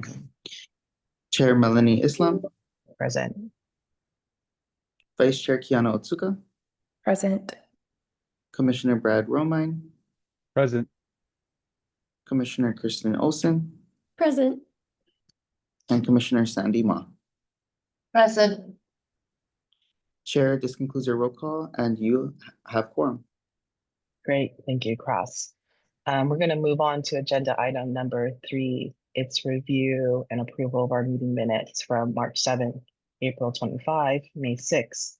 Okay. Chair Melanie Islam, Present. Vice Chair Kiana Otsuka, Present. Commissioner Brad Romine, Present. Commissioner Kristen Olson, Present. and Commissioner Sandy Ma. Present. Chair, this concludes your roll call and you have quorum. Great, thank you, Cross. We're going to move on to agenda item number 3. It's review and approval of our meeting minutes from March 7th, April 25, May 6th,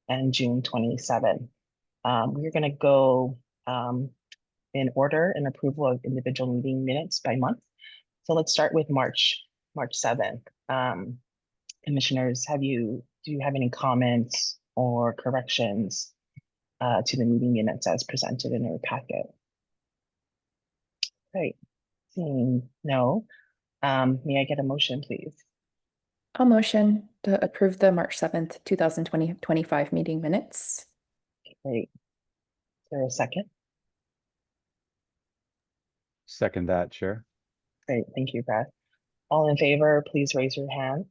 and June 27. We're going to go in order and approval of individual meeting minutes by month. So let's start with March 7th. Commissioners, do you have any comments or corrections to the meeting minutes as presented in your packet? Great. Seeing no, may I get a motion, please? I'll motion to approve the March 7th, 2025 meeting minutes. Great. Is there a second? Second that, Chair. Great, thank you, Brad. All in favor, please raise your hand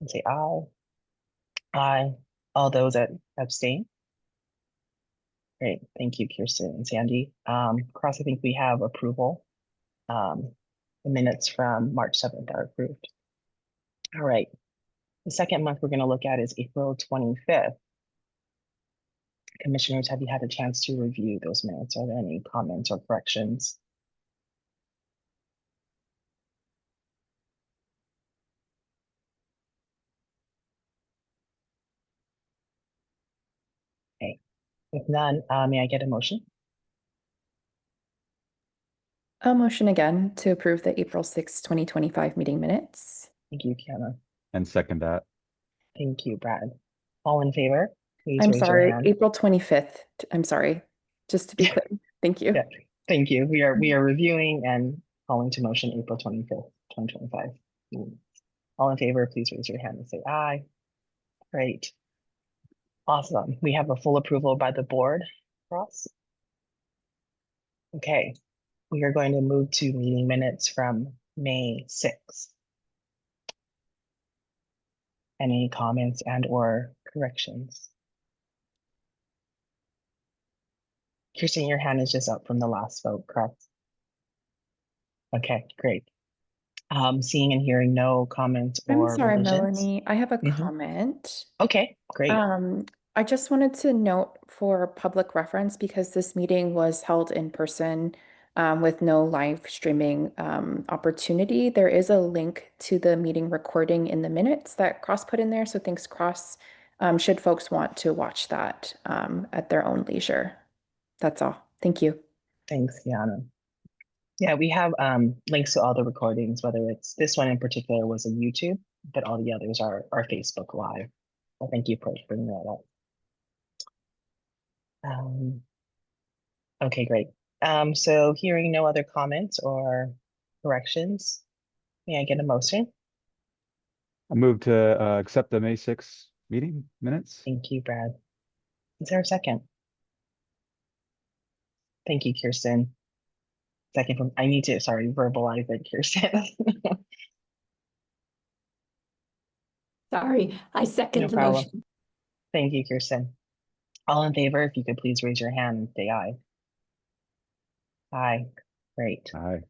and say aye. Aye. All those that abstain? Great, thank you, Kirsten and Sandy. Cross, I think we have approval. The minutes from March 7th are approved. All right. The second month we're going to look at is April 25th. Commissioners, have you had a chance to review those minutes? Are there any comments or corrections? Okay. If none, may I get a motion? I'll motion again to approve the April 6th, 2025 meeting minutes. Thank you, Kiana. And second that. Thank you, Brad. All in favor? Please I'm raise your sorry, hand. April 25th. I'm sorry. Just to be clear. Thank you. Yeah, thank you. We are reviewing and calling to motion April 25th, 2025. All in favor, please raise your hand and say aye. Great. Awesome. We have a full approval by the board, Ross. Okay, we are going to move to meeting minutes from May 6th. Any comments and or corrections? Kirsten, your hand is just up from the last vote, correct? Okay, great. Seeing and hearing no comments or I'm sorry, revisions. Melanie. I have a Mhm. comment. Okay, great. I just wanted to note for public reference, because this meeting was held in person with no live streaming opportunity, there is a link to the meeting recording in the minutes that Cross put in there. So thanks, Cross, should folks want to watch that at their own leisure. That's all. Thank you. Thanks, Yana. Yeah, we have links to all the recordings, whether it's this one in particular was a YouTube, but all the others are Facebook Live. Well, thank you for bringing that up. Okay, great. So hearing no other comments or corrections, may I get a motion? I move to accept the May 6th meeting minutes. Thank you, Brad. Is there a second? Thank you, Kirsten. Second from, I need to, sorry, verbalize it, Kirsten. Sorry, I second No the problem. motion. Thank you, Kirsten. All in favor, if you could please raise your hand and say aye. Aye, great. Aye.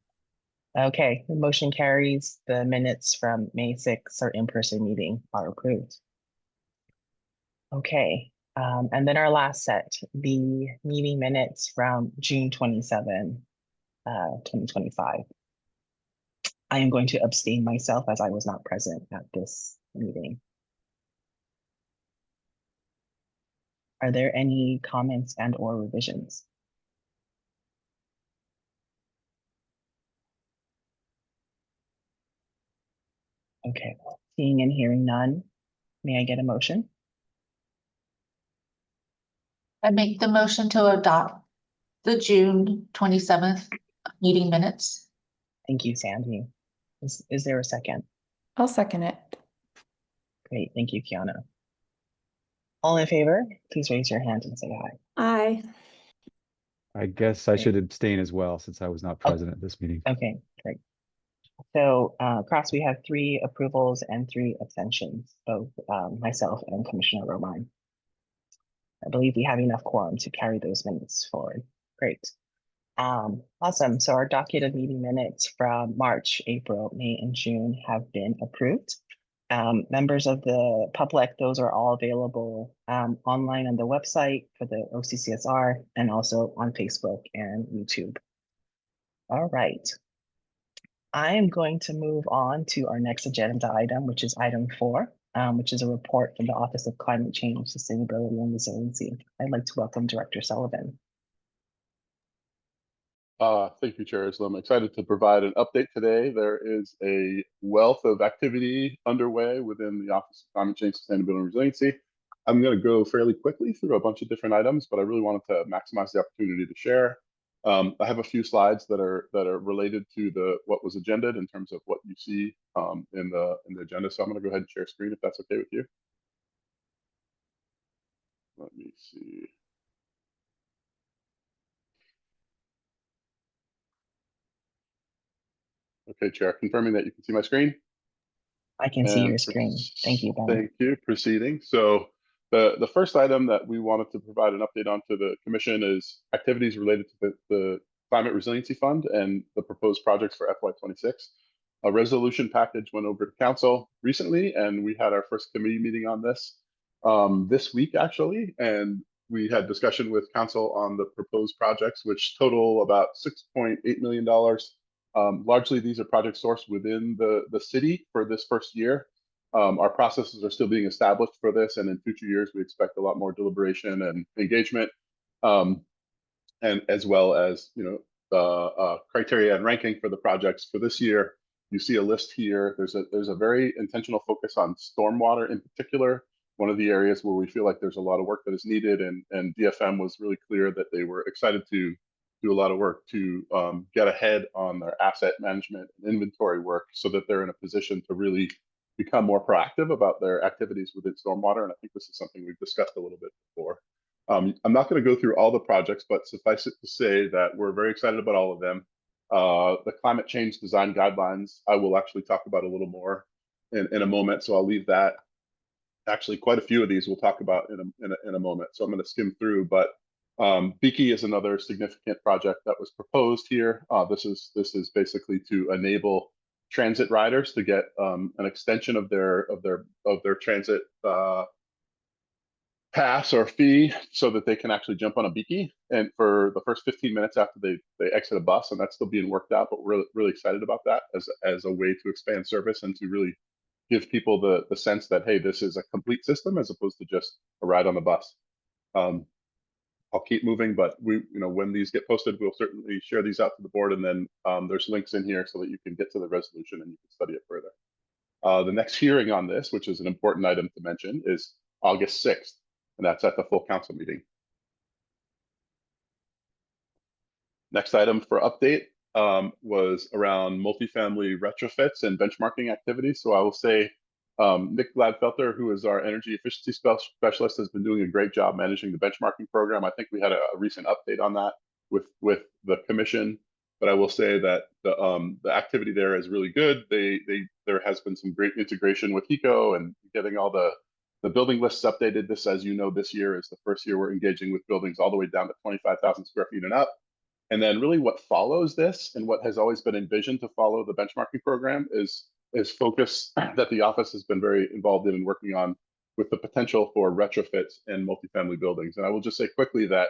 Okay, the motion carries. The minutes from May 6th, our in-person meeting, are approved. Okay, and then our last set, the meeting minutes from June 27, 2025. I am going to abstain myself as I was not present at this meeting. Are there any comments and or revisions? Okay, seeing and hearing none, may I get a motion? I make the motion to adopt the June 27th meeting minutes. Thank you, Sandy. Is there a second? I'll second it. Great, thank you, Kiana. All in favor, please raise your hand and say aye. Aye. I guess I should abstain as well since I was not present at this meeting. Okay, great. So, Cross, we have 3 approvals and 3 abstentions, both myself and Commissioner Romine. I believe we have enough quorum to carry those minutes forward. Great. Awesome. So our docket of meeting minutes from March, April, May, and June have been approved. Members of the public, those are all available online on the website for the OCCSR and also on Facebook and YouTube. All right. I am going to move on to our next agenda item, which is item 4, which is a report from the Office of Climate Change, Sustainability, and Resiliency. I'd like to welcome Director Sullivan. Thank you, Chair Islam. I'm excited to provide an update today. There is a wealth of activity underway within the Office of Climate Change, Sustainability, and Resiliency. I'm going to go fairly quickly through a bunch of different items, but I really wanted to maximize the opportunity to share. I have a few slides that are related to what was agendaed in terms of what you see in the agenda. So I'm going to go ahead and share screen if that's okay with you. Let me see. Okay, Chair, confirming that you can see my screen. I can see your screen. Thank you, Ben. Thank you. Proceeding. So the first item that we wanted to provide an update on to the Commission is activities related to the Climate Resiliency Fund and the proposed projects for FY26. A resolution package went over to Council recently, and we had our first committee meeting on this week, actually, and we had discussion with Council on the proposed projects, which total about $6.8 million. Largely, these are projects sourced within the city for this first year. Our processes are still being established for this, and in future years, we expect a lot more deliberation and engagement, and as well as criteria and ranking for the projects for this year. You see a list here. There's a very intentional focus on stormwater in particular. One of the areas where we feel like there's a lot of work that is needed, and DFM was really clear that they were excited to do a lot of work to get ahead on their asset management and inventory work so that they're in a position to really become more proactive about their activities within stormwater. And I think this is something we've discussed a little bit before. I'm not going to go through all the projects, but suffice it to say that we're very excited about all of them. The climate change design guidelines, I will actually talk about a little more in a moment. So I'll leave that. Actually, quite a few of these we'll talk about in a moment. So I'm going to skim through, but Beaky is another significant project that was proposed here. This is basically to enable transit riders to get an extension of their transit pass or fee so that they can actually jump on a Beaky and for the first 15 minutes after they exit a bus, and that's still being worked out, but we're really excited about that as a way to expand service and to really give people the sense that, hey, this is a complete system as opposed to just a ride on the bus. I'll keep moving, but when these get posted, we'll certainly share these out to the board, and then there's links in here so that you can get to the resolution and you can study it further. The next hearing on this, which is an important item to mention, is August 6th, and that's at the full council meeting. Next item for update was around multifamily retrofits and benchmarking activities. So I will say Nick Gladfelter, who is our energy efficiency specialist, has been doing a great job managing the benchmarking program. I think we had a recent update on that with the commission, but I will say that the activity there is really good. There has been some great integration with HECO and getting all the building lists updated. This, as you know, this year is the first year we're engaging with buildings all the way down to 25,000 square feet and up. And then really what follows this and what has always been envisioned to follow the benchmarking program is focus that the office has been very involved in and working on with the potential for retrofits in multifamily buildings. And I will just say quickly that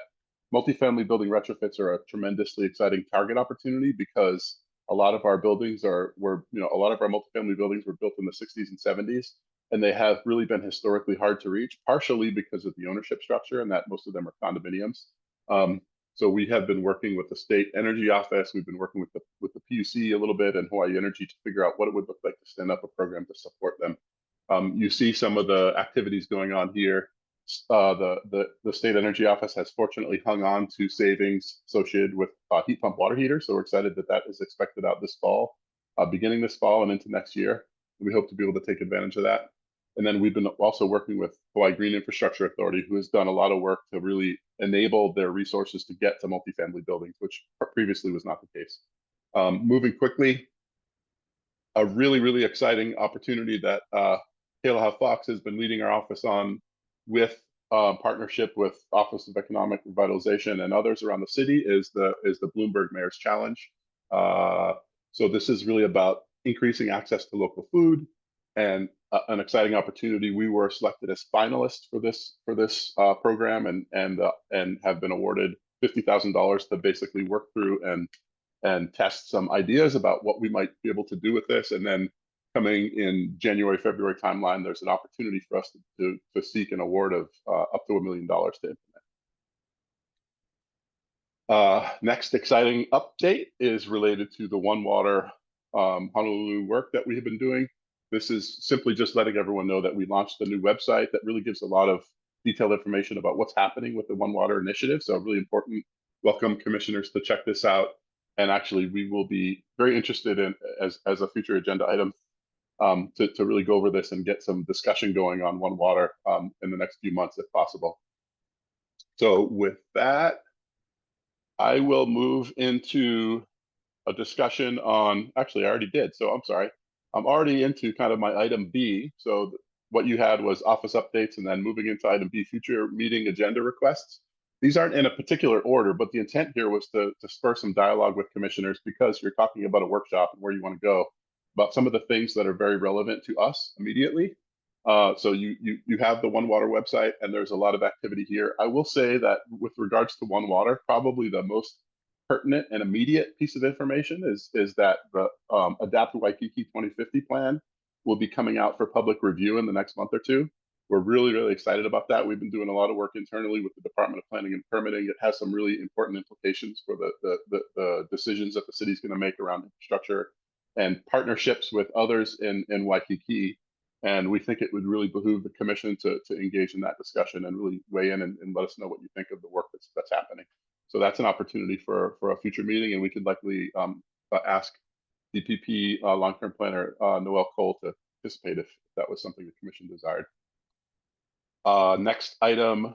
multifamily building retrofits are a tremendously exciting target opportunity because a lot of our buildings a lot of our multifamily buildings were built in the 60s and 70s, and they have really been historically hard to reach, partially because of the ownership structure and that most of them are condominiums. So we have been working with the state energy office. We've been working with the PUC a little bit and Hawaii Energy to figure out what it would look like to stand up a program to support them. You see some of the activities going on here. The state energy office has fortunately hung on to savings associated with heat pump water heaters. So we're excited that is expected out this fall, beginning this fall and into next year. We hope to be able to take advantage of that. And then we've been also working with Hawaii Green Infrastructure Authority, who has done a lot of work to really enable their resources to get to multifamily buildings, which previously was not the case. Moving quickly, a really, really exciting opportunity that Kayla Howe Fox has been leading our office on with partnership with Office of Economic Revitalization and others around the city is the Bloomberg Mayor's Challenge. So this is really about increasing access to local food and an exciting opportunity. We were selected as finalists for this program and have been awarded $50,000 to basically work through and test some ideas about what we might be able to do with this. And then coming in January, February timeline, there's an opportunity for us to seek an award of up to $1 million to implement. Next exciting update is related to the One Water Honolulu work that we have been doing. This is simply just letting everyone know that we launched a new website that really gives a lot of detailed information about what's happening with the One Water initiative. So really important. Welcome commissioners to check this out. And actually, we will be very interested in as a future agenda item to really go over this and get some discussion going on One Water in the next few months, if possible. So with that, I will move into a discussion on, actually, I already did, so I'm sorry. I'm already into kind of my item B. So what you had was office updates and then moving into item B, future meeting agenda requests. These aren't in a particular order, but the intent here was to spur some dialogue with commissioners because you're talking about a workshop and where you want to go about some of the things that are very relevant to us immediately. So you have the One Water website and there's a lot of activity here. I will say that with regards to One Water, probably the most pertinent and immediate piece of information is that the Adapt Waikiki 2050 plan will be coming out for public review in the next month or two. We're really, really excited about that. We've been doing a lot of work internally with the Department of Planning and Permitting. It has some really important implications for the decisions that the city's going to make around infrastructure and partnerships with others in Waikiki. And we think it would really behoove the commission to engage in that discussion and really weigh in and let us know what you think of the work that's happening. So that's an opportunity for a future meeting, and we could likely ask DPP long-term planner Noel Cole to participate if that was something the commission desired. Next item,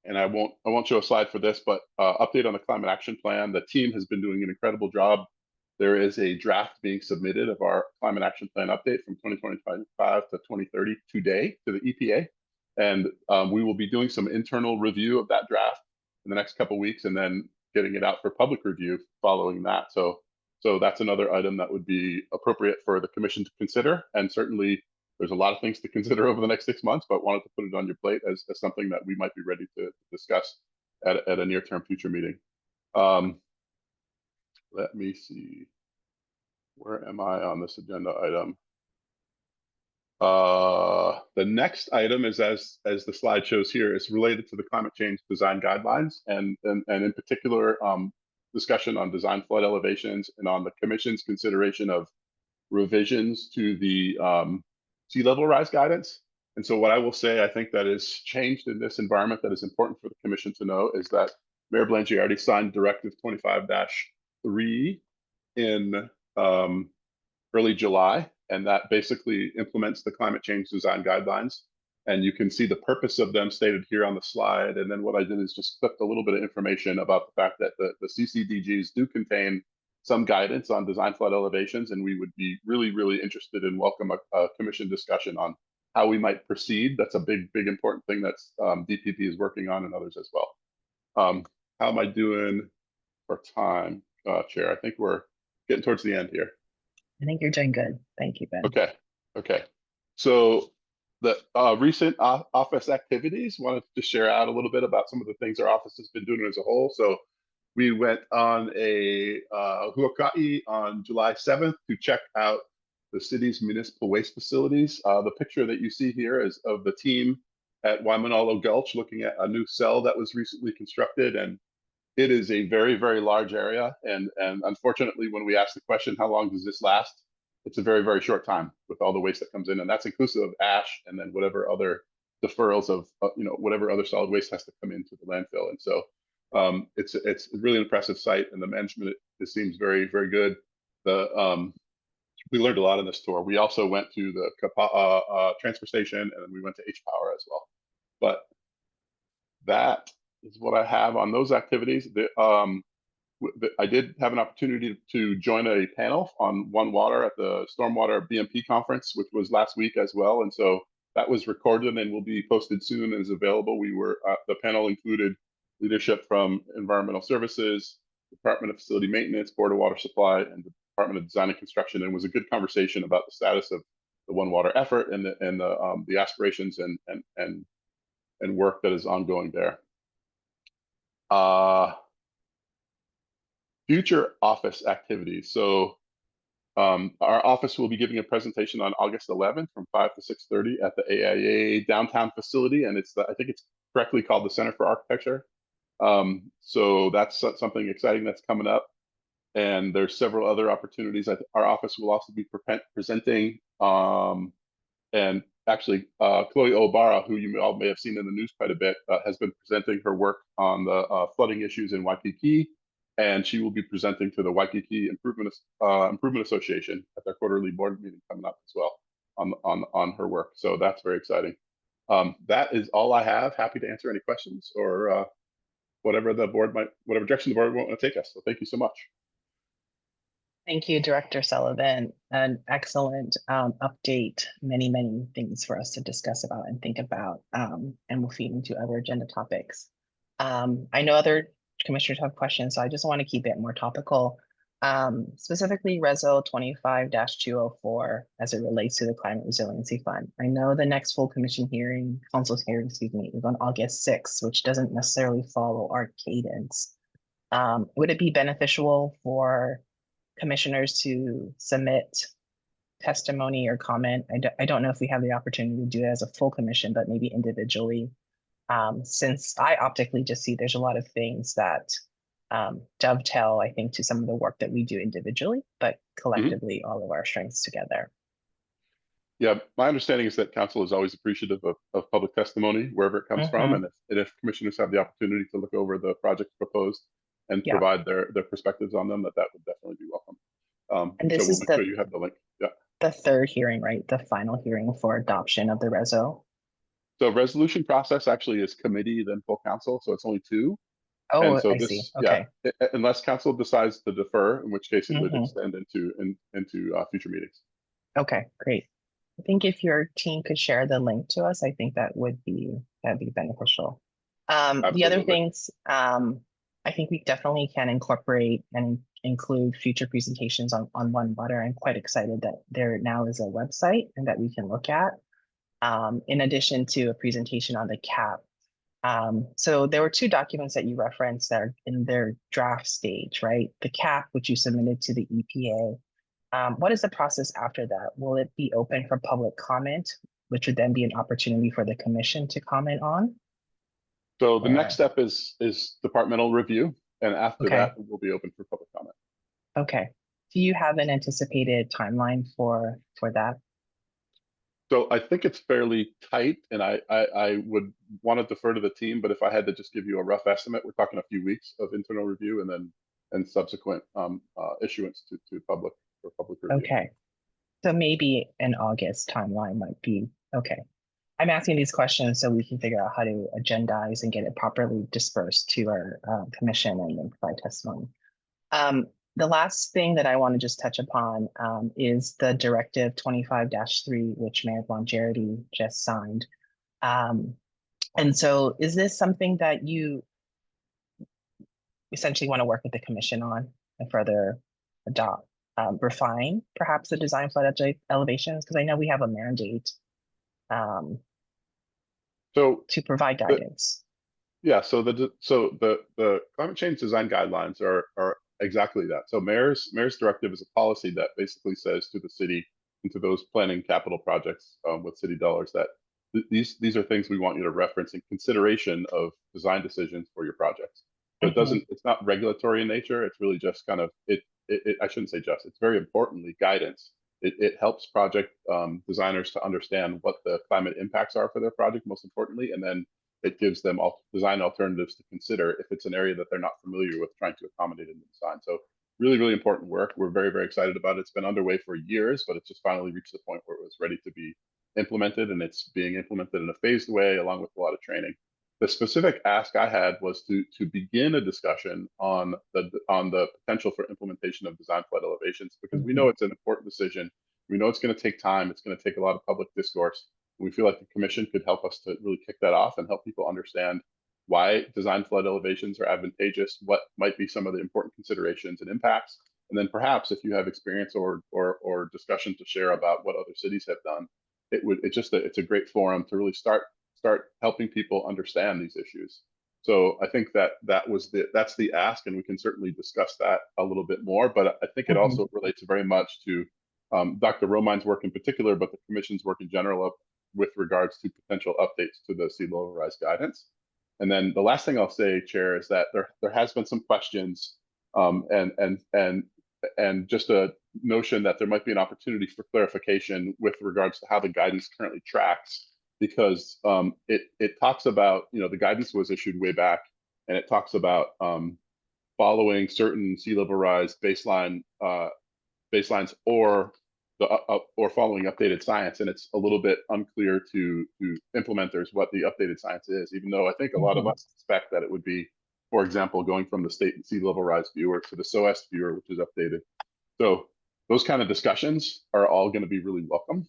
and I won't show a slide for this, but update on the climate action plan. The team has been doing an incredible job. There is a draft being submitted of our climate action plan update from 2025 to 2030 today to the EPA. And we will be doing some internal review of that draft in the next couple of weeks and then getting it out for public review following that. So that's another item that would be appropriate for the commission to consider. And certainly there's a lot of things to consider over the next 6 months, but wanted to put it on your plate as something that we might be ready to discuss at a near-term future meeting. Let me see. Where am I on this agenda item? The next item is, as the slide shows here, is related to the climate change design guidelines and in particular discussion on design flood elevations and on the commission's consideration of revisions to the sea level rise guidance. And so what I will say, I think that is changed in this environment that is important for the commission to know is that Mayor Blangiardi already signed Directive 25-3 in early July, and that basically implements the climate change design guidelines. And you can see the purpose of them stated here on the slide. And then what I did is just clipped a little bit of information about the fact that the CCDGs do contain some guidance on design flood elevations, and we would be really, really interested in welcome a commission discussion on how we might proceed. That's a big, big important thing that's DPP is working on and others as well. How am I doing for time, Chair? I think we're getting towards the end here. I think you're doing good. Thank you, Ben. Okay. So the recent office activities, wanted to just share out a little bit about some of the things our office has been doing as a whole. So we went on a huaka'i on July 7th to check out the city's municipal waste facilities. The picture that you see here is of the team at Waimanalo Gulch looking at a new cell that was recently constructed, and it is a very, very large area. And unfortunately, when we ask the question, how long does this last? It's a very, very short time with all the waste that comes in. And that's inclusive of ash and then whatever other deferrals of, whatever other solid waste has to come into the landfill. And so it's a really impressive site, and the management, it seems very, very good. We learned a lot on this tour. We also went to the transfer station, and then we went to H-Power as well. But that is what I have on those activities. I did have an opportunity to join a panel on One Water at the Stormwater BMP conference, which was last week as well. And so that was recorded and will be posted soon and is available. The panel included leadership from Environmental Services, Department of Facility Maintenance, Board of Water Supply, and the Department of Design and Construction. And it was a good conversation about the status of the One Water effort and the aspirations and work that is ongoing there. Future office activities. So our office will be giving a presentation on August 11th from 5 to 6:30 at the AIA downtown facility. And I think it's correctly called the Center for Architecture. So that's something exciting that's coming up. And there's several other opportunities. Our office will also be presenting. And actually, Chloe Obara, who you all may have seen in the news quite a bit, has been presenting her work on the flooding issues in Waikiki. And she will be presenting to the Waikiki Improvement Association at their quarterly board meeting coming up as well on her work. So that's very exciting. That is all I have. Happy to answer any questions or whatever direction the board want to take us. So thank you so much. Thank you, Director Sullivan. An excellent update. Many, many things for us to discuss about and think about, and we'll feed into other agenda topics. I know other commissioners have questions, so I just want to keep it more topical. Specifically, Reso 25-204 as it relates to the Climate Resiliency Fund. I know the next full commission hearing, council's hearing, excuse me, is on August 6th, which doesn't necessarily follow our cadence. Would it be beneficial for commissioners to submit testimony or comment? I don't know if we have the opportunity to do it as a full commission, but maybe individually. Since I optically just see there's a lot of things that dovetail, I think, to some of the work that we do individually, but collectively, all of our strengths together. Yeah, my understanding is that council is always appreciative of public testimony, wherever it comes from. And if commissioners have the opportunity to look over the projects proposed and provide their perspectives on them, that would definitely be welcome. And this so is we'll make sure you have the link. Yeah. The third hearing, right? The final hearing for adoption of the Reso. So resolution process actually is committee, then full council. So it's only 2. Oh, and so I see. Okay. Yeah, unless council decides to defer, in which case it would extend into future meetings. Okay, great. I think if your team could share the link to us, I think that'd be beneficial. The other things, I think we definitely can incorporate and include future presentations on One Water. I'm quite excited that there now is a website and that we can look at, in addition to a presentation on the CAP. So there were 2 documents that you referenced that are in their draft stage, right? The CAP, which you submitted to the EPA. What is the process after that? Will it be open for public comment, which would then be an opportunity for the commission to comment on? So the next step is departmental review, and after that, it will be open for public comment. Okay. Do you have an anticipated timeline for that? So I think it's fairly tight, and I would want to defer to the team, but if I had to just give you a rough estimate, we're talking a few weeks of internal review and subsequent issuance to public for public review. Okay. So maybe an August timeline might be okay. I'm asking these questions so we can figure out how to agendize and get it properly dispersed to our commission and then provide testimony. The last thing that I want to just touch upon is the Directive 25-3, which Mayor Blangiardi just signed. And so is this something that you essentially want to work with the commission on and further adopt, refine perhaps the design flood elevations? Because I know we have a mandate to provide guidance. So the climate change design guidelines are exactly that. So mayor's directive is a policy that basically says to the city and to those planning capital projects with city dollars that these are things we want you to reference in consideration of design decisions for your projects. So it's not regulatory in nature. It's really just kind of I shouldn't say just, it's very importantly guidance. It helps project designers to understand what the climate impacts are for their project, most importantly, and then it gives them design alternatives to consider if it's an area that they're not familiar with trying to accommodate in the design. So really, really important work. We're very, very excited about it. It's been underway for years, but it's just finally reached the point where it was ready to be implemented, and it's being implemented in a phased way along with a lot of training. The specific ask I had was to begin a discussion on the potential for implementation of design flood elevations, because we know it's an important decision. We know it's going to take time. It's going to take a lot of public discourse. We feel like the commission could help us to really kick that off and help people understand why design flood elevations are advantageous, what might be some of the important considerations and impacts. And then perhaps if you have experience or discussion to share about what other cities have done, it's a great forum to really start helping people understand these issues. So I think that's the ask, and we can certainly discuss that a little bit more. But I think it also relates very much to Dr. Romine's work in particular, but the commission's work in general with regards to potential updates to the sea level rise guidance. And then the last thing I'll say, Chair, is that there has been some questions and just a notion that there might be an opportunity for clarification with regards to how the guidance currently tracks, because it talks about, the guidance was issued way back, and it talks about following certain sea level rise baselines or following updated science, and it's a little bit unclear to implementers what the updated science is, even though I think a lot of us expect that it would be, for example, going from the state sea level rise viewer to the SOAS viewer, which is updated. So those kind of discussions are all going to be really welcome.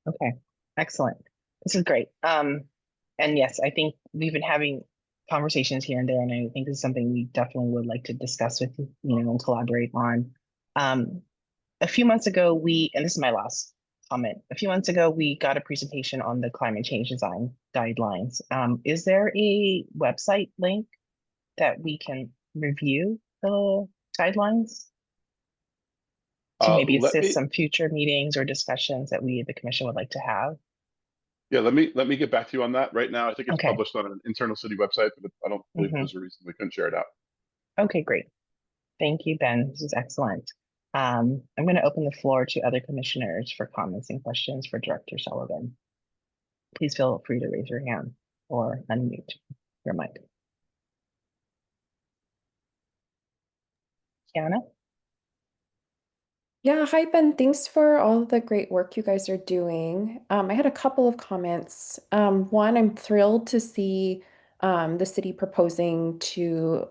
Okay, excellent. This is great. And yes, I think we've been having conversations here and there, and I think this is something we definitely would like to discuss with you, and collaborate on. A few months ago, and this is my last comment. A few months ago, we got a presentation on the climate change design guidelines. Is there a website link that we can review the guidelines to maybe assist some future meetings or discussions that we, the commission, would like to have? Yeah, let me get back to you on that. Right now, I think it's published on an internal city website, but I don't believe there's a reason we couldn't share it out. Okay, great. Thank you, Ben. This is excellent. I'm going to open the floor to other commissioners for comments and questions for Director Sullivan. Please feel free to raise your hand or unmute your mic. Kiana? Yeah, hi Ben. Thanks for all the great work you guys are doing. I had a couple of comments. One, I'm thrilled to see the city proposing to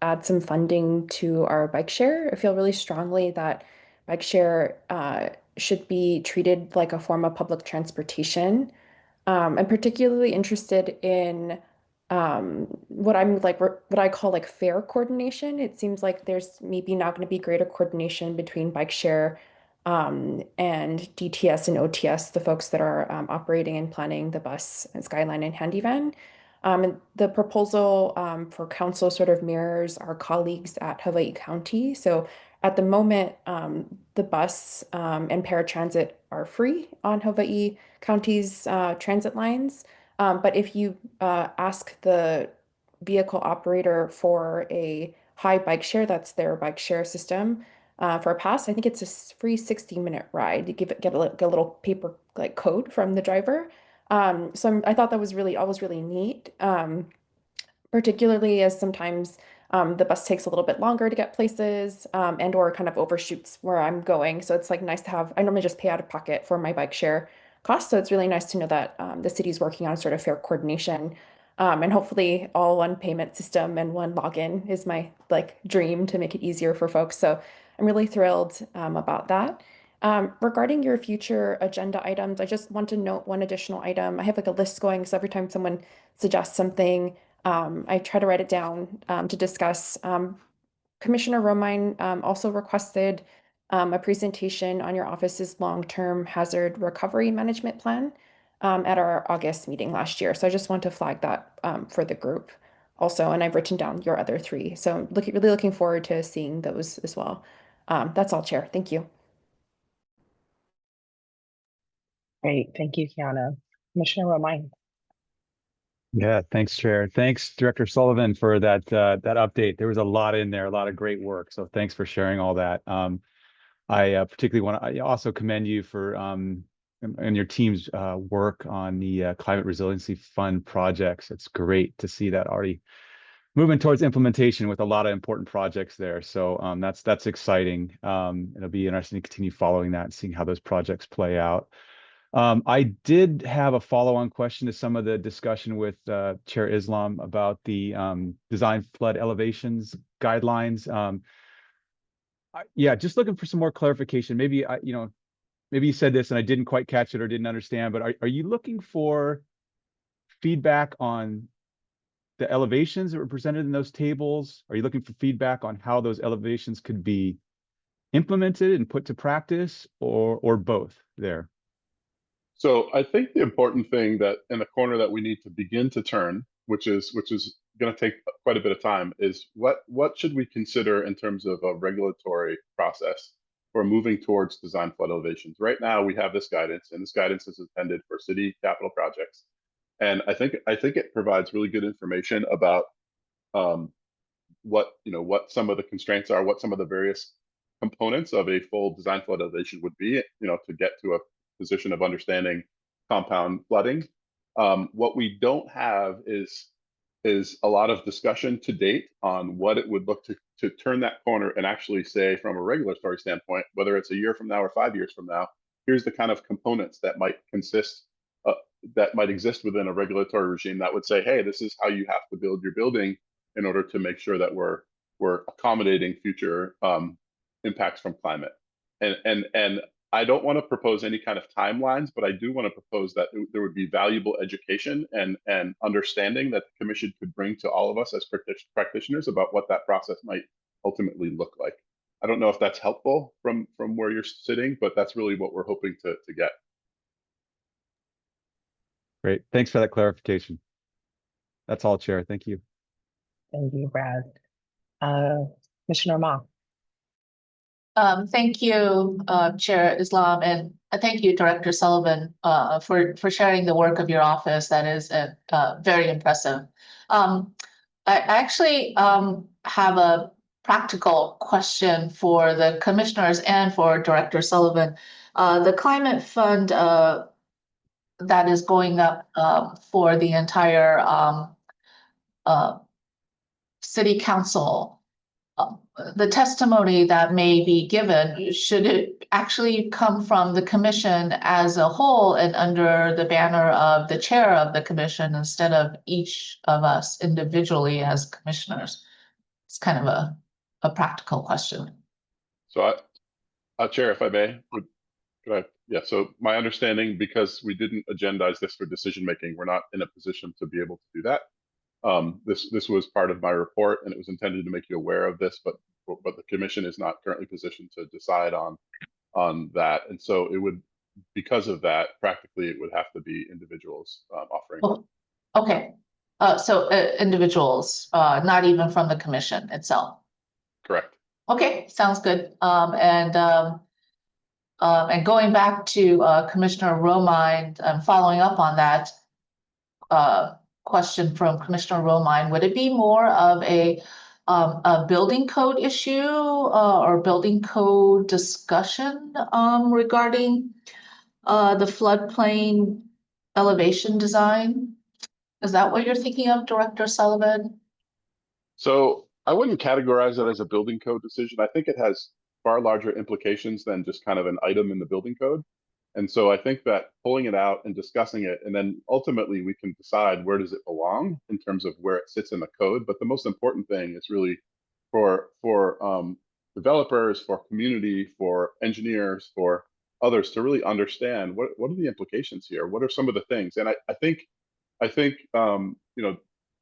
add some funding to our bike share. I feel really strongly that bike share should be treated like a form of public transportation. I'm particularly interested in what I call like fare coordination. It seems like there's maybe not going to be greater coordination between bike share and DTS and OTS, the folks that are operating and planning the bus and Skyline and Handyvan. And the proposal for council sort of mirrors our colleagues at Hawaii County. So at the moment, the bus and paratransit are free on Hawaii County's transit lines. But if you ask the vehicle operator for a high bike share, that's their bike share system, for a pass, I think it's a free 60-minute ride. You get a little paper like code from the driver. So I thought that was really neat, particularly as sometimes the bus takes a little bit longer to get places and or kind of overshoots where I'm going. So it's like nice to have, I normally just pay out of pocket for my bike share costs. So it's really nice to know that the city's working on sort of fare coordination, and hopefully all one payment system and one login is my like dream to make it easier for folks. So I'm really thrilled about that. Regarding your future agenda items, I just want to note one additional item. I have like a list going, so every time someone suggests something, I try to write it down to discuss. Commissioner Romine also requested a presentation on your office's long-term hazard recovery management plan at our August meeting last year. So I just want to flag that for the group also, and I've written down your other three. So really looking forward to seeing those as well. That's all, Chair. Thank you. Great. Thank you, Kiana. Commissioner Romine. Yeah, thanks, Chair. Thanks, Director Sullivan, for that update. There was a lot in there, a lot of great work. So thanks for sharing all that. I particularly want to also commend you for and your team's work on the Climate Resiliency Fund projects. It's great to see that already moving towards implementation with a lot of important projects there. So that's exciting. It'll be interesting to continue following that and seeing how those projects play out. I did have a follow-on question to some of the discussion with Chair Islam about the design flood elevations guidelines. Yeah, just looking for some more clarification. Maybe maybe you said this and I didn't quite catch it or didn't understand, but are you looking for feedback on the elevations that were presented in those tables? Are you looking for feedback on how those elevations could be implemented and put to practice, or both there? So I think the important thing that in the corner that we need to begin to turn, which is going to take quite a bit of time, is what should we consider in terms of a regulatory process for moving towards design flood elevations? Right now, we have this guidance, and this guidance is intended for city capital projects. And I think it provides really good information about what some of the constraints are, what some of the various components of a full design flood elevation would be, to get to a position of understanding compound flooding. What we don't have is a lot of discussion to date on what it would look to turn that corner and actually say, from a regulatory standpoint, whether it's a year from now or 5 years from now, here's the kind of components that might exist within a regulatory regime that would say, hey, this is how you have to build your building in order to make sure that we're accommodating future impacts from climate. And I don't want to propose any kind of timelines, but I do want to propose that there would be valuable education and understanding that the commission could bring to all of us as practitioners about what that process might ultimately look like. I don't know if that's helpful from where you're sitting, but that's really what we're hoping to get. Great. Thanks for that clarification. That's all, Chair. Thank you. Thank you, Brad. Commissioner Ma. Thank you, Chair Islam, and thank you, Director Sullivan, for sharing the work of your office. That is very impressive. I actually have a practical question for the commissioners and for Director Sullivan. The climate fund that is going up for the entire city council, the testimony that may be given, should it actually come from the commission as a whole and under the banner of the chair of the commission instead of each of us individually as commissioners? It's kind of a practical question. So Chair, if I may, so my understanding, because we didn't agendize this for decision making, we're not in a position to be able to do that. This was part of my report, and it was intended to make you aware of this, but the commission is not currently positioned to decide on that, and so it would, because of that, practically it would have to be individuals offering. Oh, okay, so individuals, not even from the commission itself. Correct. Okay, sounds good. And going back to Commissioner Romine, following up on that question from Commissioner Romine, would it be more of a building code issue or building code discussion regarding the floodplain elevation design? Is that what you're thinking of, Director Sullivan? So I wouldn't categorize it as a building code decision. I think it has far larger implications than just kind of an item in the building code. And so I think that pulling it out and discussing it, and then ultimately we can decide where does it belong in terms of where it sits in the code. But the most important thing is really for developers, for community, for engineers, for others to really understand what are the implications here? What are some of the things? And I think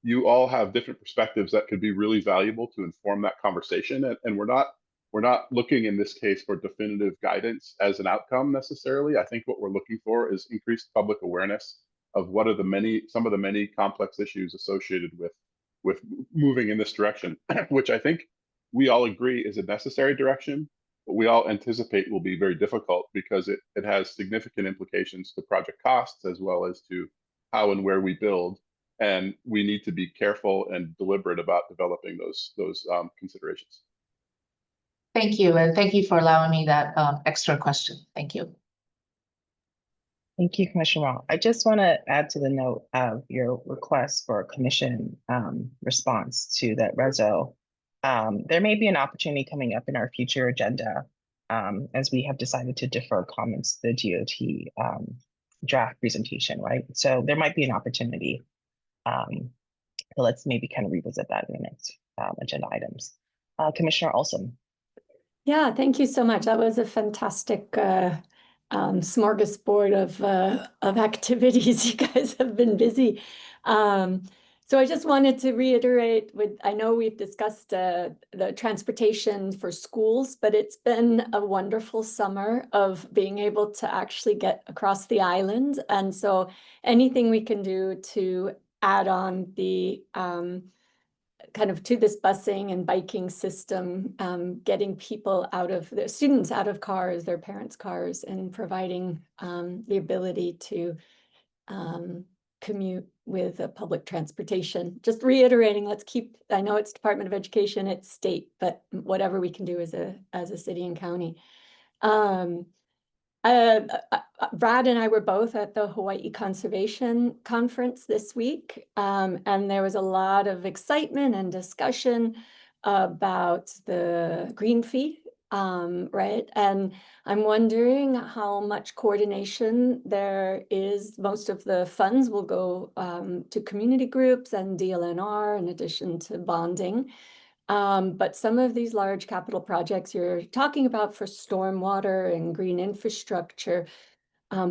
you all have different perspectives that could be really valuable to inform that conversation. And we're not looking in this case for definitive guidance as an outcome necessarily. I think what we're looking for is increased public awareness of what are some of the many complex issues associated with moving in this direction, which I think we all agree is a necessary direction, but we all anticipate will be very difficult because it has significant implications to project costs as well as to how and where we build. And we need to be careful and deliberate about developing those considerations. Thank you, and thank you for allowing me that extra question. Thank you. Thank you, Commissioner Wong. I just want to add to the note of your request for a commission response to that reso. There may be an opportunity coming up in our future agenda as we have decided to defer comments to the DOT draft presentation, right? So there might be an opportunity. So let's maybe kind of revisit that in the next agenda items. Commissioner Olson. Yeah, thank you so much. That was a fantastic smorgasbord of activities. You guys have been busy. So I just wanted to reiterate I know we've discussed the transportation for schools, but it's been a wonderful summer of being able to actually get across the island. And so anything we can do to add on the kind of to this busing and biking system, getting people their students out of cars, their parents' cars, and providing the ability to commute with public transportation. Just reiterating, I know it's Department of Education, it's state, but whatever we can do as a city and county. Brad and I were both at the Hawaii Conservation Conference this week, and there was a lot of excitement and discussion about the green fee, right? And I'm wondering how much coordination there is. Most of the funds will go to community groups and DLNR in addition to bonding. But some of these large capital projects you're talking about for stormwater and green infrastructure,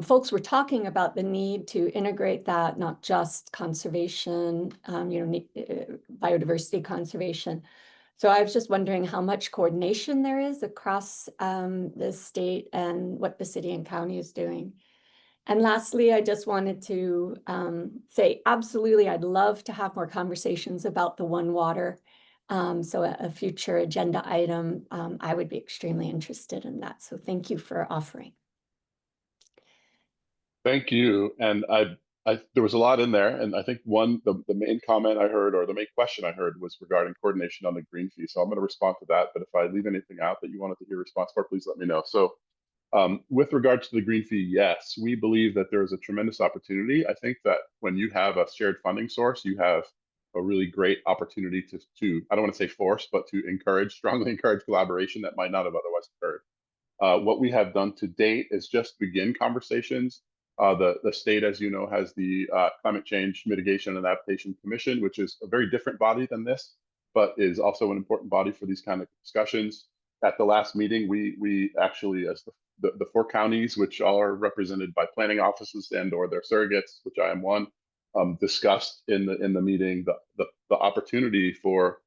folks were talking about the need to integrate that, not just conservation, biodiversity conservation. So I was just wondering how much coordination there is across the state and what the city and county is doing. And lastly, I just wanted to say, absolutely, I'd love to have more conversations about the One Water. So a future agenda item, I would be extremely interested in that. So thank you for offering. Thank you. And there was a lot in there. And I think the main comment I heard, or the main question I heard, was regarding coordination on the green fee. So I'm going to respond to that. But if I leave anything out that you wanted to hear a response for, please let me know. So with regard to the green fee, yes, we believe that there is a tremendous opportunity. I think that when you have a shared funding source, you have a really great opportunity to I don't want to say force, but to strongly encourage collaboration that might not have otherwise occurred. What we have done to date is just begin conversations. The state, as you know, has the Climate Change Mitigation and Adaptation Commission, which is a very different body than this, but is also an important body for these kind of discussions. At the last meeting, we actually, as the 4 counties, which all are represented by planning offices or their surrogates, which I am one, discussed in the meeting the opportunity for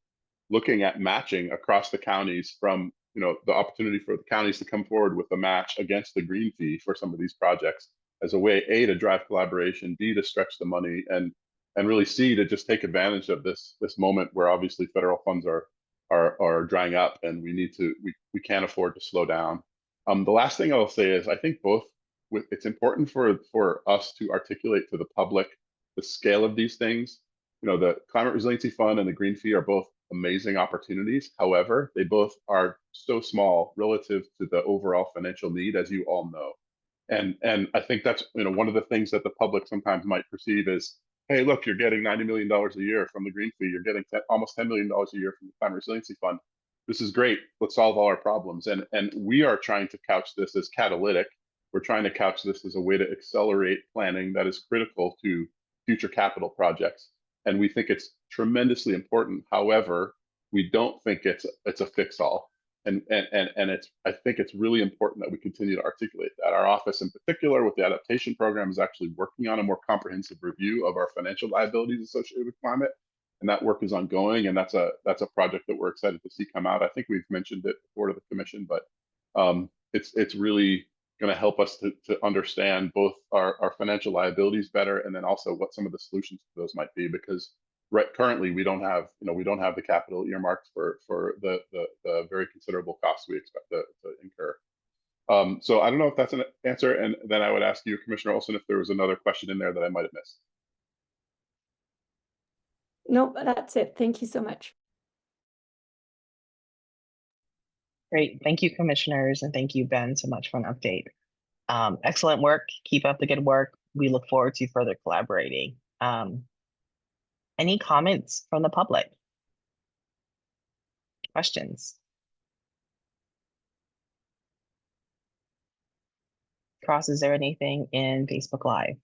looking at matching across the counties, from the opportunity for the counties to come forward with a match against the green fee for some of these projects as a way, A, to drive collaboration, B, to stretch the money, and really C, to just take advantage of this moment where obviously federal funds are drying up, and we can't afford to slow down. The last thing I'll say is I think it's important for us to articulate to the public the scale of these things. The Climate Resiliency Fund and the Green Fee are both amazing opportunities. However, they both are so small relative to the overall financial need, as you all know. And I think that's one of the things that the public sometimes might perceive is, hey, look, you're getting $90 million a year from the Green Fee. You're getting almost $10 million a year from the Climate Resiliency Fund. This is great. Let's solve all our problems. And we are trying to couch this as catalytic. We're trying to couch this as a way to accelerate planning that is critical to future capital projects. And we think it's tremendously important. However, we don't think it's a fix-all. And I think it's really important that we continue to articulate that. Our office in particular with the adaptation program is actually working on a more comprehensive review of our financial liabilities associated with climate. And that work is ongoing, and that's a project that we're excited to see come out. I think we've mentioned it before to the commission, but it's really going to help us to understand both our financial liabilities better, and then also what some of the solutions to those might be, because currently we don't have the capital earmarked for the very considerable costs we expect to incur. So I don't know if that's an answer, and then I would ask you, Commissioner Olson, if there was another question in there that I might have missed. Nope, that's it. Thank you so much. Great. Thank you, commissioners, and thank you, Ben, so much for an update. Excellent work. Keep up the good work. We look forward to further collaborating. Any comments from the public? Questions? Cross, is there anything in Facebook Live?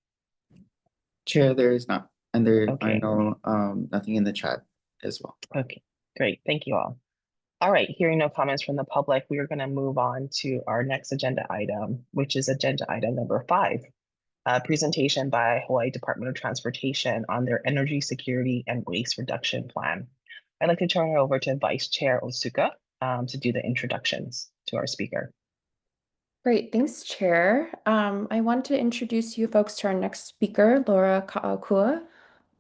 Chair, there is not, and there are Okay. no, nothing in the chat as well. Okay, great. Thank you all. All right, hearing no comments from the public, we are going to move on to our next agenda item, which is agenda item number 5. A presentation by Hawaii Department of Transportation on their energy security and waste reduction plan. I'd like to turn it over to Vice Chair Otsuka to do the introductions to our speaker. Great, thanks, Chair. I want to introduce you folks to our next speaker, Laura Ka'akua.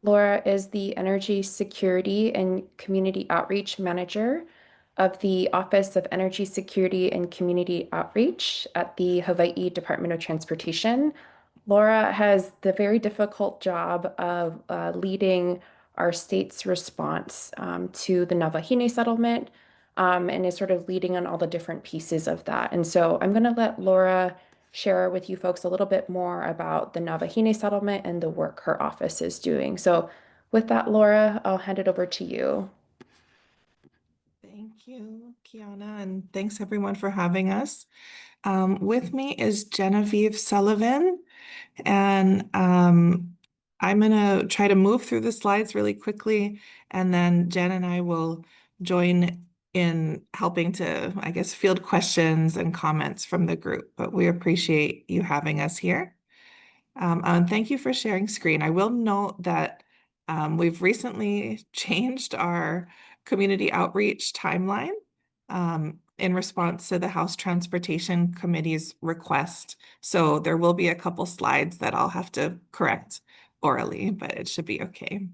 Laura is the Energy Security and Community Outreach Manager of the Office of Energy Security and Community Outreach at the Hawaii Department of Transportation. Laura has the very difficult job of leading our state's response to the Navahine settlement, and is sort of leading on all the different pieces of that. And so I'm going to let Laura share with you folks a little bit more about the Navahine settlement and the work her office is doing. So with that, Laura, I'll hand it over to you. Thank you, Kiana, and thanks everyone for having us. With me is Genevieve Sullivan, and I'm going to try to move through the slides really quickly, and then Jen and I will join in helping to, I guess, field questions and comments from the group, but we appreciate you having us here. And thank you for sharing screen. I will note that we've recently changed our community outreach timeline in response to the House Transportation Committee's request. So there will be a couple slides that I'll have to correct orally, but it should be okay.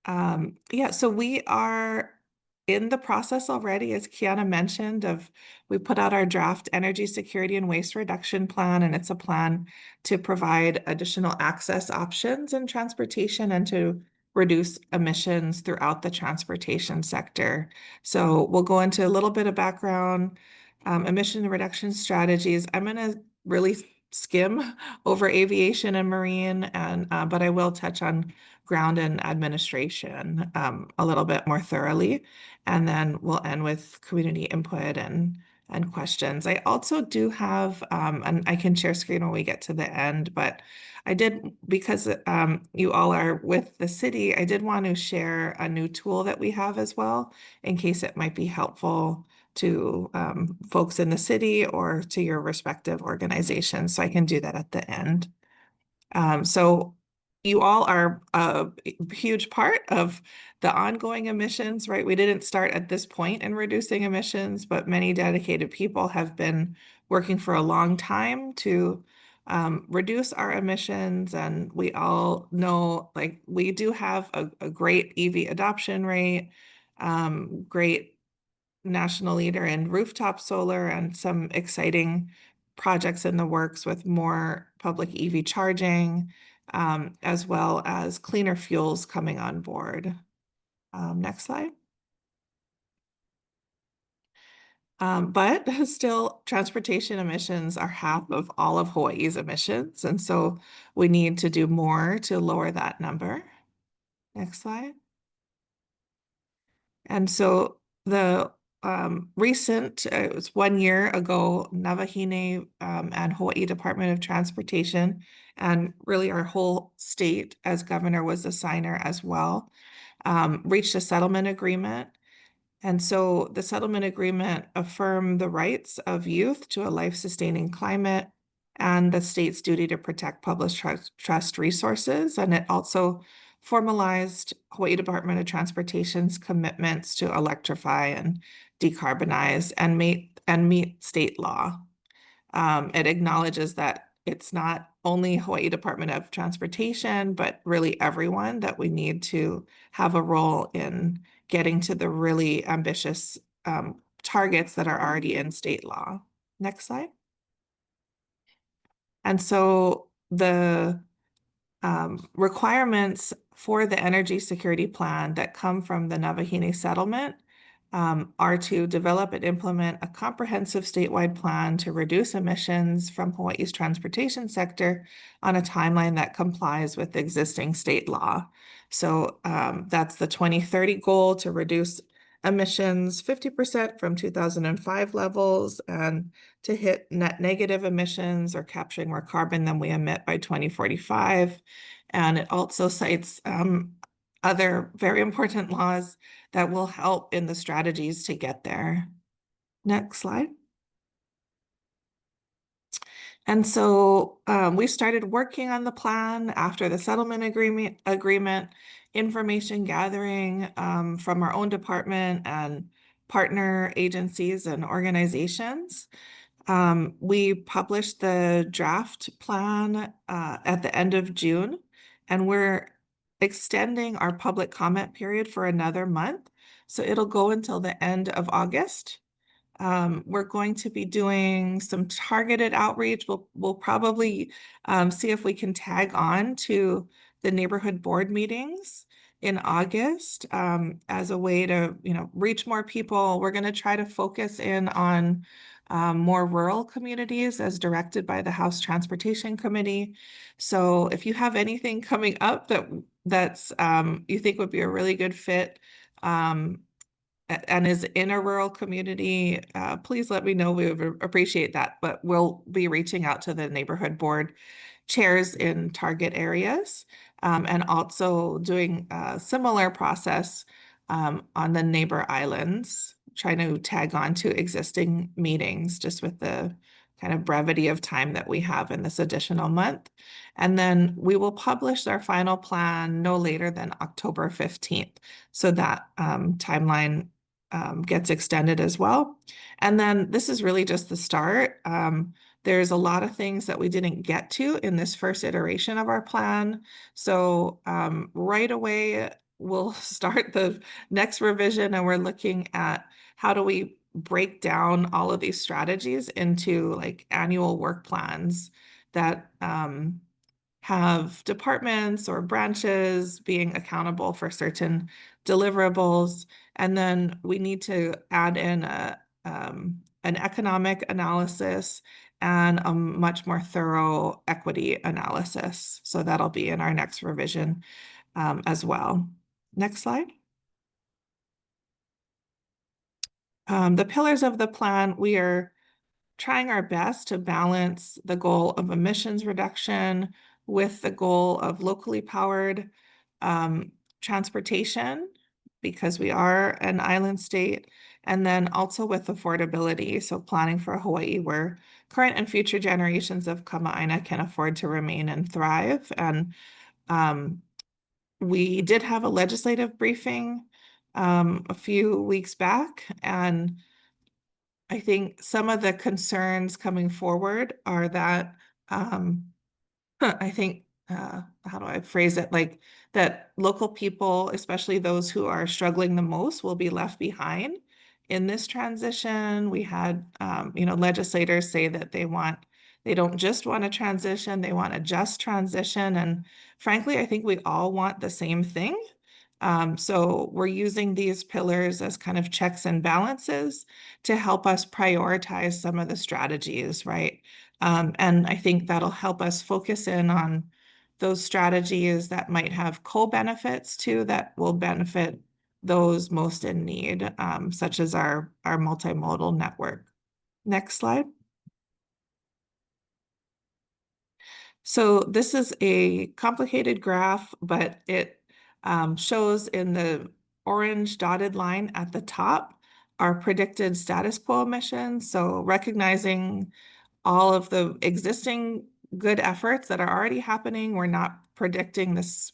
Yeah, so we are in the process already, as Kiana mentioned, we put out our draft energy security and waste reduction plan, and it's a plan to provide additional access options in transportation and to reduce emissions throughout the transportation sector. So we'll go into a little bit of background, emission reduction strategies. I'm going to really skim over aviation and marine, and but I will touch on ground and administration a little bit more thoroughly, and then we'll end with community input and questions. I also do have, and I can share screen when we get to the end, but I did, because you all are with the city, I did want to share a new tool that we have as well, in case it might be helpful to folks in the city or to your respective organizations. So I can do that at the end. So you all are a huge part of the ongoing emissions, right? We didn't start at this point in reducing emissions, but many dedicated people have been working for a long time to reduce our emissions. And we all know, like, we do have a great EV adoption rate, great national leader in rooftop solar, and some exciting projects in the works with more public EV charging, as well as cleaner fuels coming on board. Next slide. But still, transportation emissions are half of all of Hawaii's emissions, and so we need to do more to lower that number. Next slide. And so the recent, it was 1 year ago, Navahine and Hawaii Department of Transportation, and really our whole state as governor was a signer as well, reached a settlement agreement. And so the settlement agreement affirmed the rights of youth to a life-sustaining climate and the state's duty to protect public trust resources. And it also formalized Hawaii Department of Transportation's commitments to electrify and decarbonize and meet state law. It acknowledges that it's not only Hawaii Department of Transportation, but really everyone, that we need to have a role in getting to the really ambitious targets that are already in state law. Next slide. And so the requirements for the energy security plan that come from the Navahine settlement are to develop and implement a comprehensive statewide plan to reduce emissions from Hawaii's transportation sector on a timeline that complies with existing state law. So that's the 2030 goal to reduce emissions 50% from 2005 levels, and to hit net negative emissions or capturing more carbon than we emit by 2045. And it also cites other very important laws that will help in the strategies to get there. Next slide. And so we started working on the plan after the settlement agreement, information gathering from our own department and partner agencies and organizations. We published the draft plan at the end of June, and we're extending our public comment period for another month. So it'll go until the end of August. We're going to be doing some targeted outreach. We'll probably see if we can tag on to the neighborhood board meetings in August as a way to, reach more people. We're going to try to focus in on more rural communities as directed by the House Transportation Committee. So if you have anything coming up that's you think would be a really good fit, and is in a rural community, please let me know. We would appreciate that. But we'll be reaching out to the neighborhood board chairs in target areas and also doing a similar process on the neighbor islands, trying to tag on to existing meetings just with the kind of brevity of time that we have in this additional month. And then we will publish our final plan no later than October 15th. So that timeline gets extended as well. And then this is really just the start. There's a lot of things that we didn't get to in this first iteration of our plan. So right away, we'll start the next revision, and we're looking at how do we break down all of these strategies into like annual work plans that have departments or branches being accountable for certain deliverables. And then we need to add in an economic analysis and a much more thorough equity analysis. So that'll be in our next revision as well. Next slide. The pillars of the plan, we are trying our best to balance the goal of emissions reduction with the goal of locally powered transportation, because we are an island state, and then also with affordability. So planning for Hawaii where current and future generations of Kama'aina can afford to remain and thrive. And we did have a legislative briefing a few weeks back, and I think some of the concerns coming forward are that I think, how do I phrase it? Like that local people, especially those who are struggling the most, will be left behind in this transition. We had, legislators say that they don't just want a transition, they want a just transition. And frankly, I think we all want the same thing. So we're using these pillars as kind of checks and balances to help us prioritize some of the strategies, right? And I think that'll help us focus in on those strategies that might have co-benefits too, that will benefit those most in need, such as our multimodal network. Next slide. So this is a complicated graph, but it shows in the orange dotted line at the top our predicted status quo emissions. So recognizing all of the existing good efforts that are already happening, we're not predicting this,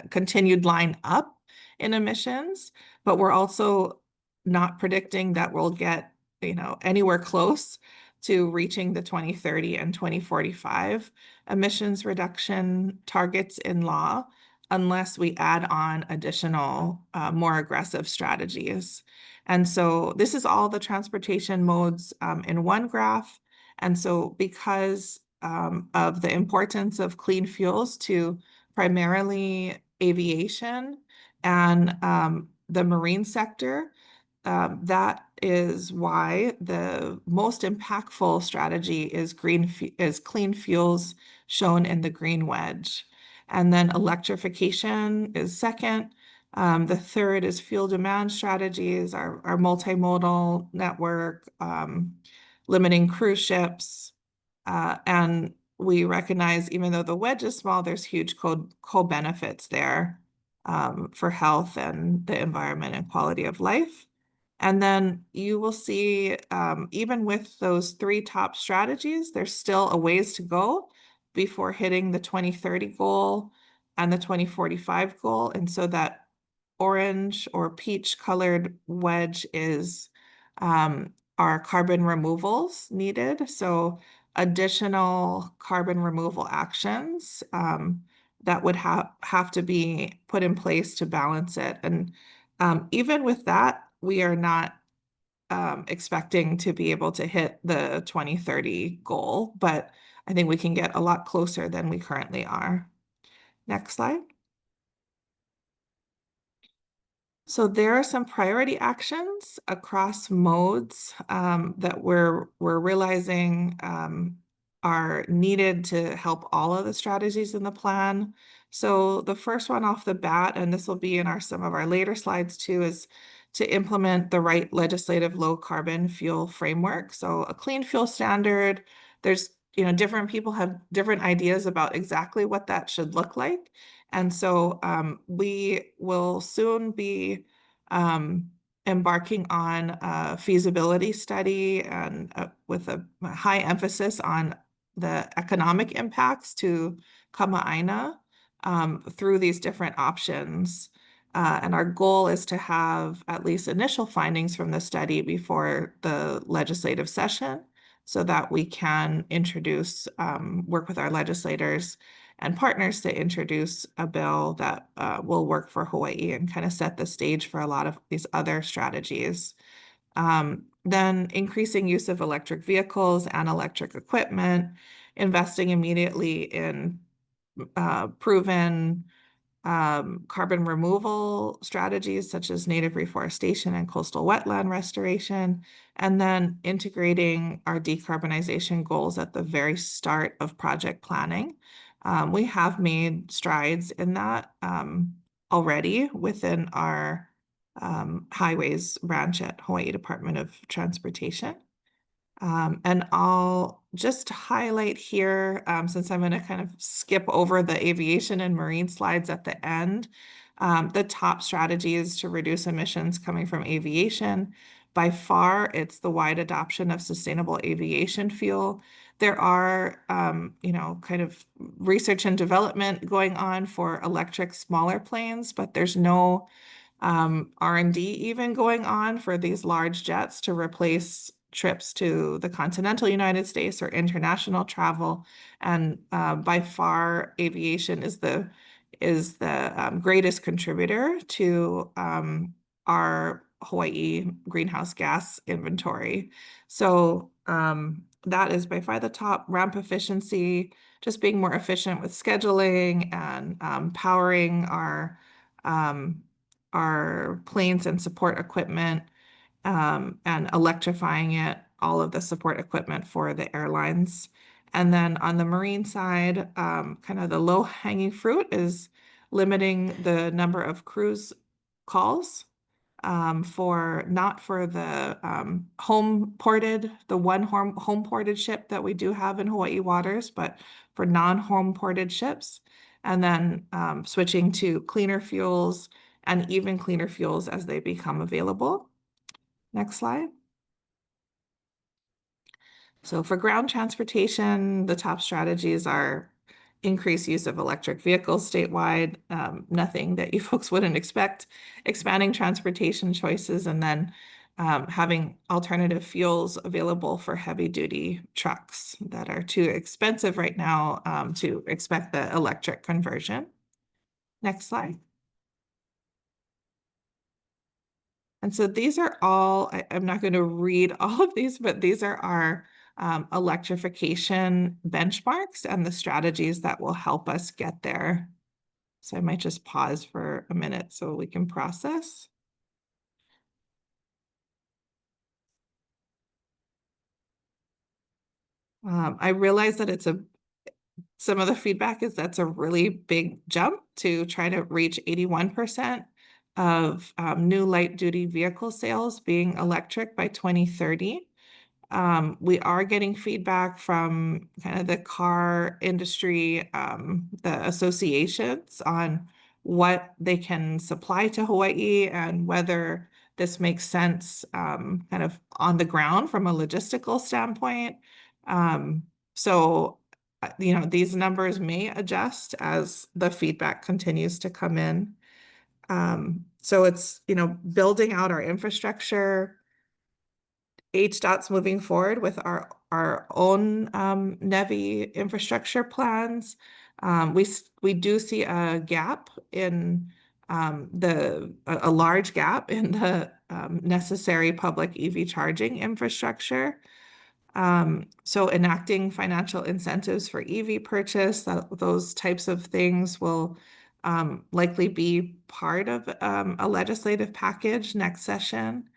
continued line up in emissions, but we're also not predicting that we'll get, anywhere close to reaching the 2030 and 2045 emissions reduction targets in law, unless we add on additional, more aggressive strategies. And so this is all the transportation modes in one graph. And so because of the importance of clean fuels to primarily aviation and the marine sector, that is why the most impactful strategy is clean fuels, shown in the green wedge. And then electrification is second, The third is fuel demand strategies, our multimodal network, limiting cruise ships. And we recognize, even though the wedge is small, there's huge co-benefits there for health and the environment and quality of life. And then you will see, even with those 3 top strategies, there's still a ways to go before hitting the 2030 goal and the 2045 goal. And so that orange or peach colored wedge is our carbon removals needed. So additional carbon removal actions that would have to be put in place to balance it. And even with that, we are not expecting to be able to hit the 2030 goal, but I think we can get a lot closer than we currently are. Next slide. So there are some priority actions across modes that we're realizing are needed to help all of the strategies in the plan. So the first one off the bat, and this will be in some of our later slides too, is to implement the right legislative low carbon fuel framework. So a clean fuel standard, there's, different people have different ideas about exactly what that should look like. And so we will soon be embarking on a feasibility study and with a high emphasis on the economic impacts to Kama'aina through these different options. And our goal is to have at least initial findings from the study before the legislative session so that we can introduce, work with our legislators and partners to introduce a bill that will work for Hawaii and kind of set the stage for a lot of these other strategies. Then increasing use of electric vehicles and electric equipment, investing immediately in proven carbon removal strategies such as native reforestation and coastal wetland restoration, and then integrating our decarbonization goals at the very start of project planning. We have made strides in that already within our highways branch at Hawaii Department of Transportation. And I'll just highlight here, since I'm going to kind of skip over the aviation and marine slides at the end, the top strategies to reduce emissions coming from aviation. By far, it's the wide adoption of sustainable aviation fuel. There are, kind of research and development going on for electric smaller planes, but there's no R&D even going on for these large jets to replace trips to the continental United States or international travel. And by far, aviation is the greatest contributor to our Hawaii greenhouse gas inventory. So that is by far the top. Ramp efficiency, just being more efficient with scheduling and powering our planes and support equipment, and electrifying all of the support equipment for the airlines. And then on the marine side, kind of the low-hanging fruit is limiting the number of cruise calls not for the home ported ship that we do have in Hawaii waters, but for non-home ported ships. And then switching to cleaner fuels and even cleaner fuels as they become available. Next slide. So for ground transportation, the top strategies are increased use of electric vehicles statewide, nothing that you folks wouldn't expect, expanding transportation choices, and then having alternative fuels available for heavy-duty trucks that are too expensive right now to expect the electric conversion. Next slide. And so these are all, I'm not going to read all of these, but these are our electrification benchmarks and the strategies that will help us get there. So I might just pause for a minute so we can process. I realize that some of the feedback is that's a really big jump to try to reach 81% of new light-duty vehicle sales being electric by 2030. We are getting feedback from kind of the car industry, the associations on what they can supply to Hawaii and whether this makes sense kind of on the ground from a logistical standpoint. So, you know, these numbers may adjust as the feedback continues to come in. So it's, you know, building out our infrastructure. HDOT's moving forward with our own NEVI infrastructure plans. We do see a gap in a large gap in the necessary public EV charging infrastructure. So enacting financial incentives for EV purchase, those types of things will likely be part of a legislative package next session.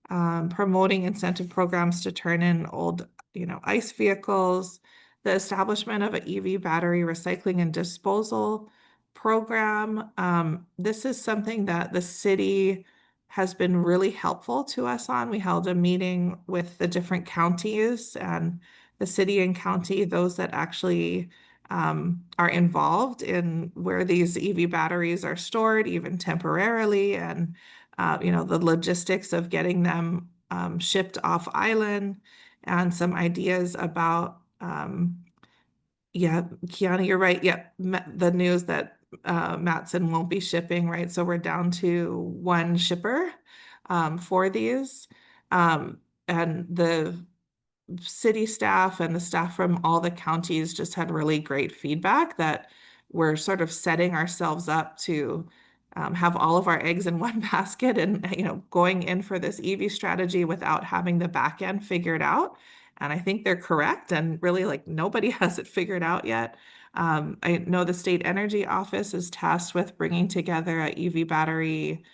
Promoting incentive programs to turn in old, you know, ICE vehicles, the establishment of an EV battery recycling and disposal program. This is something that the city has been really helpful to us on. We held a meeting with the different counties and the city and county, those that actually are involved in where these EV batteries are stored, even temporarily, and you know, the logistics of getting them shipped off island, and some ideas about, yeah, Kiana, you're right. Yeah, the news that Matson won't be shipping, right? So we're down to one shipper for these. And the city staff and the staff from all the counties just had really great feedback that we're sort of setting ourselves up to have all of our eggs in one basket and, you know, going in for this EV strategy without having the back end figured out. And I think they're correct, and really, like, nobody has it figured out yet. I know the State Energy Office is tasked with bringing together a EV battery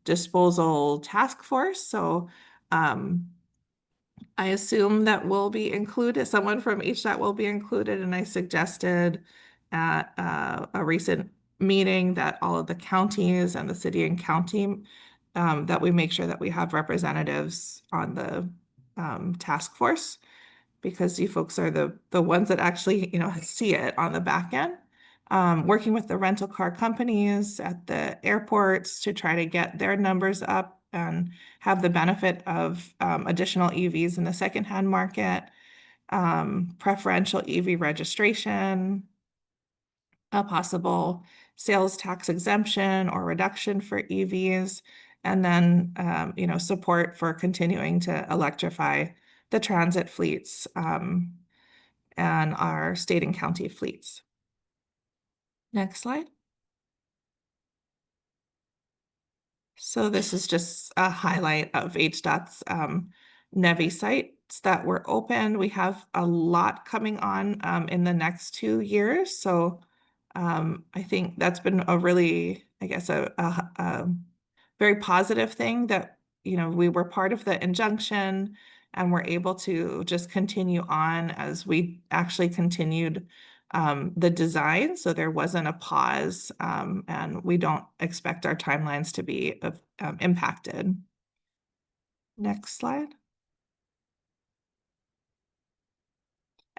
disposal task force. So I assume that will be included, someone from HDOT will be included, and I suggested at a recent meeting that all of the counties and the city and county, that we make sure that we have representatives on the task force, because you folks are the ones that actually, you know, see it on the back end. Working with the rental car companies at the airports to try to get their numbers up and have the benefit of additional EVs in the secondhand market, preferential EV registration, a possible sales tax exemption or reduction for EVs, and then you know, support for continuing to electrify the transit fleets and our state and county fleets. Next slide. So this is just a highlight of HDOT's NEVI sites that were open. We have a lot coming on in the next 2 years. So I think that's been a really, I guess, a very positive thing that, you know, we were part of the injunction and we're able to just continue on as we actually continued the design. So there wasn't a pause, and we don't expect our timelines to be impacted. Next slide.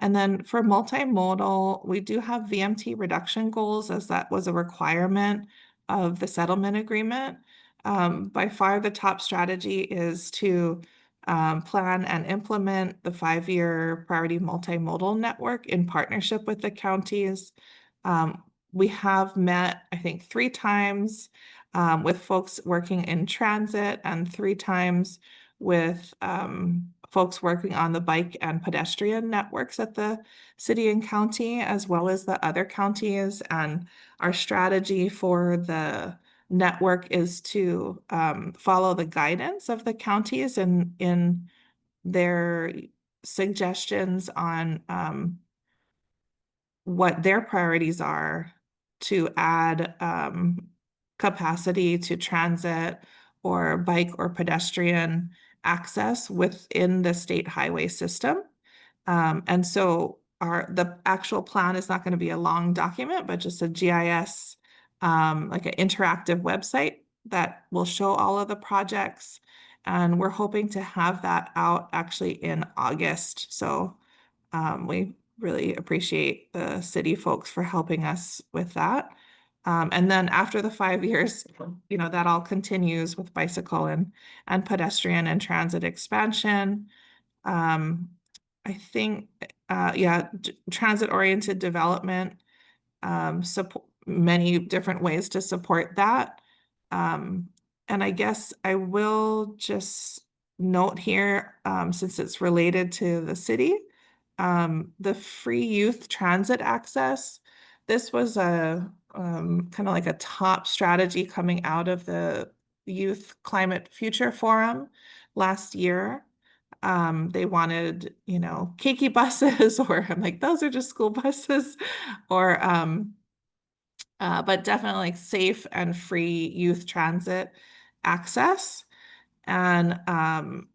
And then for multimodal, we do have VMT reduction goals, as that was a requirement of the settlement agreement. By far, the top strategy is to plan and implement the 5-year priority multimodal network in partnership with the counties. We have met, I think, 3 times with folks working in transit and 3 times with folks working on the bike and pedestrian networks at the city and county, as well as the other counties. And our strategy for the network is to follow the guidance of the counties and in their suggestions on what their priorities are to add capacity to transit or bike or pedestrian access within the state highway system. And so the actual plan is not going to be a long document, but just a GIS like an interactive website that will show all of the projects. And we're hoping to have that out actually in August. So we really appreciate the city folks for helping us with that. And then after the 5 years, you know, that all continues with bicycle and pedestrian and transit expansion. I think, yeah, transit-oriented development, support many different ways to support that. And I guess I will just note here, since it's related to the city, the free youth transit access. This was a kind of like a top strategy coming out of the Youth Climate Future Forum last year. They wanted, you know, keiki buses, or I'm like, those are just school buses, or but definitely like safe and free youth transit access. And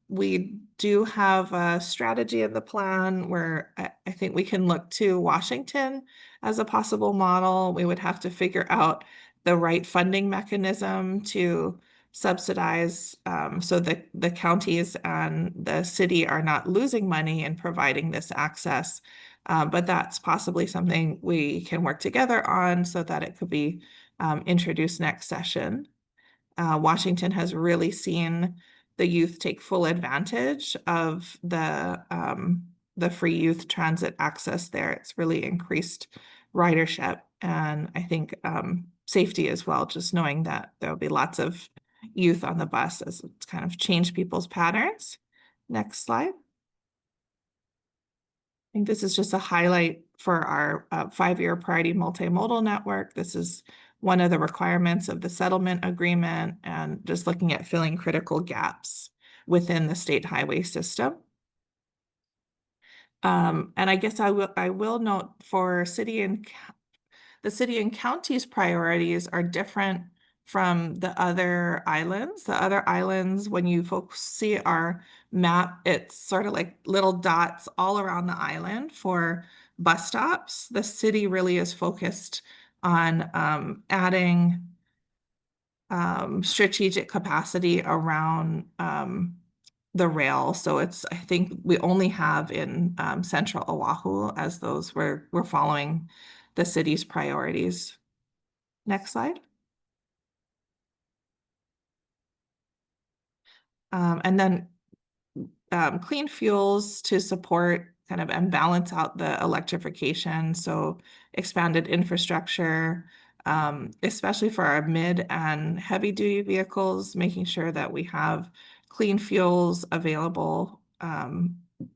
we do have a strategy in the plan where I think we can look to Washington as a possible model. We would have to figure out the right funding mechanism to subsidize, so that the counties and the city are not losing money in providing this access. But that's possibly something we can work together on so that it could be introduced next session. Washington has really seen the youth take full advantage of the free youth transit access there. It's really increased ridership, and I think safety as well, just knowing that there'll be lots of youth on the bus as it's kind of changed people's patterns. Next slide. I think this is just a highlight for our 5-year priority multimodal network. This is one of the requirements of the settlement agreement, and just looking at filling critical gaps within the state highway system. And I guess I will note for the city and county's priorities are different from the other islands. The other islands, when you folks see our map, it's sort of like little dots all around the island for bus stops. The city really is focused on adding strategic capacity around the rail. So it's, I think we only have in Central Oahu as those we're following the city's priorities. Next slide. And then clean fuels to support kind of and balance out the electrification. So expanded infrastructure, especially for our mid and heavy duty vehicles, making sure that we have clean fuels available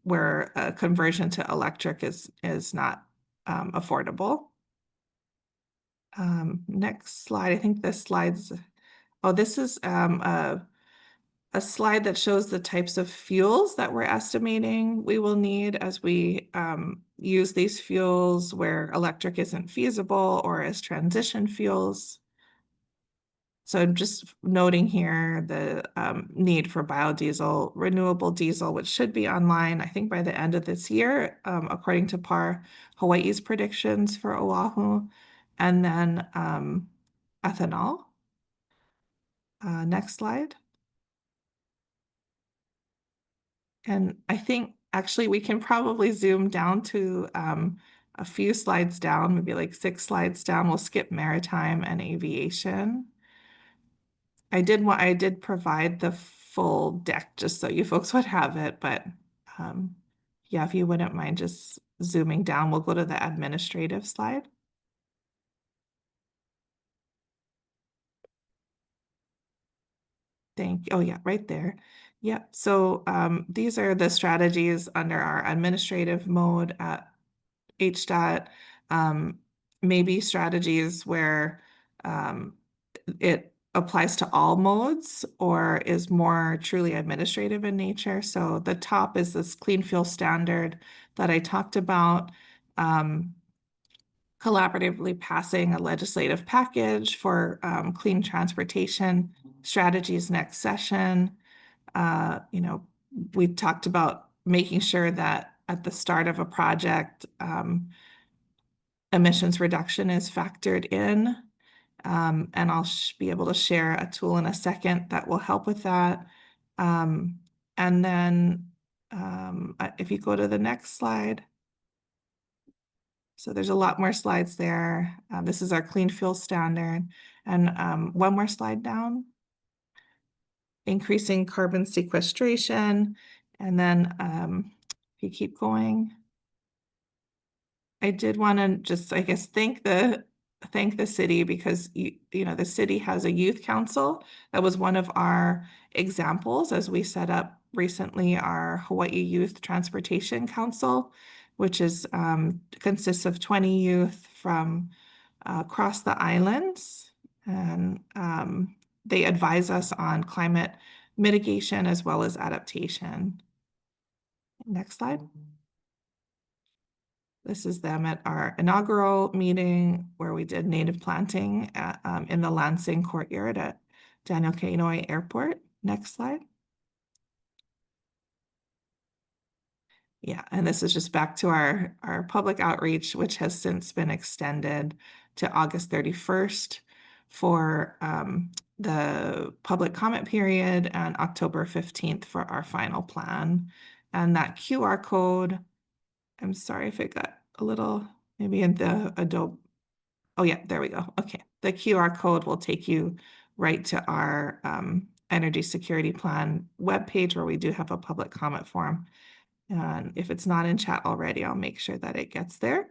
where a conversion to electric is not affordable. Next slide. I think this slide's, oh, this is a slide that shows the types of fuels that we're estimating we will need as we use these fuels where electric isn't feasible or as transition fuels. So I'm just noting here the need for biodiesel, renewable diesel, which should be online, I think, by the end of this year, according to PAR Hawaii's predictions for Oahu, and then ethanol. Next slide. And I think actually we can probably zoom down to a few slides down, maybe like 6 slides down. We'll skip maritime and aviation. I did provide the full deck just so you folks would have it, but yeah, if you wouldn't mind just zooming down, we'll go to the administrative slide. Thank you. Oh yeah, right there. Yep. So these are the strategies under our administrative mode at HDOT. Maybe strategies where it applies to all modes or is more truly administrative in nature. So the top is this clean fuel standard that I talked about. Collaboratively passing a legislative package for clean transportation strategies next session. You know, we talked about making sure that at the start of a project, emissions reduction is factored in. And I'll be able to share a tool in a second that will help with that. And then if you go to the next slide. So there's a lot more slides there. This is our clean fuel standard. And one more slide down. Increasing carbon sequestration. And then if you keep going. I did want to just, I guess, thank the city, because you know, the city has a youth council. That was one of our examples as we set up recently our Hawaii Youth Transportation Council, which is consists of 20 youth from across the islands, and they advise us on climate mitigation as well as adaptation. Next slide. This is them at our inaugural meeting where we did native planting at, in the Lansing courtyard at Daniel K. Inouye Airport. Next slide. Yeah, and this is just back to our public outreach, which has since been extended to August 31st for the public comment period, and October 15th for our final plan. And that QR code, I'm sorry if it got a little, maybe in the Adobe. Oh yeah, there we go. Okay, the QR code will take you right to our energy security plan webpage, where we do have a public comment form. And if it's not in chat already, I'll make sure that it gets there.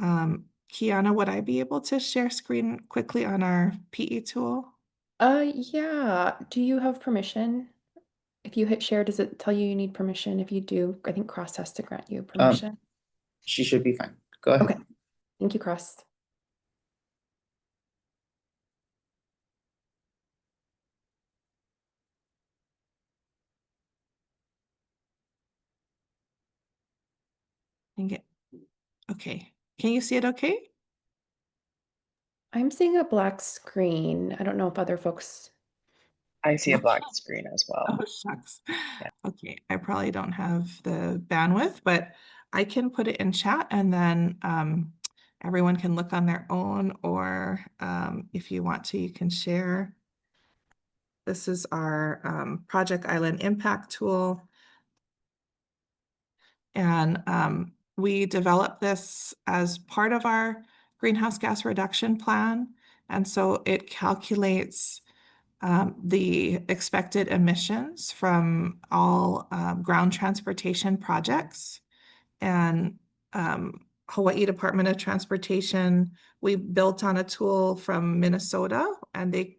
Kiana, would I be able to share screen quickly on our PE tool? Yeah. Do you have permission? If you hit share, does it tell you need permission? If you do, I think Cross has to grant you permission. She should be fine. Go ahead. Okay. Thank you, Cross. Okay. Can you see it okay? I'm seeing a black screen. I don't know if other folks. I see a black screen as well. Oh, shucks. Okay, I probably don't have the bandwidth, but I can put it in chat, and then everyone can look on their own, or if you want to, you can share. This is our Project Island Impact Tool. And we developed this as part of our greenhouse gas reduction plan. And so it calculates the expected emissions from all ground transportation projects. And Hawaii Department of Transportation, we built on a tool from Minnesota, and they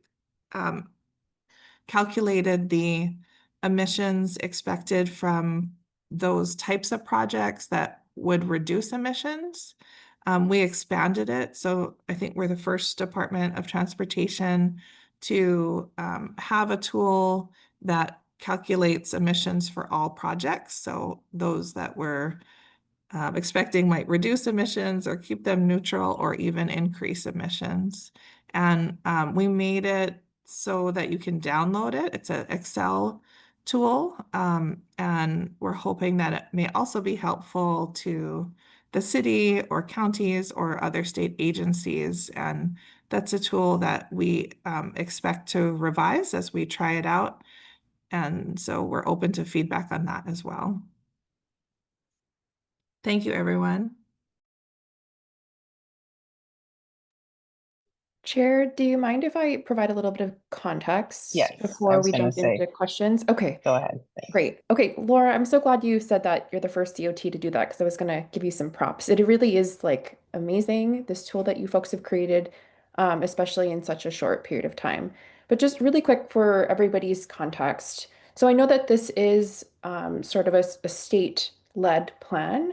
calculated the emissions expected from those types of projects that would reduce emissions. We expanded it, so I think we're the first Department of Transportation to have a tool that calculates emissions for all projects. So those that we're expecting might reduce emissions or keep them neutral or even increase emissions. And we made it so that you can download it. It's an Excel tool, and we're hoping that it may also be helpful to the city or counties or other state agencies. And that's a tool that we expect to revise as we try it out. And so we're open to feedback on that as well. Thank you, everyone. Chair, do you mind if I provide a little bit of context Yes, I before was we gonna jump say. into questions? Okay, Go ahead. Thanks. great. Okay, Laura, I'm so glad you said that you're the first DOT to do that, because I was going to give you some props. It really is like amazing, this tool that you folks have created, especially in such a short period of time. But just really quick for everybody's context. So I know that this is sort of a state-led plan.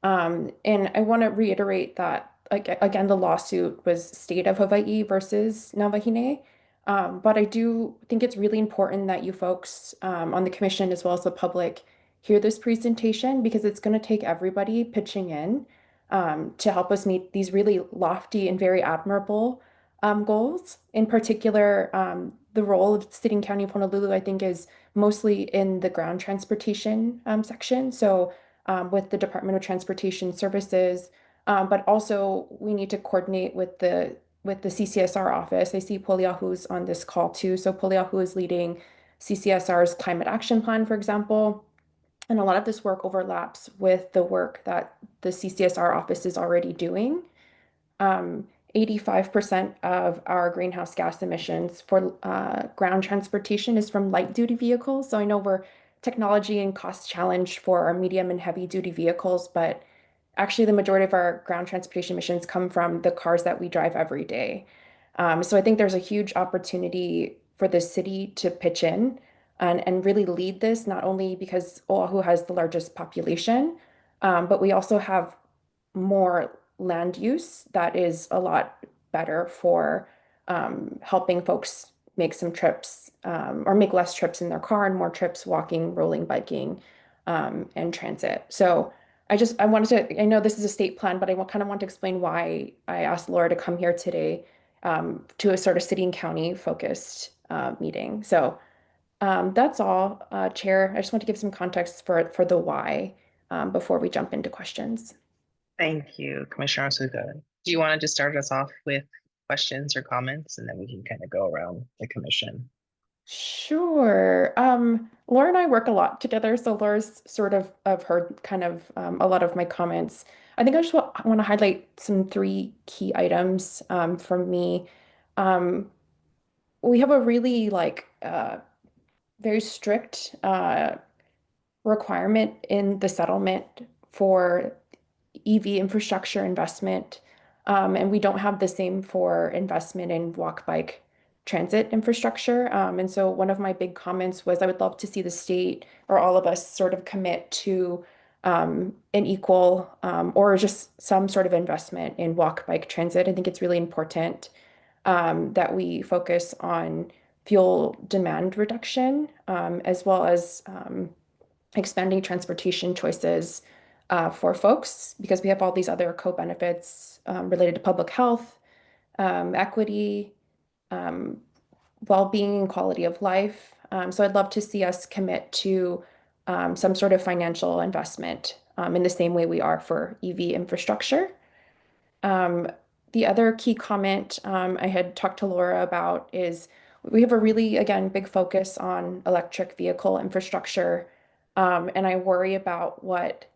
And I want to reiterate that, again, the lawsuit was State of Hawaii versus Nā Wahine. But I do think it's really important that you folks on the commission, as well as the public, hear this presentation, because it's going to take everybody pitching in to help us meet these really lofty and very admirable goals. In particular, the role of City and County of Honolulu, I think, is mostly in the ground transportation section. So with the Department of Transportation Services, but also we need to coordinate with the with the CCSR office. I see Poliahu's on this call too. So Poliahu is leading CCSR's climate action plan, for example. And a lot of this work overlaps with the work that the CCSR office is already doing. 85% of our greenhouse gas emissions for ground transportation is from light duty vehicles. So I know we're technology and cost challenged for our medium and heavy duty vehicles, but actually the majority of our ground transportation emissions come from the cars that we drive every day. So I think there's a huge opportunity for the city to pitch in and really lead this, not only because Oahu has the largest population, but we also have more land use that is a lot better for helping folks make some trips or make less trips in their car and more trips walking, rolling, biking, and transit. So I wanted to, I know this is a state plan, but I kind of want to explain why I asked Laura to come here today to a sort of city and county focused meeting. So that's all, Chair. I just want to give some context for the why before we jump into questions. Thank you, Commissioner Osuga. Do you want to just start us off with questions or comments, and then we can kind of go around the commission? Sure. Laura and I work a lot together, so Laura's sort of heard kind of a lot of my comments. I think I just want to highlight some 3 key items from me. We have a really very strict requirement in the settlement for EV infrastructure investment, and we don't have the same for investment in walk, bike, transit infrastructure. And so one of my big comments was I would love to see the state or all of us sort of commit to an equal or just some sort of investment in walk, bike, transit. I think it's really important that we focus on fuel demand reduction as well as expanding transportation choices for folks, because we have all these other co-benefits related to public health, equity, well-being and quality of life. So I'd love to see us commit to some sort of financial investment in the same way we are for EV infrastructure. The other key comment I had talked to Laura about is we have a really, again, big focus on electric vehicle infrastructure. And I worry about what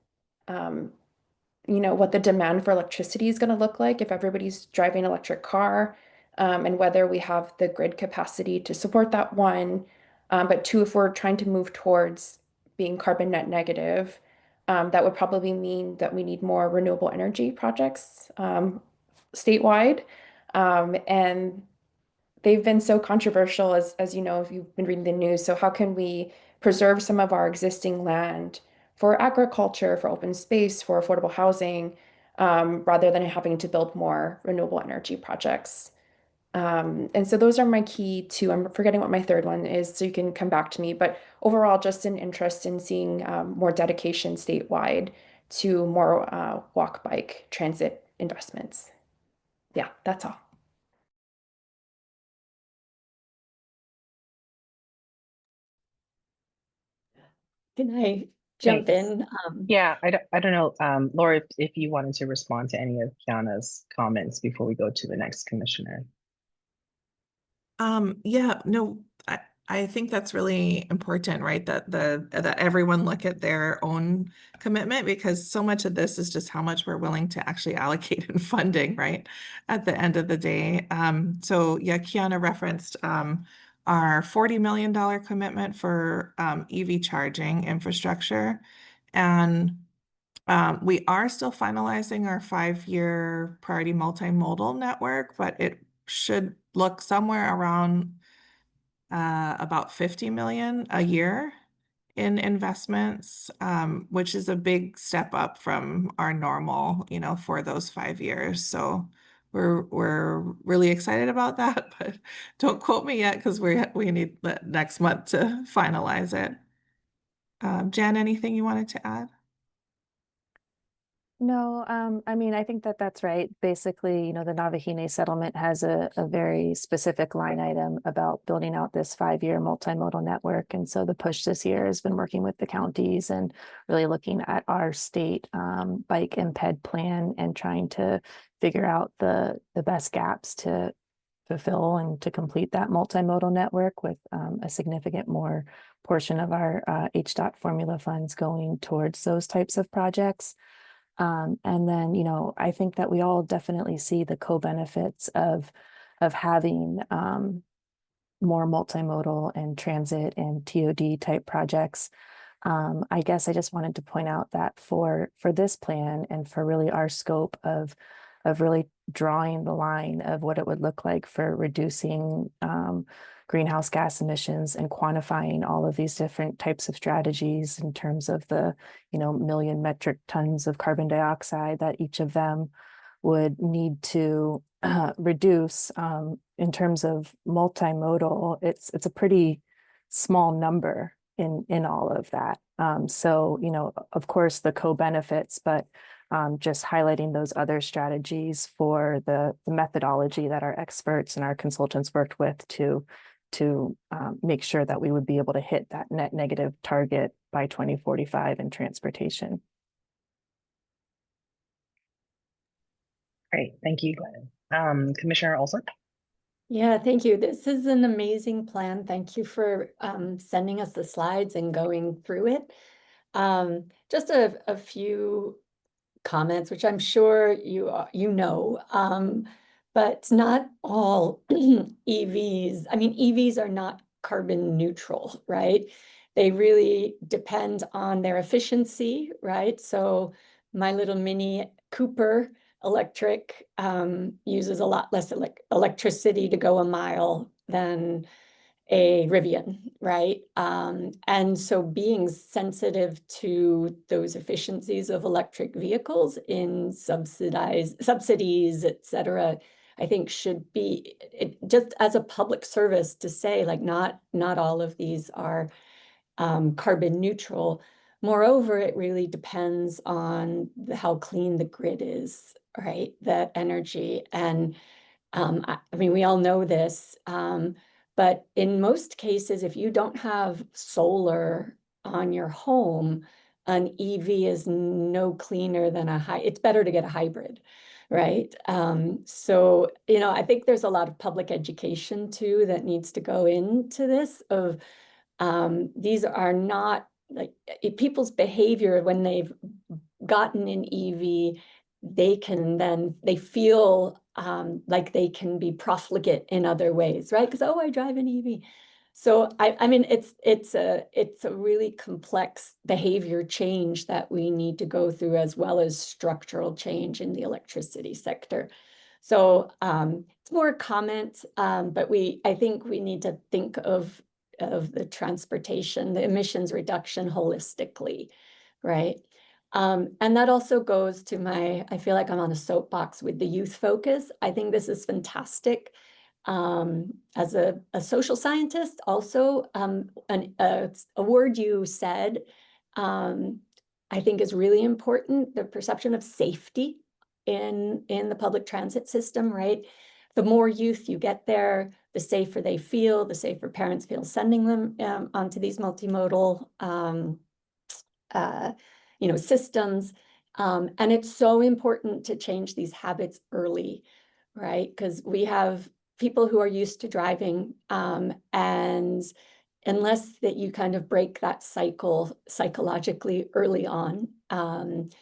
the demand for electricity is going to look like if everybody's driving an electric car, and whether we have the grid capacity to support that, one. But 2, if we're trying to move towards being carbon net negative, that would probably mean that we need more renewable energy projects statewide. And they've been so controversial, as you know, if you've been reading the news. So how can we preserve some of our existing land for agriculture, for open space, for affordable housing, rather than having to build more renewable energy projects? And so those are my key 2. I'm forgetting what my 3rd one is, so you can come back to me. But overall, just an interest in seeing more dedication statewide to more walk, bike, transit investments. Yeah, that's all. Can I jump in? Yeah, I don't know, Laura, if you wanted to respond to any of Kiana's comments before we go to the next commissioner. Yeah, no, I think that's really important, right? That everyone look at their own commitment, because so much of this is just how much we're willing to actually allocate in funding, right? At the end of the day. So yeah, Kiana referenced our $40 million commitment for EV charging infrastructure. And we are still finalizing our 5-year priority multimodal network, but it should look somewhere around about 50 million a year in investments, which is a big step up from our normal, for those 5 years. So we're really excited about that, but don't quote me yet because we need next month to finalize it. Jen, anything you wanted to add? No, I mean, I think that that's right. Basically, you know, the Navajene settlement has a very specific line item about building out this 5-year multimodal network. And so the push this year has been working with the counties and really looking at our state bike and ped plan and trying to figure out the best gaps to fulfill and to complete that multimodal network with a significant more portion of our HDOT formula funds going towards those types of projects. And then, you know, I think that we all definitely see the co-benefits of having more multimodal and transit and TOD type projects. I guess I just wanted to point out that for this plan and for really our scope of really drawing the line of what it would look like for reducing greenhouse gas emissions and quantifying all of these different types of strategies in terms of the, you know, million metric tons of carbon dioxide that each of them would need to reduce. In terms of multimodal, it's a pretty small number in all of that. So, you know, of course, the co-benefits, but just highlighting those other strategies for the methodology that our experts and our consultants worked with to make sure that we would be able to hit that net negative target by 2045 in transportation. Great, thank you, Glenn. Commissioner Olson? Yeah, thank you. This is an amazing plan. Thank you for sending us the slides and going through it. Just a few comments, which I'm sure you know, but not all EVs. I mean, EVs are not carbon neutral, right? They really depend on their efficiency, right? So my little Mini Cooper electric uses a lot less electricity to go a mile than a Rivian, right? And so being sensitive to those efficiencies of electric vehicles in subsidies, et cetera, I think should be just as a public service to say, like, not all of these are carbon neutral. Moreover, it really depends on how clean the grid is, right? That energy. And I mean, we all know this, but in most cases, if you don't have solar on your home, an EV is no cleaner than it's better to get a hybrid, right? So, you know, I think there's a lot of public education too that needs to go into this of these are not like people's behavior when they've gotten an EV, they feel like they can be profligate in other ways, right? Because, oh, I drive an EV. So I mean, it's a really complex behavior change that we need to go through, as well as structural change in the electricity sector. So it's more a comment, but I think we need to think of the transportation, the emissions reduction holistically, right? And that also goes to I feel like I'm on a soapbox with the youth focus. I think this is fantastic. As a social scientist, also a word you said, I think is really important, the perception of safety in the public transit system, right? The more youth you get there, the safer they feel, the safer parents feel sending them onto these multimodal you know, systems. And it's so important to change these habits early, right? Because we have people who are used to driving, and unless that you kind of break that cycle psychologically early on,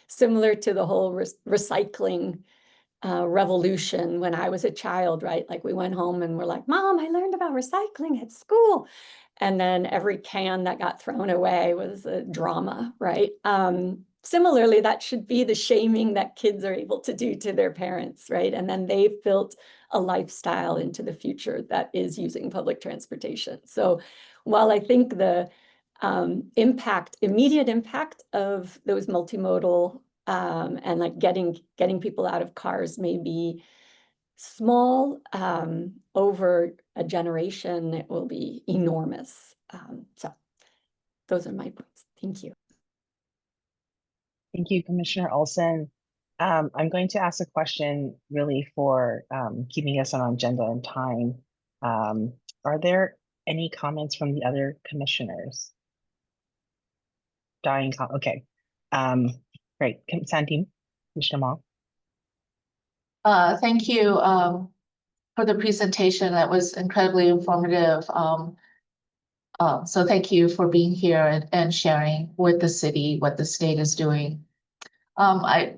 similar to the whole recycling revolution when I was a child, right? Like we went home and we're like, Mom, I learned about recycling at school. And then every can that got thrown away was a drama, right? Similarly, that should be the shaming that kids are able to do to their parents, right? And then they've built a lifestyle into the future that is using public transportation. So while I think the immediate impact of those multimodal and like getting people out of cars may be small, over a generation, it will be enormous. So those are my points. Thank you. Thank you, Commissioner Olson. I'm going to ask a question really for keeping us on agenda and time. Are there any comments from the other commissioners? Okay. Great. Sandeep, Commissioner Mall. Thank you for the presentation. That was incredibly informative. So thank you for being here and sharing with the city what the state is doing. I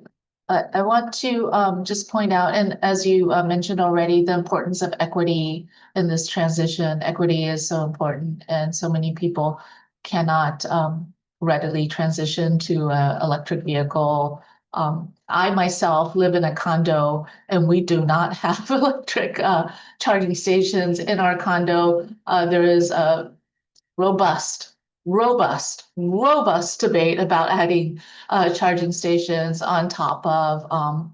want to just point out, and as you mentioned already, the importance of equity in this transition. Equity is so important, and so many people cannot readily transition to an electric vehicle. I myself live in a condo, and we do not have electric charging stations in our condo. There is a robust debate about adding charging stations on top of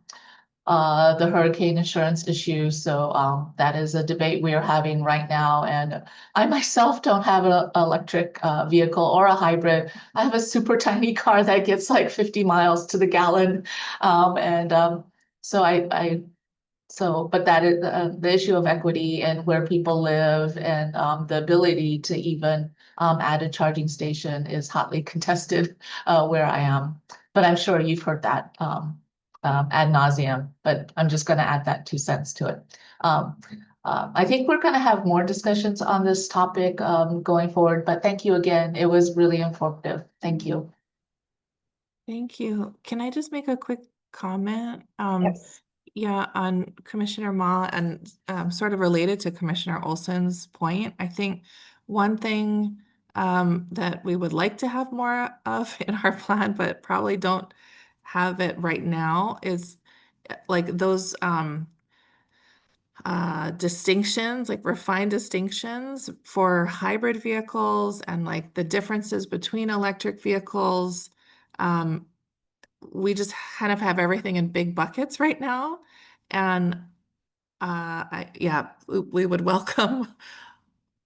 the hurricane insurance issue. So that is a debate we are having right now. And I myself don't have an electric vehicle or a hybrid. I have a super tiny car that gets like 50 miles to the gallon. But that is the issue of equity and where people live, and the ability to even add a charging station is hotly contested where I am. But I'm sure you've heard that ad nauseum, but I'm just going to add that 2 cents to it. I think we're going to have more discussions on this topic going forward, but thank you again. It was really informative. Thank you. Thank you. Can I just make a quick comment? Yes. Yeah, on Commissioner Ma and sort of related to Commissioner Olson's point, I think one thing that we would like to have more of in our plan, but probably don't have it right now, is like those distinctions, like refined distinctions for hybrid vehicles and like the differences between electric vehicles. We just kind of have everything in big buckets right now. And we would welcome,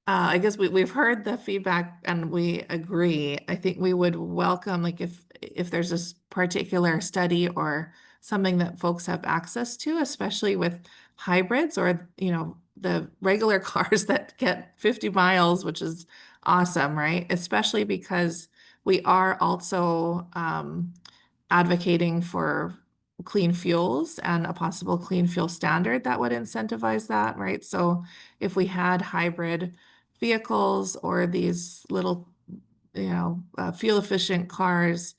I guess we've heard the feedback and we agree. I think we would welcome, like if there's this particular study or something that folks have access to, especially with hybrids or, the regular cars that get 50 miles, which is awesome, right? Especially because we are also advocating for clean fuels and a possible clean fuel standard that would incentivize that, right? So if we had hybrid vehicles or these little, fuel efficient cars,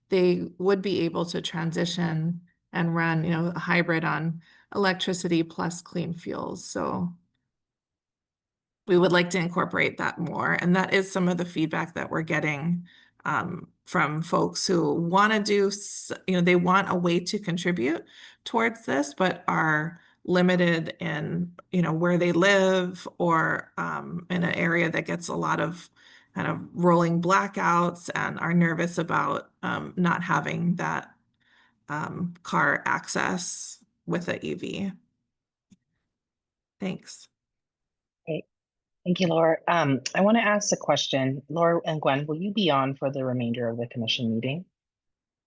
they would be able to transition and run, a hybrid on electricity plus clean fuels. So we would like to incorporate that more. And that is some of the feedback that we're getting from folks who want to do, they want a way to contribute towards this, but are limited in, where they live or in an area that gets a lot of kind of rolling blackouts and are nervous about not having that car access with the EV. Thanks. Great. Thank you, Laura. I want to ask a question. Laura and Gwen, will you be on for the remainder of the commission meeting?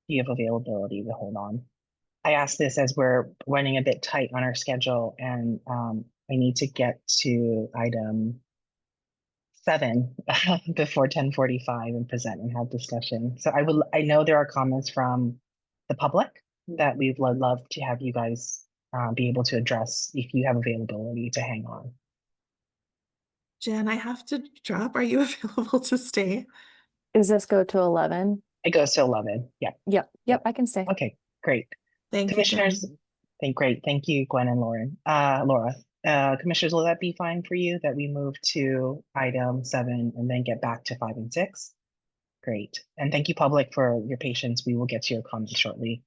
Do you have availability to hold on? I ask this as we're running a bit tight on our schedule, and I need to get to item 7 before 10:45 and present and have discussion. So I know there are comments from the public that we would love to have you guys be able to address if you have availability to hang on. Jen, I have to drop. Are you available to stay? Does this go to 11? It goes to 11. Yeah. Yep, I can stay. Okay, great. Thank you, Commissioners, Jen. great. Thank you, Gwen and Laura. Commissioners, will that be fine for you that we move to item 7 and then get back to 5 and 6? Great. And thank you, public, for your patience. We will get to your comments shortly.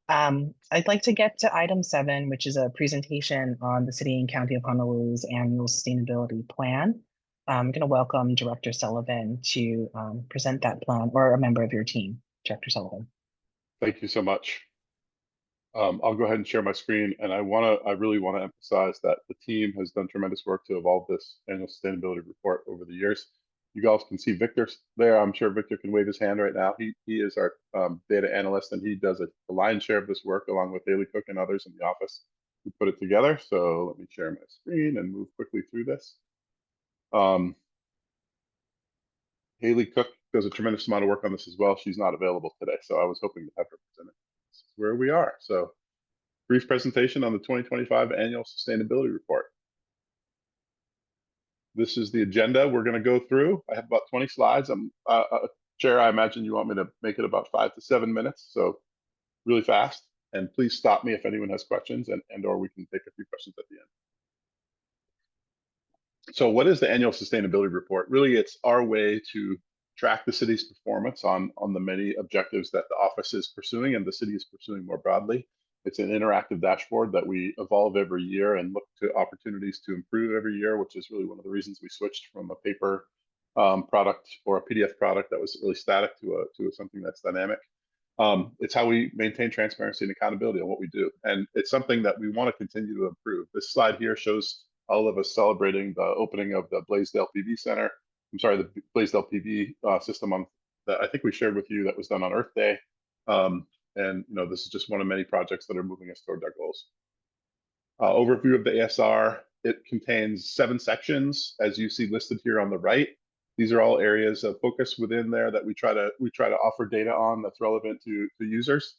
I'd like to get to item 7, which is a presentation on the City and County of Honolulu's annual sustainability plan. I'm going to welcome Director Sullivan to present that plan, or a member of your team, Director Sullivan. Thank you so much. I'll go ahead and share my screen, and I really want to emphasize that the team has done tremendous work to evolve this annual sustainability report over the years. You guys can see Victor there. I'm sure Victor can wave his hand right now. He is our data analyst, and he does the lion's share of this work along with Haley Cook and others in the office who put it together. So let me share my screen and move quickly through this. Haley Cook does a tremendous amount of work on this as well. She's not available today, so I was hoping to have her present it. This is where we are. So brief presentation on the 2025 annual sustainability report. This is the agenda we're going to go through. I have about 20 slides. Chair, I imagine you want me to make it about 5 to 7 minutes, so really fast. And please stop me if anyone has questions, and or we can take a few questions at the end. So what is the annual sustainability report? Really, it's our way to track the city's performance on the many objectives that the office is pursuing and the city is pursuing more broadly. It's an interactive dashboard that we evolve every year and look to opportunities to improve every year, which is really one of the reasons we switched from a paper product or a PDF product that was really static to something that's dynamic. It's how we maintain transparency and accountability on what we do. And it's something that we want to continue to improve. This slide here shows all of us celebrating the opening of the Blaisdell PV Center. I'm sorry, the Blaisdell PV system that I think we shared with you that was done on Earth Day. And this is just one of many projects that are moving us toward our goals. Overview of the ASR. It contains 7 sections, as you see listed here on the right. These are all areas of focus within there that we try to offer data on that's relevant to users.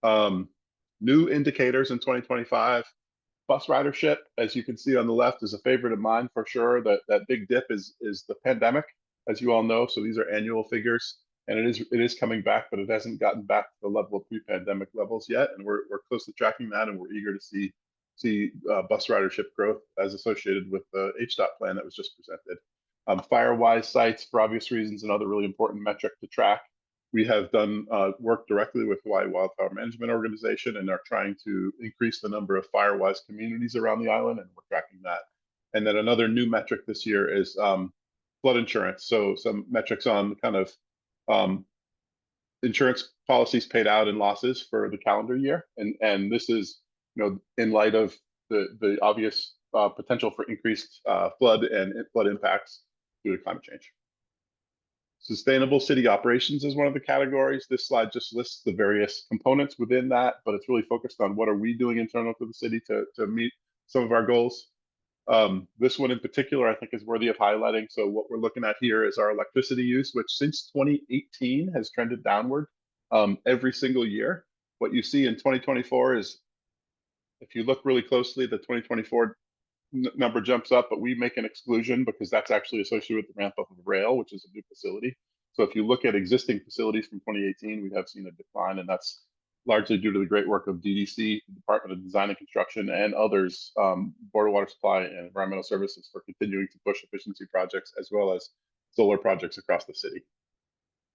New indicators in 2025. Bus ridership, as you can see on the left, is a favorite of mine for sure. That big dip is the pandemic, as you all know. So these are annual figures. And it is coming back, but it hasn't gotten back to the level of pre-pandemic levels yet. And we're closely tracking that, and we're eager to see bus ridership growth as associated with the HDOT plan that was just presented. Firewise sites, for obvious reasons, another really important metric to track. We have done work directly with Hawaii Wildfire Management Organization and are trying to increase the number of Firewise communities around the island, and we're tracking that. And then another new metric this year is flood insurance. So some metrics on kind of insurance policies paid out in losses for the calendar year, and this is in light of the obvious potential for increased flood impacts due to climate change. Sustainable city operations is one of the categories. This slide just lists the various components within that, but it's really focused on what are we doing internal to the city to meet some of our goals. This one in particular, I think, is worthy of highlighting. So what we're looking at here is our electricity use, which since 2018 has trended downward every single year. What you see in 2024 is, if you look really closely, the 2024 number jumps up, but we make an exclusion because that's actually associated with the ramp up of rail, which is a new facility. So if you look at existing facilities from 2018, we have seen a decline, and that's largely due to the great work of DDC, the Department of Design and Construction, and others, Board of Water Supply and Environmental Services, for continuing to push efficiency projects as well as solar projects across the city.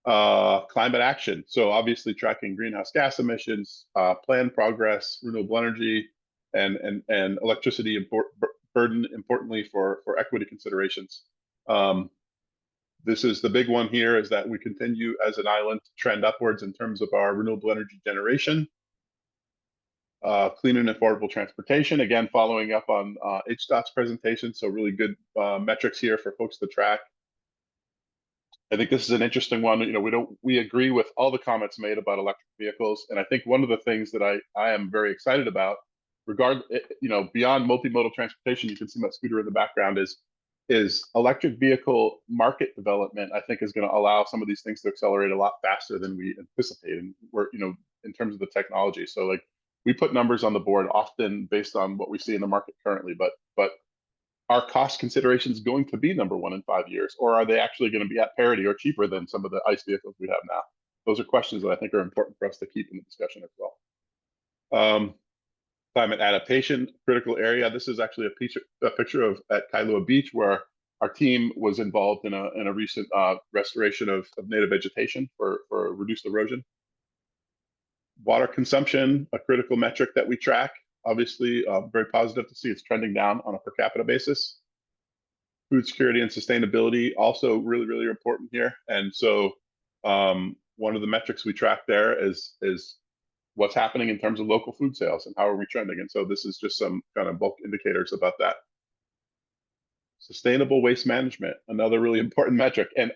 Climate action. So obviously tracking greenhouse gas emissions, plan progress, renewable energy, and electricity burden, importantly for equity considerations. This is the big one here, is that we continue as an island to trend upwards in terms of our renewable energy generation. Clean and affordable transportation, again, following up on HDOT's presentation. So really good metrics here for folks to track. I think this is an interesting one. We agree with all the comments made about electric vehicles. And I think one of the things that I am very excited about, beyond multimodal transportation, you can see my scooter in the background, is electric vehicle market development. I think is going to allow some of these things to accelerate a lot faster than we anticipate. And we're, in terms of the technology. So like, we put numbers on the board often based on what we see in the market currently, but are cost considerations going to be number 1 in 5 years, or are they actually going to be at parity or cheaper than some of the ICE vehicles we have now? Those are questions that I think are important for us to keep in the discussion as well. Climate adaptation, critical area. This is actually a picture of at Kailua Beach, where our team was involved in a recent restoration of native vegetation for reduced erosion. Water consumption, a critical metric that we track. Obviously, very positive to see it's trending down on a per capita basis. Food security and sustainability, also really, really important here. And so one of the metrics we track there is what's happening in terms of local food sales and how are we trending. And so this is just some kind of bulk indicators about that. Sustainable waste management, another really important metric. And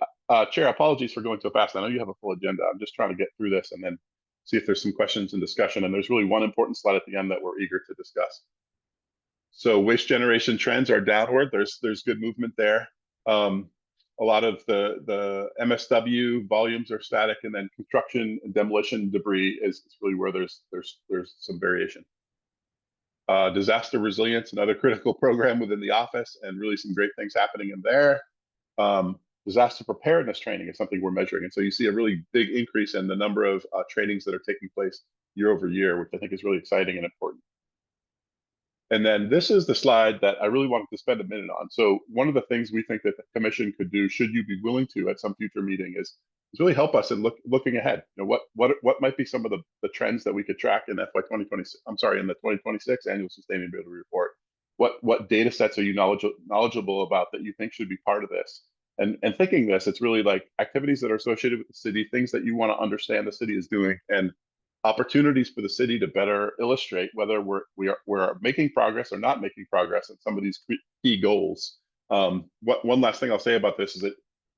Chair, apologies for going so fast. I know you have a full agenda. I'm just trying to get through this and then see if there's some questions and discussion. And there's really one important slide at the end that we're eager to discuss. So waste generation trends are downward. There's good movement there. A lot of the MSW volumes are static, and then construction and demolition debris is really where there's some variation. Disaster resilience, another critical program within the office, and really some great things happening in there. Disaster preparedness training is something we're measuring. And so you see a really big increase in the number of trainings that are taking place year over year, which I think is really exciting and important. And then this is the slide that I really wanted to spend a minute on. So one of the things we think that the commission could do, should you be willing to at some future meeting, is really help us in looking ahead. You know, what might be some of the trends that we could track in FY 2026, I'm sorry, in the 2026 annual sustainability report. What data sets are you knowledgeable about that you think should be part of this? And thinking this, it's really like activities that are associated with the city, things that you want to understand the city is doing, and opportunities for the city to better illustrate whether we're making progress or not making progress in some of these key goals. One last thing I'll say about this is that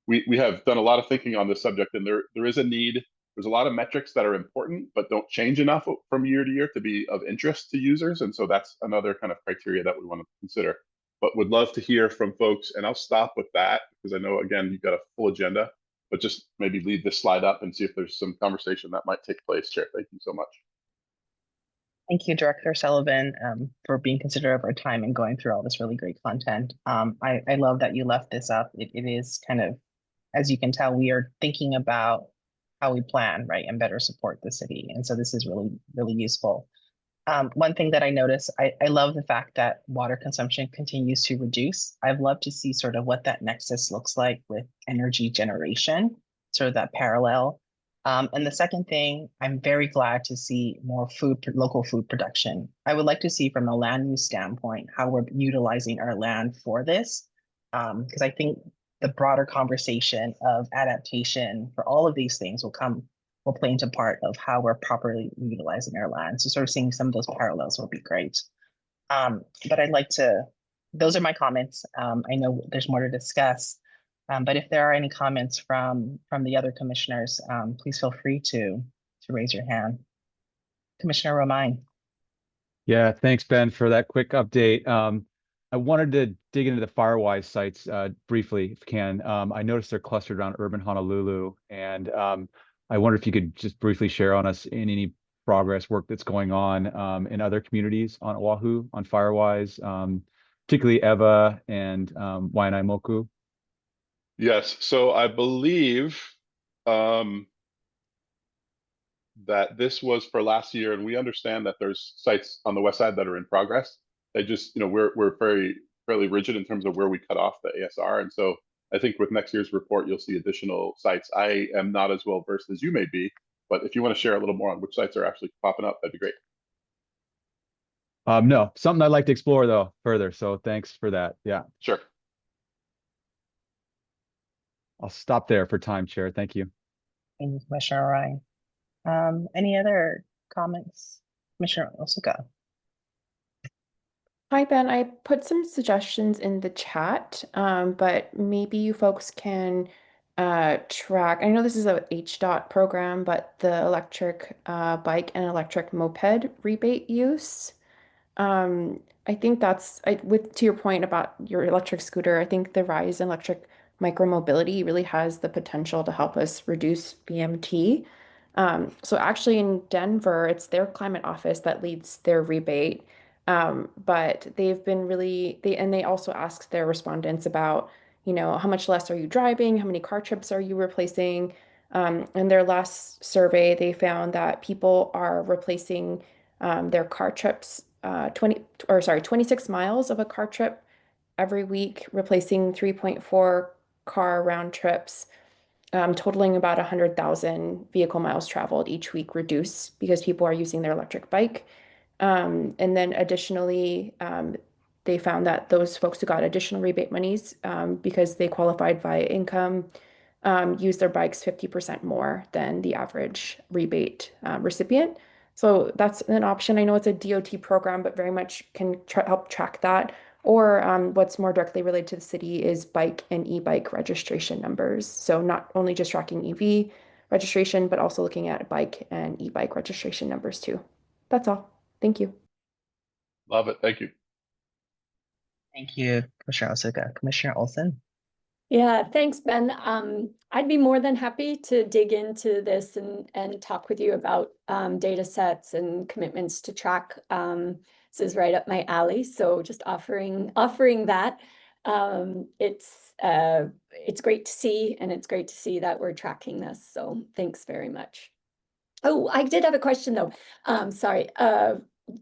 we have done a lot of thinking on this subject, and there is a need. There's a lot of metrics that are important but don't change enough from year to year to be of interest to users, and so that's another kind of criteria that we want to consider. But would love to hear from folks, and I'll stop with that because I know, again, you've got a full agenda. But just maybe leave this slide up and see if there's some conversation that might take place. Chair, thank you so much. Thank you, Director Sullivan, for being considerate of our time and going through all this really great content. I love that you left this up. It is kind of, as you can tell, we are thinking about how we plan, right, and better support the city. And so this is really, really useful. One thing that I noticed, I love the fact that water consumption continues to reduce. I'd love to see sort of what that nexus looks like with energy generation, sort of that parallel. And the second thing, I'm very glad to see more local food production. I would like to see from a land use standpoint how we're utilizing our land for this, because I think the broader conversation of adaptation for all of these things will play into part of how we're properly utilizing our land. So sort of seeing some of those parallels will be great. But I'd like to, those are my comments. I know there's more to discuss, but if there are any comments from the other commissioners, please feel free to raise your hand. Commissioner Romine. Yeah, thanks, Ben, for that quick update. I wanted to dig into the Firewise sites briefly, if you can. I noticed they're clustered around urban Honolulu, and I wonder if you could just briefly share on us in any progress work that's going on in other communities on Oahu on Firewise, particularly Ewa and Waianae-Moku. Yes, so I believe that this was for last year, and we understand that there's sites on the west side that are in progress. They just, we're fairly rigid in terms of where we cut off the ASR, and so I think with next year's report, you'll see additional sites. I am not as well versed as you may be, but if you want to share a little more on which sites are actually popping up, that'd be great. No, something I'd like to explore though further. So thanks for that. Yeah, sure. I'll stop there for time, Chair. Thank you. Thank you, Commissioner Ryan. Any other comments? Commissioner Osuka. Hi, Ben. I put some suggestions in the chat, but maybe you folks can track. I know this is a HDOT program, but the electric bike and electric moped rebate use. I think that's to your point about your electric scooter. I think the rise in electric micromobility really has the potential to help us reduce VMT. So actually in Denver, it's their climate office that leads their rebate. But they've been they also asked their respondents about, how much less are you driving? How many car trips are you replacing? In their last survey, they found that people are replacing their car trips 26 miles of a car trip every week, replacing 3.4 car round trips, totaling about 100,000 vehicle miles traveled each week reduced because people are using their electric bike. And then additionally, they found that those folks who got additional rebate monies because they qualified via income use their bikes 50% more than the average rebate recipient. So that's an option. I know it's a DOT program, but very much can help track that. Or what's more directly related to the city is bike and e-bike registration numbers. So not only just tracking EV registration, but also looking at bike and e-bike registration numbers too. That's all. Thank you. Love it. Thank you. Thank you, Commissioner Osuga. Commissioner Olson? Yeah, thanks, Ben. I'd be more than happy to dig into this and talk with you about data sets and commitments to track. This is right up my alley, so just offering that. It's great to see, and it's great to see that we're tracking this. So thanks very much. Oh, I did have a question though. Sorry.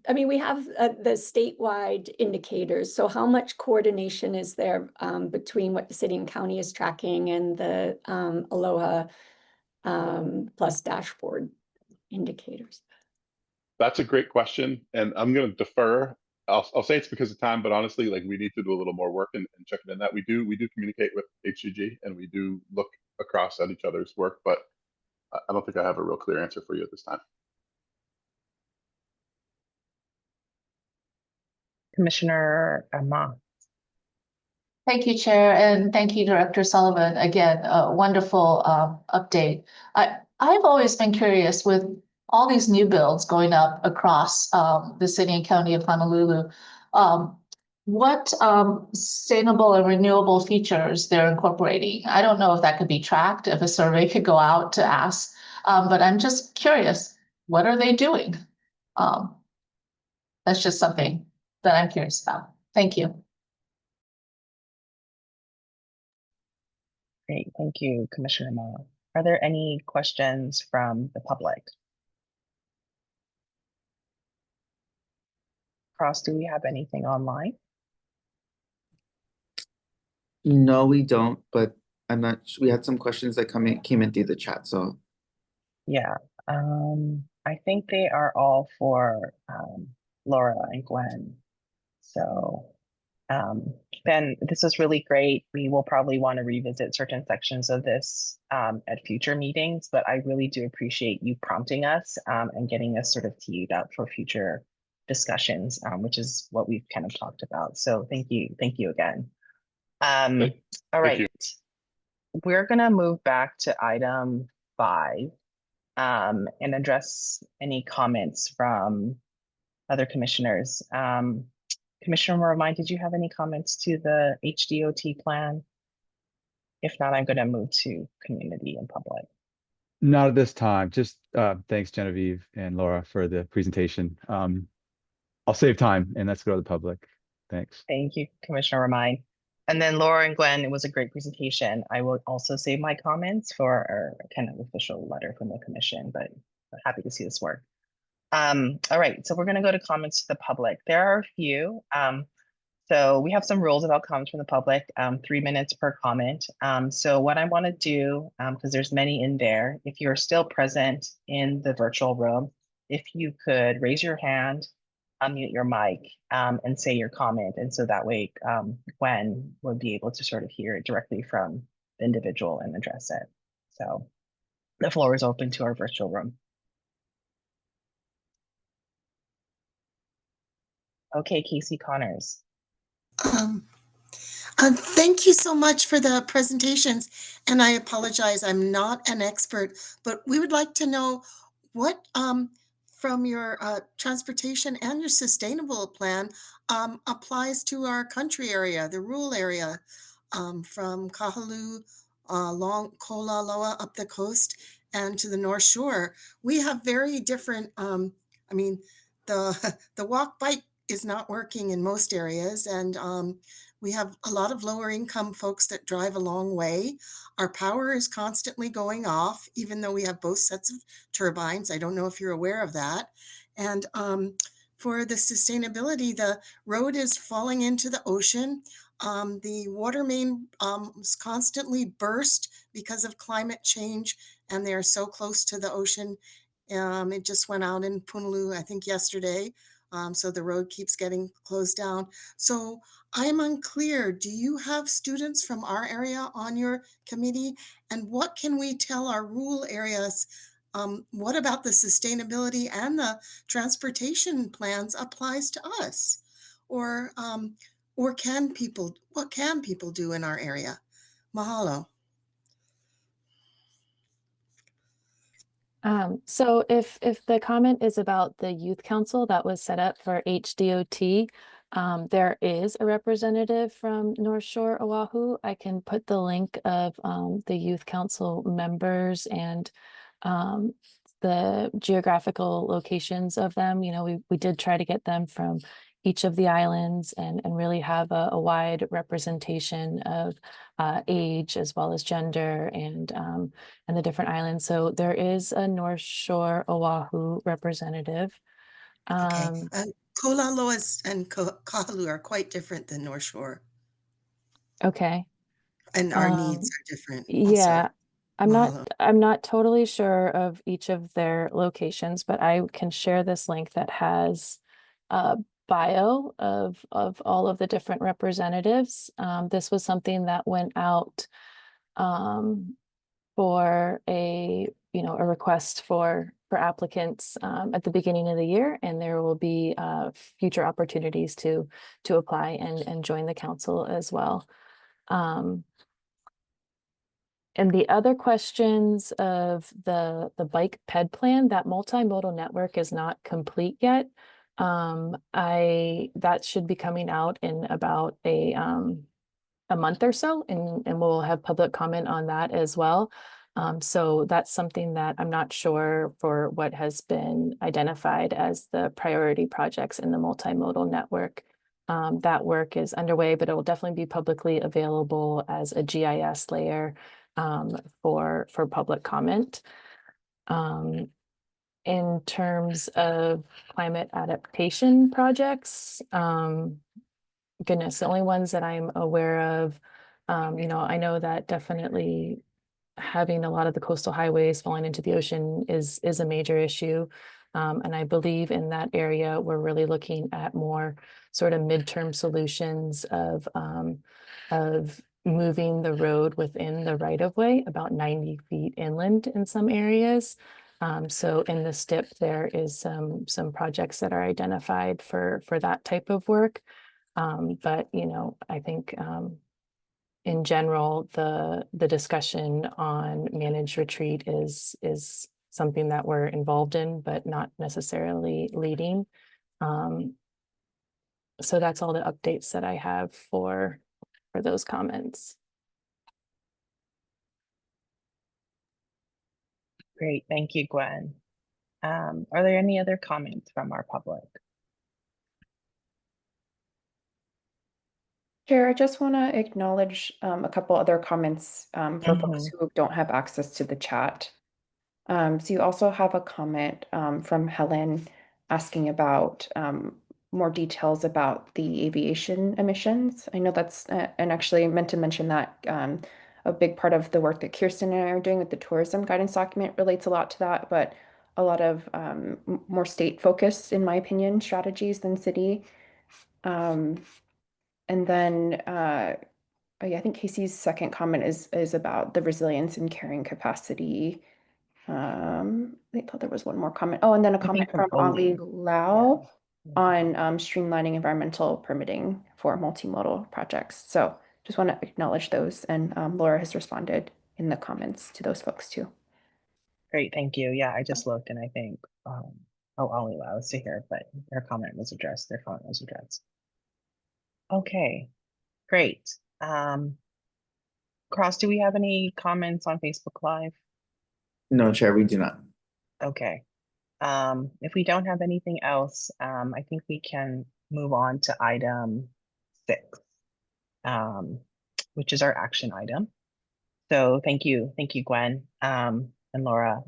I mean, we have the statewide indicators. So how much coordination is there between what the city and county is tracking and the Aloha Plus dashboard indicators? That's a great question, and I'm going to defer. I'll say it's because of time, but honestly, like we need to do a little more work and check it in that. We do communicate with HCG and we do look across at each other's work, but I don't think I have a real clear answer for you at this time. Commissioner Ma? Thank you, Chair, and thank you, Director Sullivan. Again, a wonderful update. I've always been curious with all these new builds going up across the city and county of Honolulu, what sustainable and renewable features they're incorporating. I don't know if that could be tracked, if a survey could go out to ask, but I'm just curious, what are they doing? That's just something that I'm curious about. Thank you. Great, thank you, Commissioner Ma. Are there any questions from the public? Cross, do we have anything online? No, we don't, but I'm not, we had some questions that came in through the chat, so. Yeah, I think they are all for Laura and Gwen. So Ben, this is really great. We will probably want to revisit certain sections of this at future meetings, but I really do appreciate you prompting us and getting us sort of teed up for future discussions, which is what we've kind of talked about. So thank you again. All right, we're gonna move back to item 5 and address any comments from other commissioners. Commissioner Moravine, did you have any comments to the HDOT plan? If not, I'm going to move to community and public. Not at this time. Just thanks, Genevieve and Laura, for the presentation. I'll save time and let's go to the public. Thanks. Thank you, Commissioner Moravine. And then Laura and Gwen, it was a great presentation. I will also save my comments for our kind of official letter from the commission, but happy to see this work. All right, so we're going to go to comments to the public. There are a few. So we have some rules about comments from the public, 3 minutes per comment. So what I want to do, because there's many in there, if you're still present in the virtual room, if you could raise your hand, unmute your mic, and say your comment. And so that way Gwen would be able to sort of hear it directly from the individual and address it. So the floor is open to our virtual room. Okay, Casey Connors. Thank you so much for the presentations. And I apologize, I'm not an expert, but we would like to know what from your transportation and your sustainable plan applies to our country area, the rural area, from Kahaluu, along Kolaloa up the coast and to the North Shore. We have very different, I mean, the walk bike is not working in most areas, and we have a lot of lower income folks that drive a long way. Our power is constantly going off, even though we have both sets of turbines. I don't know if you're aware of that. And for the sustainability, the road is falling into the ocean. The water main is constantly burst because of climate change, and they're so close to the ocean. It just went out in Punaluu, I think yesterday. So the road keeps getting closed down. So I'm unclear, do you have students from our area on your committee? And what can we tell our rural areas? What about the sustainability and the transportation plans applies to us? Or what can people do in our area? Mahalo. So if the comment is about the youth council that was set up for HDOT, there is a representative from North Shore Oahu. I can put the link of the youth council members and the geographical locations of them. You know, we did try to get them from each of the islands and really have a wide representation of age as well as gender and the different islands. So there is a North Shore Oahu representative. Okay. Kola Loa and Kahalu are quite different than North Shore. Okay. And our needs are different Yeah. also. I'm not totally sure of each of their locations, but I can share this link that has a bio of all of the different representatives. This was something that went out for a request for applicants at the beginning of the year, and there will be future opportunities to apply and join the council as well. And the other questions of the bike ped plan, that multimodal network is not complete yet. That should be coming out in about a month or so, and we'll have public comment on that as well. So that's something that I'm not sure for what has been identified as the priority projects in the multimodal network. That work is underway, but it will definitely be publicly available as a GIS layer for public comment. In terms of climate adaptation projects, goodness, the only ones that I'm aware of, I know that definitely having a lot of the coastal highways falling into the ocean is a major issue. And I believe in that area, we're really looking at more sort of midterm solutions of moving the road within the right of way about 90 feet inland in some areas. So in the STIP, there is some projects that are identified for that type of work. But, I think in general, the discussion on managed retreat is something that we're involved in, but not necessarily leading. So that's all the updates that I have for those comments. Great, thank you, Gwen. Are there any other comments from our public? Chair, I just want to acknowledge a couple other comments for folks who don't have access to the chat. So you also have a comment from Helen asking about more details about the aviation emissions. I know that's, and actually I meant to mention that a big part of the work that Kirsten and I are doing with the tourism guidance document relates a lot to that, but a lot of more state focused, in my opinion, strategies than city. And then I think Casey's second comment is about the resilience and carrying capacity. I thought there was one more comment. Oh, and then a comment from Ali Lau on streamlining environmental permitting for multimodal projects. So just want to acknowledge those, and Laura has responded in the comments to those folks too. Great, thank you. Yeah, I just looked and I think, Ali Lau is here, but their comment was addressed. Okay, great. Cross, do we have any comments on Facebook Live? No, Chair, we do not. Okay. If we don't have anything else, I think we can move on to item 6, which is our action item. So thank you, Gwen and Laura.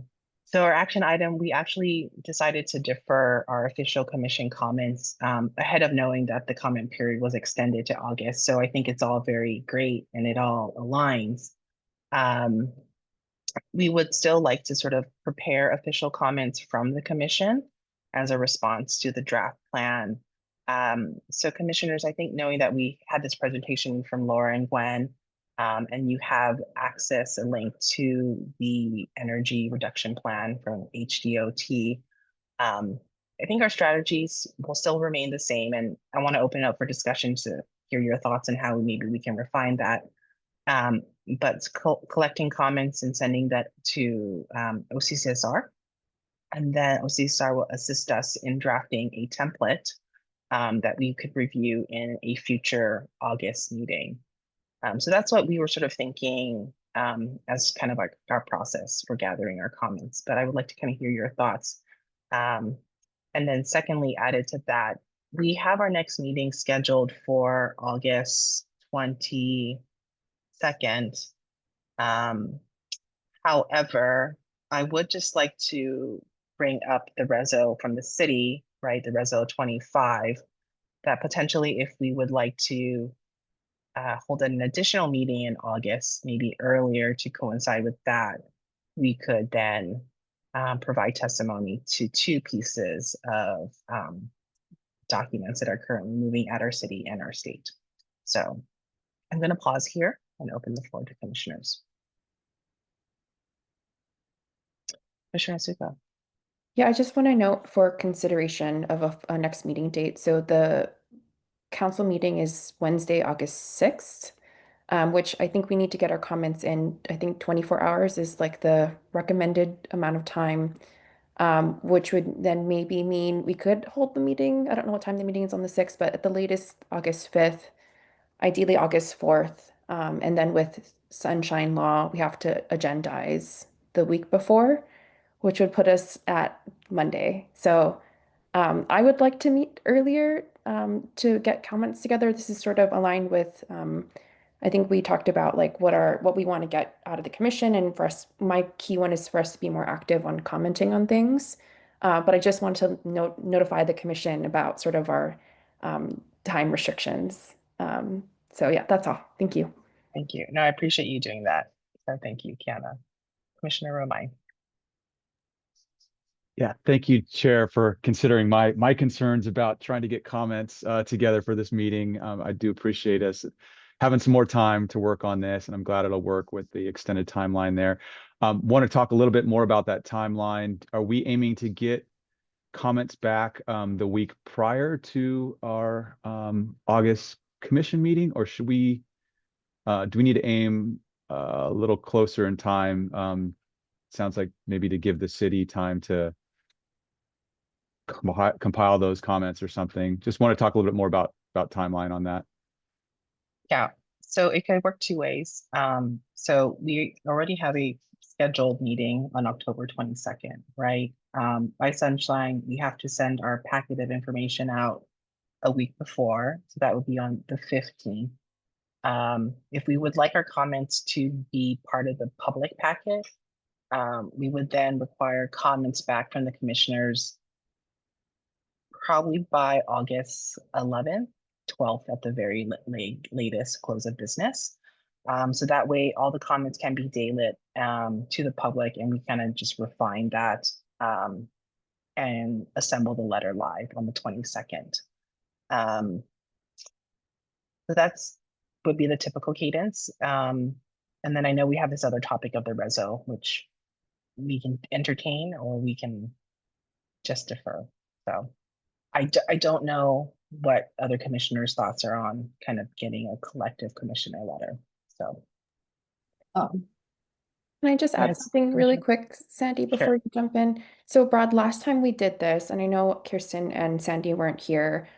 So our action item, we actually decided to defer our official commission comments ahead of knowing that the comment period was extended to August. So I think it's all very great and it all aligns. We would still like to sort of prepare official comments from the commission as a response to the draft plan. So commissioners, I think knowing that we had this presentation from Laura and Gwen, and you have access and link to the energy reduction plan from HDOT, I think our strategies will still remain the same. And I want to open up for discussion to hear your thoughts and how maybe we can refine that. But collecting comments and sending that to OCCSR. And then OCCSR will assist us in drafting a template that we could review in a future August meeting. So that's what we were sort of thinking as kind of our process for gathering our comments. But I would like to kind of hear your thoughts. And then secondly, added to that, we have our next meeting scheduled for August 22nd. However, I would just like to bring up the reso from the city, right? The reso 25, that potentially if we would like to hold an additional meeting in August, maybe earlier to coincide with that, we could then provide testimony to 2 pieces of documents that are currently moving at our city and our state. So I'm going to pause here and open the floor to commissioners. Commissioner Asuka. Yeah, I just want to note for consideration of a next meeting date. So the council meeting is Wednesday, August 6th, which I think we need to get our comments in. I think 24 hours is like the recommended amount of time, which would then maybe mean we could hold the meeting. I don't know what time the meeting is on the 6th, but at the latest August 5th, ideally August 4th. And then with sunshine law, we have to agendize the week before, which would put us at Monday. So I would like to meet earlier to get comments together. This is sort of aligned with, I think we talked about like what we want to get out of the commission. And for us, my key one is for us to be more active on commenting on things. But I just want to notify the commission about sort of our time restrictions. So yeah, that's all. Thank you. Thank you. No, I appreciate you doing that. So thank you, Kiana. Commissioner Romine. Yeah, thank you, Chair, for considering my concerns about trying to get comments together for this meeting. I do appreciate us having some more time to work on this, and I'm glad it'll work with the extended timeline there. Want to talk a little bit more about that timeline. Are we aiming to get comments back the week prior to our August commission meeting, or should we do we need to aim a little closer in time? Sounds like maybe to give the city time to compile those comments or something. Just want to talk a little bit more about timeline on that. Yeah, so it could work 2 ways. So we already have a scheduled meeting on October 22nd, right? By sunshine, we have to send our packet of information out a week before. So that would be on the 15th. If we would like our comments to be part of the public packet, we would then require comments back from the commissioners probably by August 11th, 12th at the very latest close of business. So that way all the comments can be daylit to the public, and we kind of just refine that and assemble the letter live on the 22nd. So that's would be the typical cadence. And then I know we have this other topic of the reso, which we can entertain or we can just defer. So I don't know what other commissioners' thoughts are on kind of getting a collective commissioner letter. So Can I just add Yes, something really Commissioner. quick, Sandy, before you jump in? So Brad, last time we did this, and I know Kirsten and Sandy weren't here,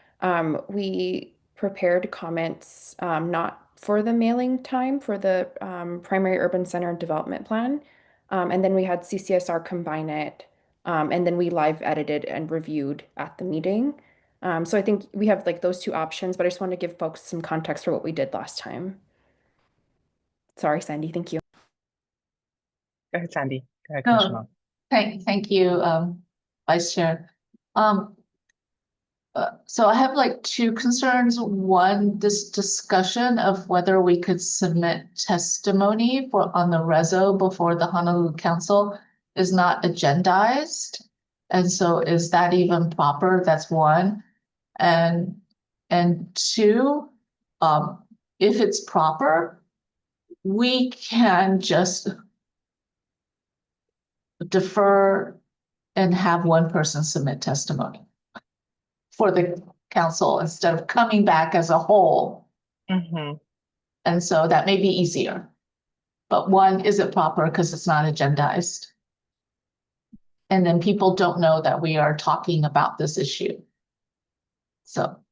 we prepared comments not for the mailing time for the primary urban center development plan. And then we had CCSR combine it. And then we live edited and reviewed at the meeting. So I think we have like those 2 options, but I just want to give folks some context for what we did last time. Sorry, Sandy. Thank you. Go ahead, Sandy. Go ahead, Commissioner. Thank you, Vice Chair. So I have like 2 concerns. One, this discussion of whether we could submit testimony on the reso before the Honolulu Council is not agendized. And so is that even proper? That's one. And 2, if it's proper, we can just defer and have one person submit testimony for the council instead of coming back as a whole Mhm. And so that may be easier. But one isn't proper because it's not agendized. And then people don't know that we are talking about this issue. So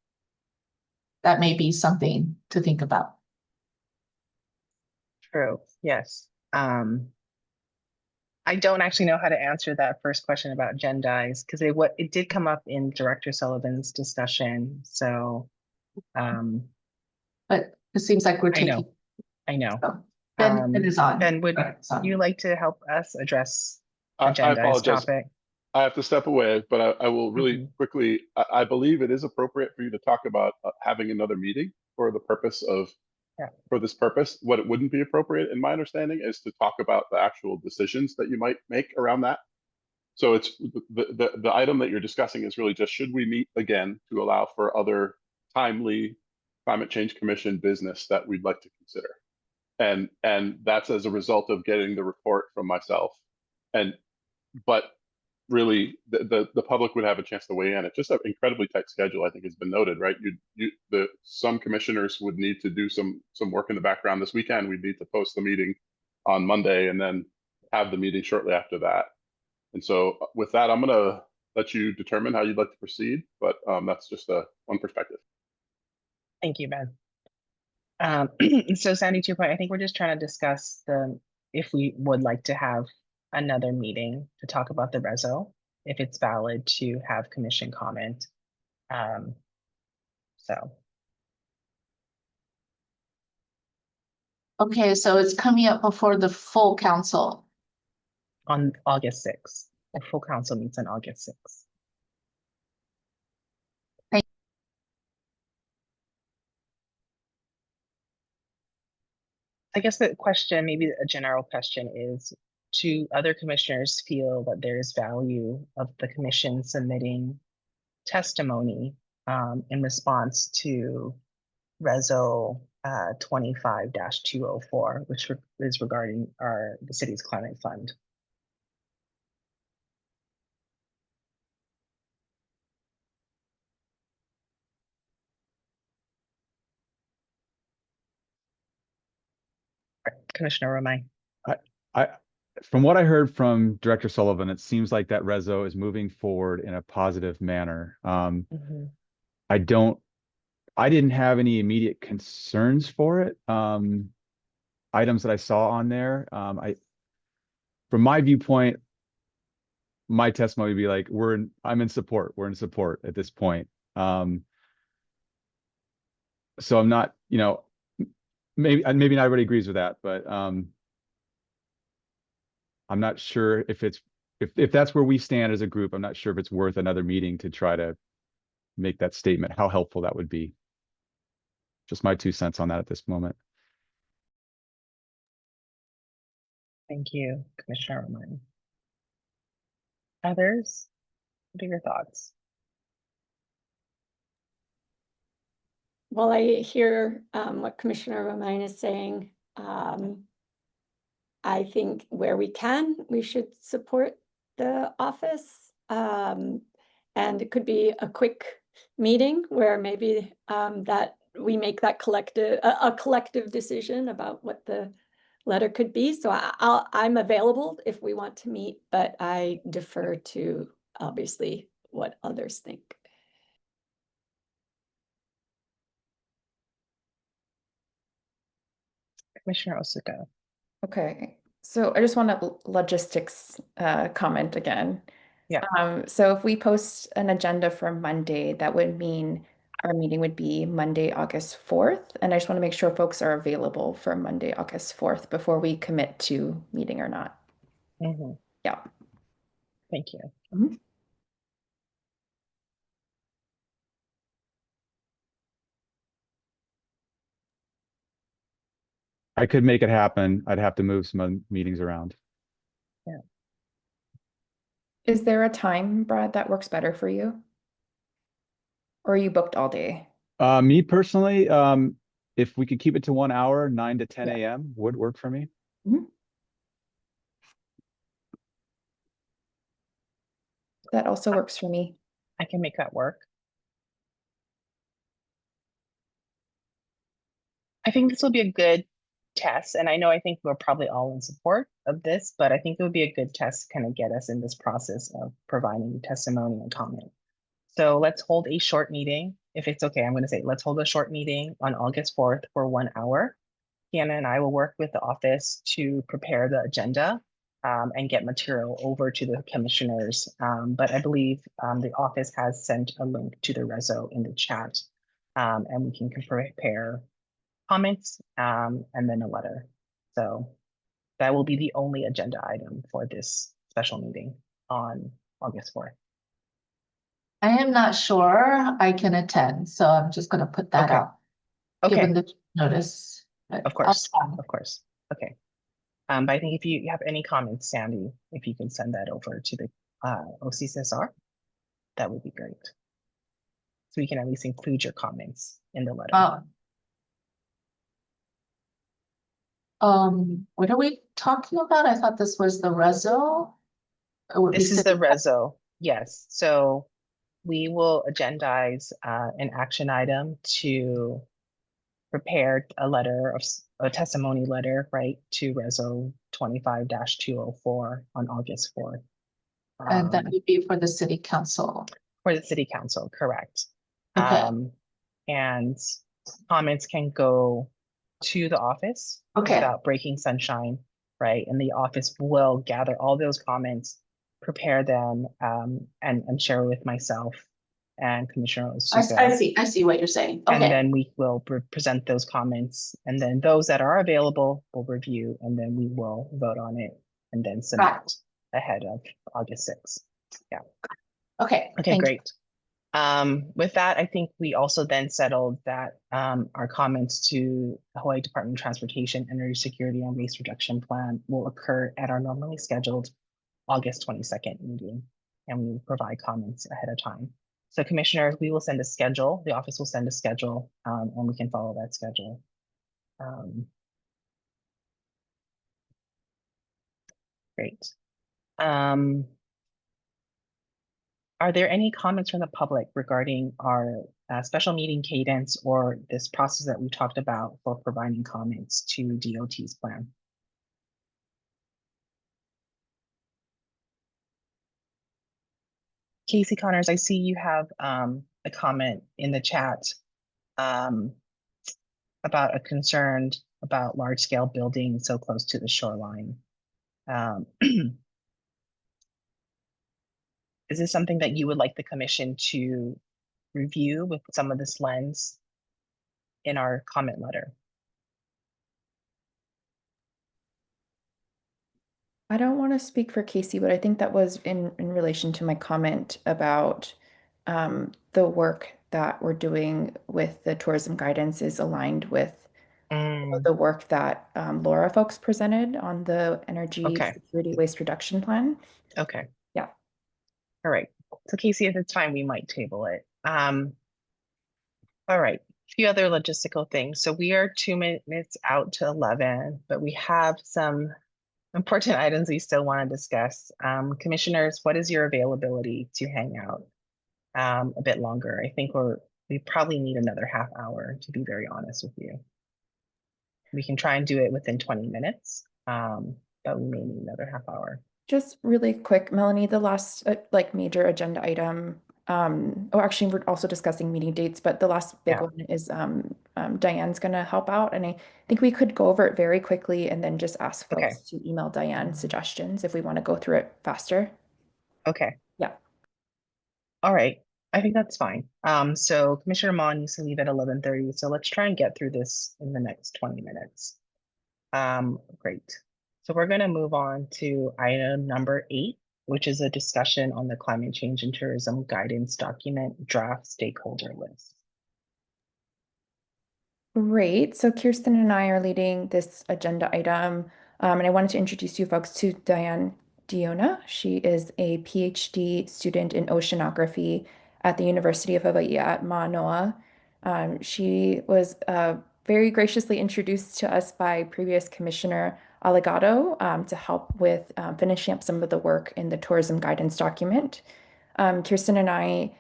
that may be something to think about. True, yes. I don't actually know how to answer that first question about agendize, because it did come up in Director Sullivan's discussion, so, But it seems like we're I know. taking. I know. So Ben is on. Ben, would It's on. you like to help us address I agendize apologize. topic? I have to step away, but I will really Mhm. quickly, I believe it is appropriate for you to talk about having another meeting for the purpose of, Yeah. for this purpose. What it wouldn't be appropriate, in my understanding, is to talk about the actual decisions that you might make around that. So it's the item that you're discussing is really just, should we meet again to allow for other timely Climate Change Commission business that we'd like to consider? And that's as a result of getting the report from myself. But really the public would have a chance to weigh in. It's just an incredibly tight schedule, I think has been noted, right? Some commissioners would need to do some work in the background this weekend. We'd need to post the meeting on Monday and then have the meeting shortly after that. And so with that, I'm gonna let you determine how you'd like to proceed, but that's just one perspective. Thank you, Ben. So Sandy, to your point, I think we're just trying to discuss if we would like to have another meeting to talk about the reso, if it's valid to have commission comment. So Okay, so it's coming up before the full council. on August 6th, the full council meets on August 6th. I guess the question, maybe a general question, is, do other commissioners feel that there's value of the commission submitting testimony in response to Reso 25-204, which is regarding the city's climate fund? Commissioner Romay. From what I heard from Director Sullivan, it seems like that reso is moving forward in a positive manner. I didn't have any immediate concerns for it. Items that I saw on there, from my viewpoint, my testimony would be like, I'm in support. We're in support at this point. So I'm not, maybe not everybody agrees with that, but I'm not sure if that's where we stand as a group. I'm not sure if it's worth another meeting to try to make that statement, how helpful that would be. Just my 2 cents on that at this moment. Thank you, Commissioner Romay. Others, what are your thoughts? Well, I hear what Commissioner Romain is saying. I think where we can, we should support the office. And it could be a quick meeting where maybe that we make that a collective decision about what the letter could be. So I'm available if we want to meet, but I defer to obviously what others think. Commissioner Osuka. Okay, so I just want to logistics comment again. Yeah. So if we post an agenda for Monday, that would mean our meeting would be Monday, August 4th. And I just want to make sure folks are available for Monday, August 4th before we commit to meeting or not. Yeah. Thank you. I could make it happen. I'd have to move some meetings around. Yeah. Is there a time, Brad, that works better for you? Or are you booked all day? Me personally, if we could keep it to 1 hour, 9 to 10 Yeah. a.m. would work for me. That also works for me. I can make that work. I think this will be a good test, and I think we're probably all in support of this, but I think it would be a good test to kind of get us in this process of providing testimony and comment. So let's hold a short meeting. If it's okay, I'm going to say, let's hold a short meeting on August 4th for 1 hour. Kiana and I will work with the office to prepare the agenda and get material over to the commissioners. But I believe the office has sent a link to the reso in the chat, and we can prepare comments and then a letter. So that will be the only agenda item for this special meeting on August 4th. I am not sure I can attend, so I'm just gonna put that Okay. out. Okay, Given the notice. but of I'll course, try. of course. Okay. But I think if you have any comments, Sandy, if you can send that over to the OCCSR, that would be great. So we can at least include your comments in the letter. What are we talking about? I thought this was the reso. Or would we This is sit- the reso, yes. So we will agendize an action item to prepare a letter of a testimony letter, right, to reso 25-204 on August 4th. And that would be for the city council. For the city council, correct. Okay. And comments can go to the office Okay. without breaking sunshine, right? And the office will gather all those comments, prepare them, and share with myself and Commissioner Osuga. I see what you're saying. And Okay, then we will present those comments, and then those that are available will review, and then we will vote on it and then submit ahead of August 6th. okay. Okay, great. With that, I think we also then settled that our comments to the Hawaii Department of Transportation, Energy Security and Waste Reduction Plan will occur at our normally scheduled August 22nd meeting, and we will provide comments ahead of time. So commissioners, we will send a schedule, the office will send a schedule, and we can follow that schedule. Great. Are there any comments from the public regarding our special meeting cadence or this process that we talked about for providing comments to DOT's plan? Casey Connors, I see you have a comment in the chat about a concern about large scale building so close to the shoreline. Is this something that you would like the commission to review with some of this lens in our comment letter? I don't want to speak for Casey, but I think that was in relation to my comment about the work that we're doing with the tourism guidance is aligned with the work that Laura folks presented on the energy security waste reduction plan. Okay. Yeah. All right. So Casey, if it's fine, we might table it. All right. A few other logistical things. So we are 2 minutes out to 11, but we have some important items we still want to discuss. Commissioners, what is your availability to hang out a bit longer? I think we probably need another half hour, to be very honest with you. We can try and do it within 20 minutes, but we may need another half hour. Just really quick, Melanie, the last major agenda item. Actually, we're also discussing meeting dates, but the last big one is Diane's going to help out. And I think we could go over it very quickly and then just ask folks to email Diane suggestions if we want to go through it faster. Okay. Yeah. All right. I think that's fine. So Commissioner Ma needs to leave at 11:30. So let's try and get through this in the next 20 minutes. Great. So we're going to move on to item number 8, which is a discussion on the climate change and tourism guidance document draft stakeholder list. Great. So Kirsten and I are leading this agenda item, and I wanted to introduce you folks to Diane Diona. She is a PhD student in oceanography at the University of Hawaii at Manoa. She was very graciously introduced to us by previous Commissioner Allegado to help with finishing up some of the work in the tourism guidance document. Kirsten and I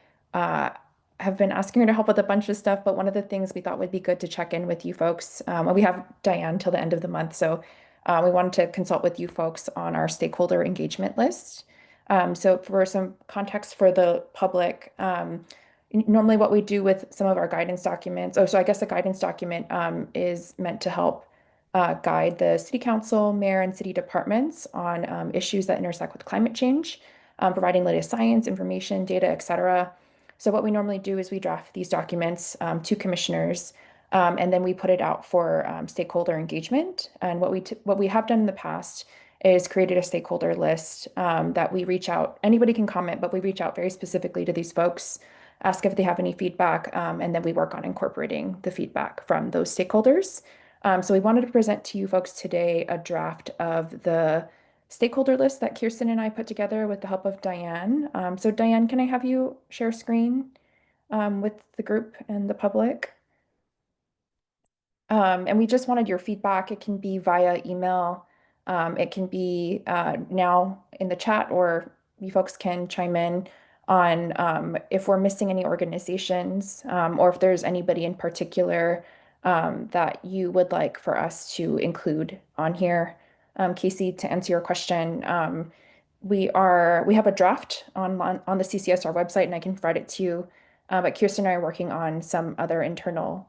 have been asking her to help with a bunch of stuff, but one of the things we thought would be good to check in with you folks, well, we have Diane till the end of the month, so we wanted to consult with you folks on our stakeholder engagement list. So for some context for the public, normally what we do with some of our guidance documents, so I guess the guidance document is meant to help guide the city council, mayor, and city departments on issues that intersect with climate change, providing latest science, information, data, etc. So what we normally do is we draft these documents to commissioners, and then we put it out for stakeholder engagement. And what we have done in the past is created a stakeholder list that we reach out. Anybody can comment, but we reach out very specifically to these folks, ask if they have any feedback, and then we work on incorporating the feedback from those stakeholders. So we wanted to present to you folks today a draft of the stakeholder list that Kirsten and I put together with the help of Diane. So Diane, can I have you share screen with the group and the public? And we just wanted your feedback. It can be via email. It can be now in the chat, or you folks can chime in on if we're missing any organizations, or if there's anybody in particular that you would like for us to include on here. Casey, to answer your question, we have a draft on the CCSR website, and I can provide it to you. But Kirsten and I are working on some other internal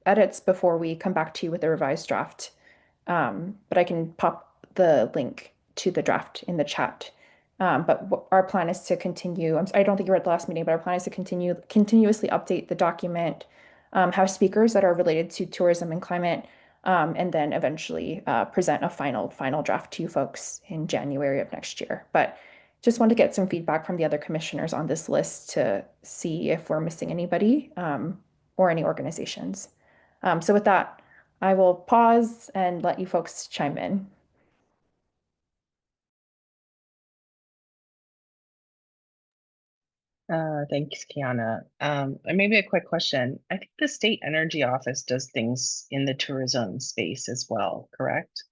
edits before we come back to you with a revised draft. But I can pop the link to the draft in the chat. But our plan is to continue. I don't think you were at the last meeting, but our plan is to continuously update the document, have speakers that are related to tourism and climate, and then eventually present a final draft to you folks in January of next year. But just want to get some feedback from the other commissioners on this list to see if we're missing anybody or any organizations. So with that, I will pause and let you folks chime in. Thanks, Kiana. And maybe a quick question. I think the State Energy Office does things in the tourism space as well, correct?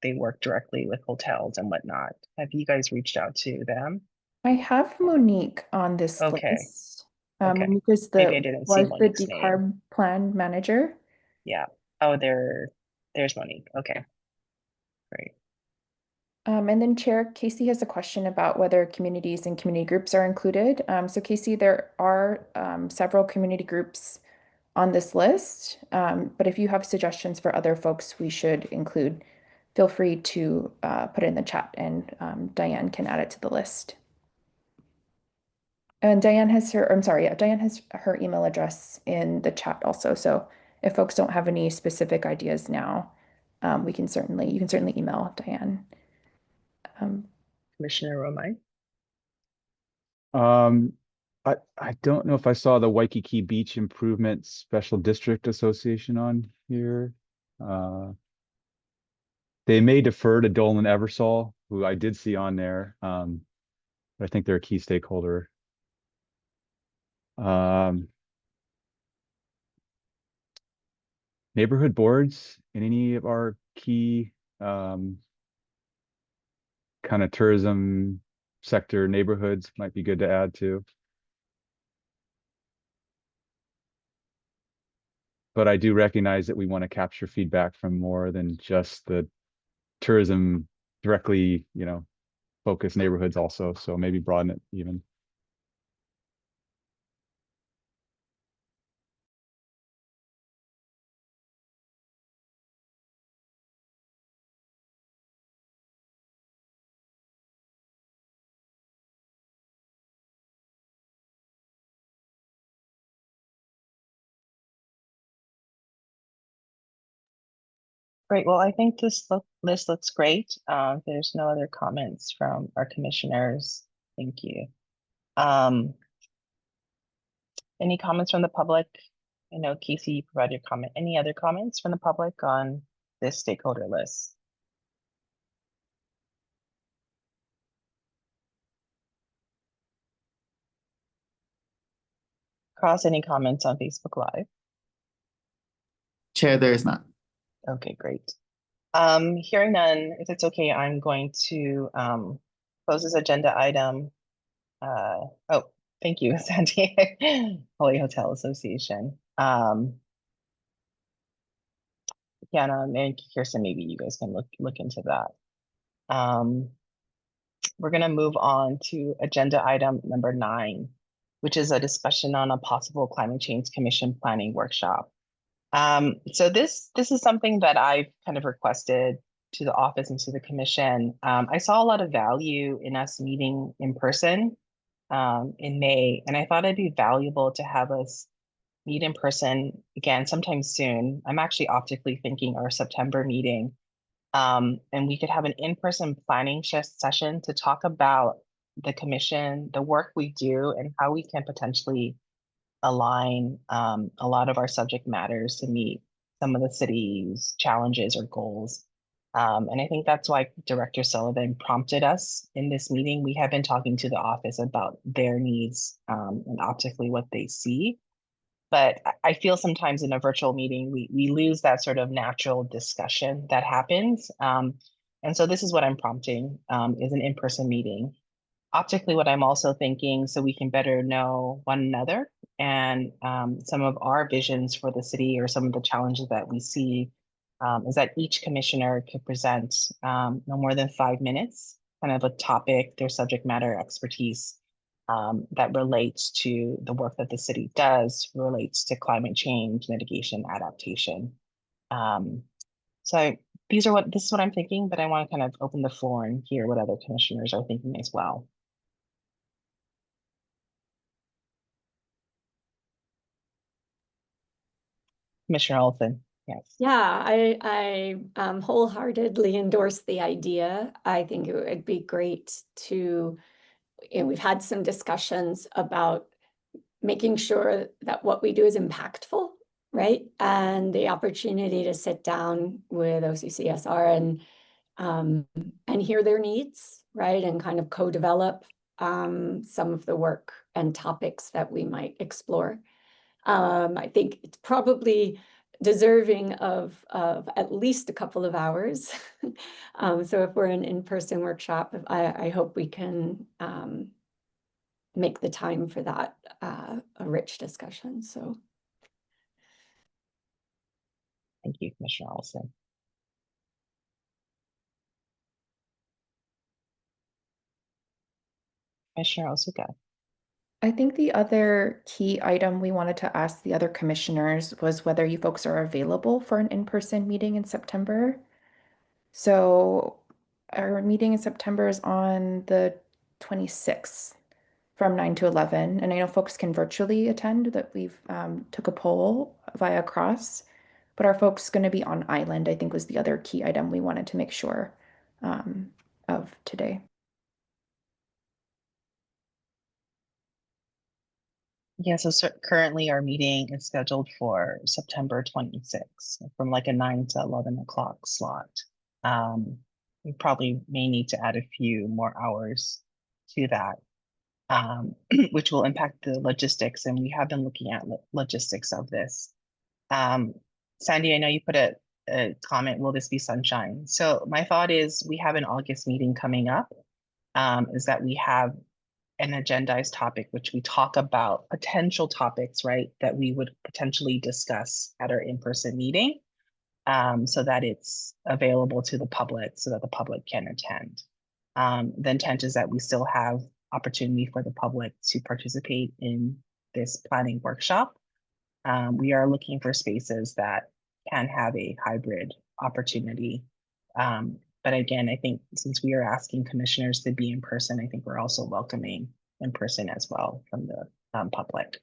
They work directly with hotels and whatnot. Have you guys reached out to them? I have Monique on this Okay. list. Okay. Monique is Maybe I didn't see was the Monique's name. decarb plan manager. Yeah. Oh, there's Monique. Okay. Great. And then Chair Casey has a question about whether communities and community groups are included. So Casey, there are several community groups on this list, but if you have suggestions for other folks we should include, feel free to put it in the chat, and Diane can add it to the list. And Diane has Diane has her email address in the chat also. So if folks don't have any specific ideas now, you can certainly email Diane. Commissioner Romine. I don't know if I saw the Waikiki Beach Improvement Special District Association on here. They may defer to Dolan Eversole, who I did see on there. But I think they're a key stakeholder. Neighborhood boards in any of our key kind of tourism sector neighborhoods might be good to add to. But I do recognize that we want to capture feedback from more than just the tourism directly, focused neighborhoods also. So maybe broaden it even. Great. Well, I think this list looks great. There's no other comments from our commissioners. Thank you. Any comments from the public? I know Casey, you provided your comment. Any other comments from the public on this stakeholder list? Cross, any comments on Facebook Live? Chair, there is none. Okay, great. Hearing none, if it's okay, I'm going to close this agenda item. Thank you, Sandy. Hawaii Hotel Association. Kiana and Kirsten, maybe you guys can look into that. We're going to move on to agenda item number 9, which is a discussion on a possible climate change commission planning workshop. So this is something that I've kind of requested to the office and to the commission. I saw a lot of value in us meeting in person in May, and I thought it'd be valuable to have us meet in person again sometime soon. I'm actually optically thinking our September meeting. And we could have an in-person planning session to talk about the commission, the work we do, and how we can potentially align a lot of our subject matters to meet some of the city's challenges or goals. And I think that's why Director Sullivan prompted us in this meeting. We have been talking to the office about their needs and optically what they see. But I feel sometimes in a virtual meeting, we lose that sort of natural discussion that happens. And so this is what I'm prompting is an in-person meeting. Optically, what I'm also thinking, so we can better know one another and some of our visions for the city or some of the challenges that we see, is that each commissioner could present no more than 5 minutes, kind of a topic, their subject matter expertise that relates to the work that the city does, relates to climate change, mitigation, adaptation. So this is what I'm thinking, but I want to kind of open the floor and hear what other commissioners are thinking as well. Commissioner Olson, yes. Yeah, I wholeheartedly endorse the idea. I think it would be great to, we've had some discussions about making sure that what we do is impactful, right? And the opportunity to sit down with OCCSR and hear their needs, right? And kind of co-develop some of the work and topics that we might explore. I think it's probably deserving of at least a couple of hours. So if we're an in-person workshop, I hope we can make the time for that a rich discussion. So Thank you, Commissioner Olson. Commissioner Osuka. I think the other key item we wanted to ask the other commissioners was whether you folks are available for an in-person meeting in September. So our meeting in September is on the 26th from 9 to 11. And I know folks can virtually attend, that we've took a poll via Cross, but are folks going to be on island, I think was the other key item we wanted to make sure of today. Yeah, so currently our meeting is scheduled for September 26th from like a 9 to 11 o'clock slot. We probably may need to add a few more hours to that, which will impact the logistics, and we have been looking at logistics of this. Sandy, I know you put a comment, will this be sunshine? So my thought is we have an August meeting coming up, is that we have an agendized topic, which we talk about potential topics, right, that we would potentially discuss at our in-person meeting, so that it's available to the public so that the public can attend. The intent is that we still have opportunity for the public to participate in this planning workshop. We are looking for spaces that can have a hybrid opportunity. But again, I think since we are asking commissioners to be in person, I think we're also welcoming in person as well from the public.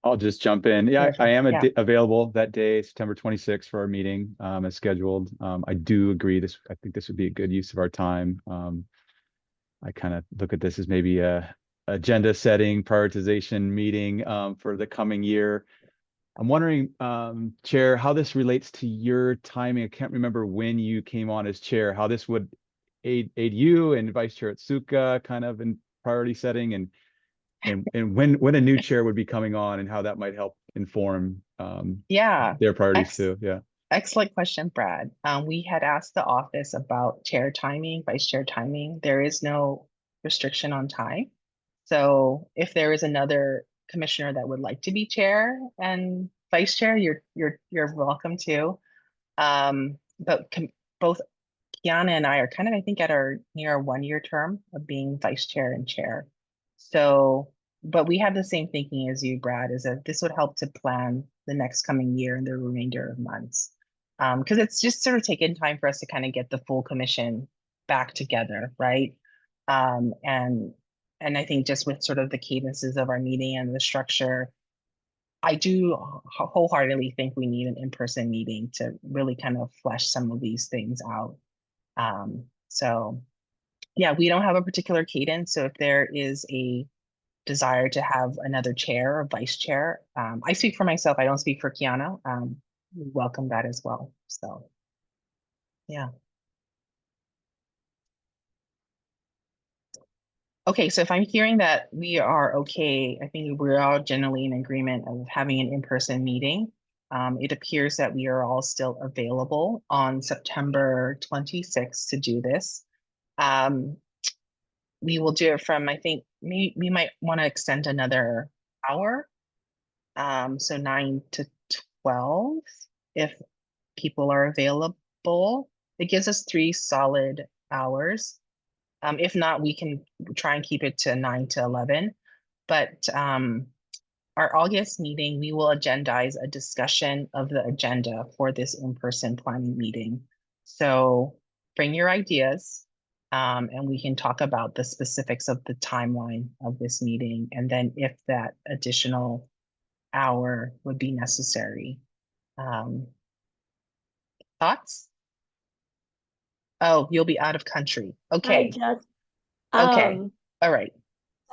I'll just jump in. Yeah, I am Yeah. available that day, September 26th for our meeting as scheduled. I do agree I think this would be a good use of our time. I kind of look at this as maybe a agenda setting prioritization meeting for the coming year. I'm wondering, Chair, how this relates to your timing. I can't remember when you came on as chair, how this would aid you and Vice Chair Otsuka kind of in priority setting, and when a new chair would be coming on and how that might help inform Yeah. their priorities too. Yeah. Excellent question, Brad. We had asked the office about chair timing, vice chair timing. There is no restriction on time. So if there is another commissioner that would like to be chair and vice chair, you're welcome to. But both Kiana and I are kind of, I think, at our near our 1-year term of being vice chair and chair. So, but we have the same thinking as you, Brad, is that this would help to plan the next coming year and the remainder of months. Because it's just sort of taken time for us to kind of get the full commission back together, right? And I think just with sort of the cadences of our meeting and the structure, I do wholeheartedly think we need an in-person meeting to really kind of flesh some of these things out. So yeah, we don't have a particular cadence. So if there is a desire to have another chair or vice chair, I speak for myself. I don't speak for Kiana. We welcome that as well. So yeah. Okay, so if I'm hearing that we are okay, I think we're all generally in agreement of having an in-person meeting. It appears that we are all still available on September 26th to do this. We will do it from, I think, we might want to extend another hour. So 9 to 12, if people are available. It gives us 3 solid hours. If not, we can try and keep it to 9 to 11. But our August meeting, we will agendize a discussion of the agenda for this in-person planning meeting. So bring your ideas, and we can talk about the specifics of the timeline of this meeting. And then if that additional hour would be necessary. Thoughts? Oh, you'll be out of country. Okay. Okay. All right.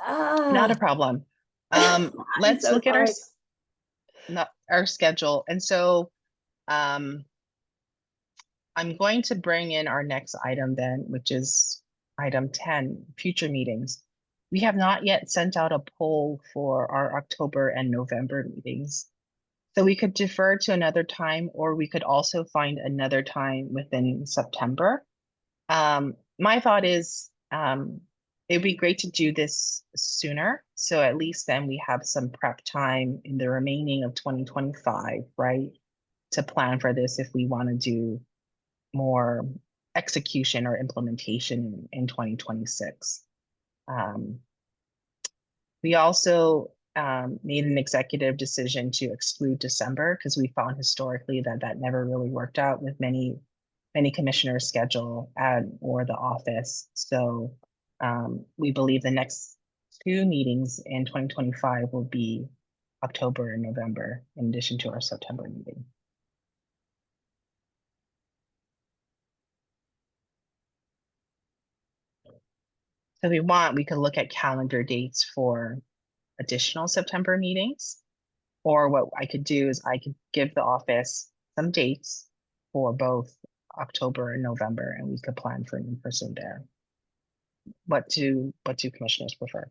Not a problem. Let's so look at sorry. our schedule. And so I'm going to bring in our next item then, which is item 10, future meetings. We have not yet sent out a poll for our October and November meetings. So we could defer to another time, or we could also find another time within September. My thought is it'd be great to do this sooner. So at least then we have some prep time in the remaining of 2025, right? To plan for this if we want to do more execution or implementation in 2026. We also made an executive decision to exclude December because we found historically that never really worked out with many commissioners' schedule or the office. So we believe the next 2 meetings in 2025 will be October and November, in addition to our September meeting. So if we want, we could look at calendar dates for additional September meetings. Or what I could do is I could give the office some dates for both October and November, and we could plan for an in-person there. What do commissioners prefer?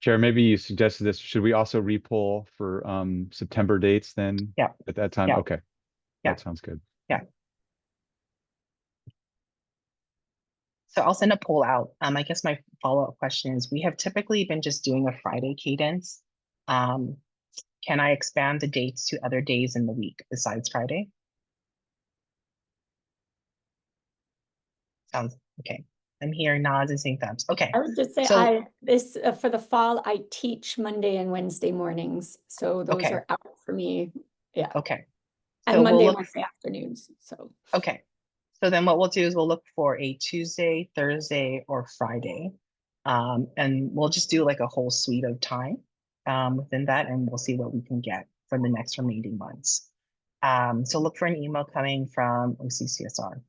Chair, maybe you suggested this. Should we also repoll for September dates then? Yeah. At that time? Yeah. Okay. Yeah. That sounds good. Yeah. So I'll send a poll out. I guess my follow-up question is, we have typically been just doing a Friday cadence. Can I expand the dates to other days in the week besides Friday? Sounds okay. I'm hearing nods and saying thumbs. Okay. I would just say So- for the fall, I teach Monday and Wednesday mornings. So those Okay. are out for me. Yeah. Okay. And So Monday, we'll look, Wednesday afternoons. So okay. So then what we'll do is we'll look for a Tuesday, Thursday, or Friday. And we'll just do like a whole suite of time within that, and we'll see what we can get for the next remaining months. So look for an email coming from OCCSR.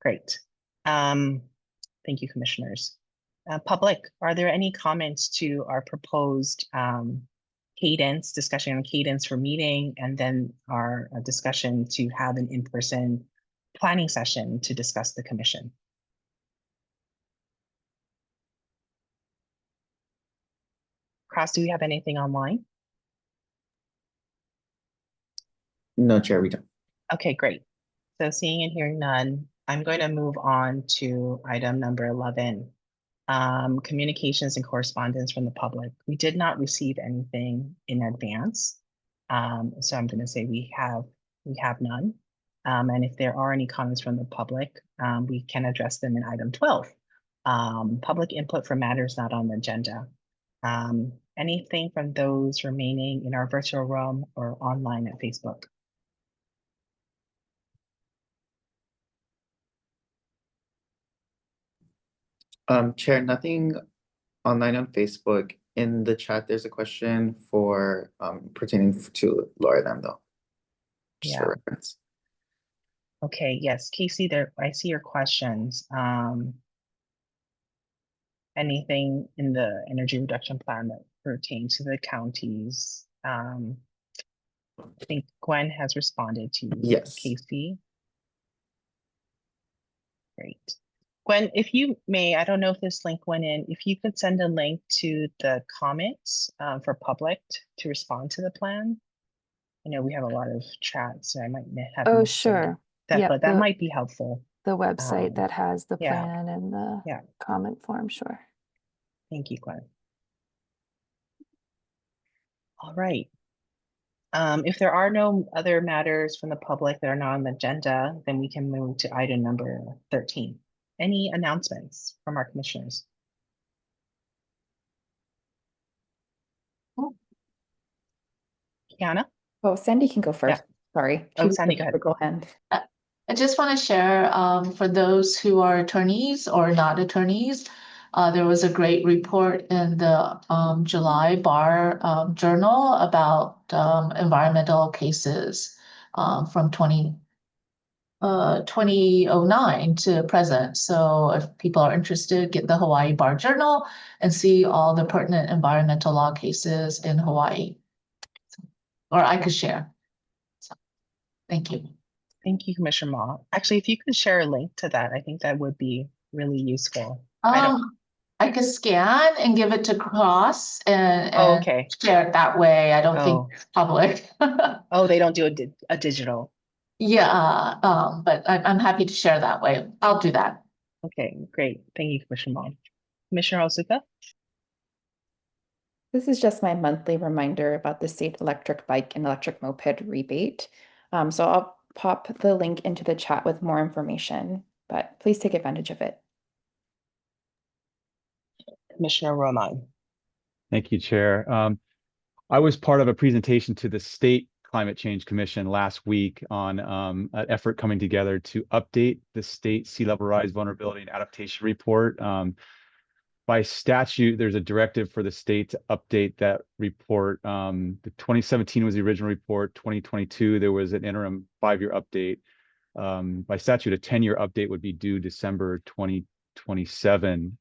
Great. Thank you, commissioners. Public, are there any comments to our proposed cadence, discussion on cadence for meeting, and then our discussion to have an in-person planning session to discuss the commission? Cross, do we have anything online? No, Chair, we don't. Okay, great. So seeing and hearing none, I'm going to move on to item number 11. Communications and correspondence from the public. We did not receive anything in advance. So I'm going to say we have none. And if there are any comments from the public, we can address them in item 12. Public input for matters not on the agenda. Anything from those remaining in our virtual room or online at Facebook? Chair, nothing online on Facebook. In the chat, there's a question for pertaining to Laura then though. Just for reference. Okay, yes, Casey, there, I see your questions. Anything in the energy reduction plan that pertains to the counties? I think Gwen has responded to you, Yes. Casey. Great. Gwen, if you may, I don't know if this link went in, if you could send a link to the comments for public to respond to the plan. I know we have a lot of chats, so I might have. Oh, missed sure. That, Yeah, but that might be helpful. the website that has the yeah. plan and the Yeah. comment form, sure. Thank you, Gwen. All right. If there are no other matters from the public that are not on the agenda, then we can move to item number 13. Any announcements from our commissioners? Kiana? Oh, Sandy can go first. Sorry. Oh, She Sandy, was go the ahead. Go hand. I just want to share for those who are attorneys or not attorneys, there was a great report in the July Bar Journal about environmental cases from 2009 to present. So if people are interested, get the Hawaii Bar Journal and see all the pertinent environmental law cases in Hawaii. Or I could share. So, thank you. Thank you, Commissioner Ma. Actually, if you could share a link to that, I think that would be really useful. I could scan and give it to Cross and okay. share it that way. I don't think it's public. Oh, they don't do a digital. Yeah, but I'm happy to share that way. I'll do that. Okay, great. Thank you, Commissioner Ma. Commissioner Osuka? This is just my monthly reminder about the state electric bike and electric moped rebate. So I'll pop the link into the chat with more information, but please take advantage of it. Commissioner Roman. Thank you, Chair. I was part of a presentation to the State Climate Change Commission last week on an effort coming together to update the state sea level rise vulnerability and adaptation report. By statute, there's a directive for the state to update that report. The 2017 was the original report. 2022, there was an interim 5-year update. By statute, a 10-year update would be due December 2027.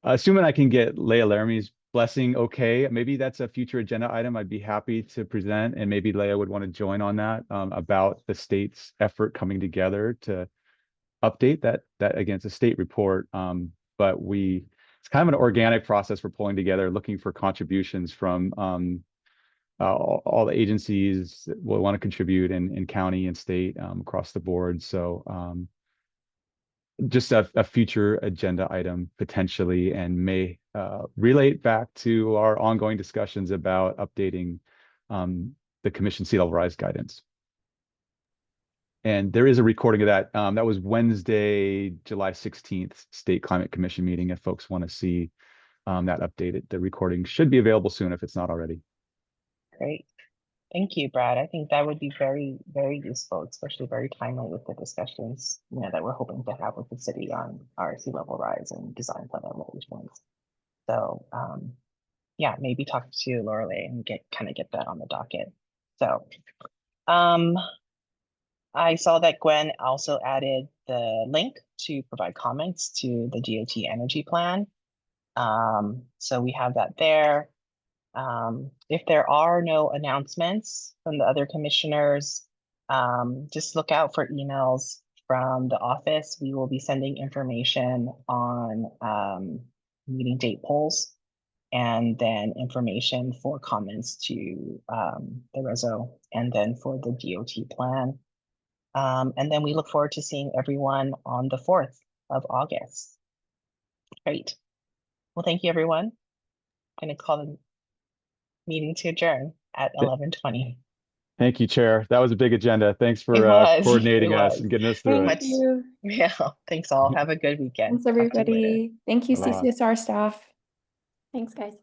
Assuming I can get Leah Laramie's blessing, okay, maybe that's a future agenda item I'd be happy to present, and maybe Leah would want to join on that about the state's effort coming together to update that against a state report. But it's kind of an organic process for pulling together, looking for contributions from all the agencies that will want to contribute in county and state across the board. So just a future agenda item potentially, and may relate back to our ongoing discussions about updating the Commission Sea Level Rise guidance. And there is a recording of that. That was Wednesday, July 16th, State Climate Commission meeting. If folks want to see that updated, the recording should be available soon if it's not already. Great. Thank you, Brad. I think that would be very, very useful, especially very timely with the discussions that we're hoping to have with the city on our sea level rise and design plan evaluations. So yeah, maybe talk to Lorelei and get that on the docket. So I saw that Gwen also added the link to provide comments to the DOT energy plan. So we have that there. If there are no announcements from the other commissioners, just look out for emails from the office. We will be sending information on meeting date polls and then information for comments to the reso, and then for the DOT plan. And then we look forward to seeing everyone on the 4th of August. Great. Well, thank you, everyone. I'm going to call the meeting to adjourn at 11:20. Thank you, Chair. That was a big agenda. Thanks for was, coordinating it us was. and getting us through Thank it. you. Yeah, thanks all. Have a good weekend. Thanks, Talk to you later. everybody. Thank you, Aloha. CCSR staff. Thanks, guys.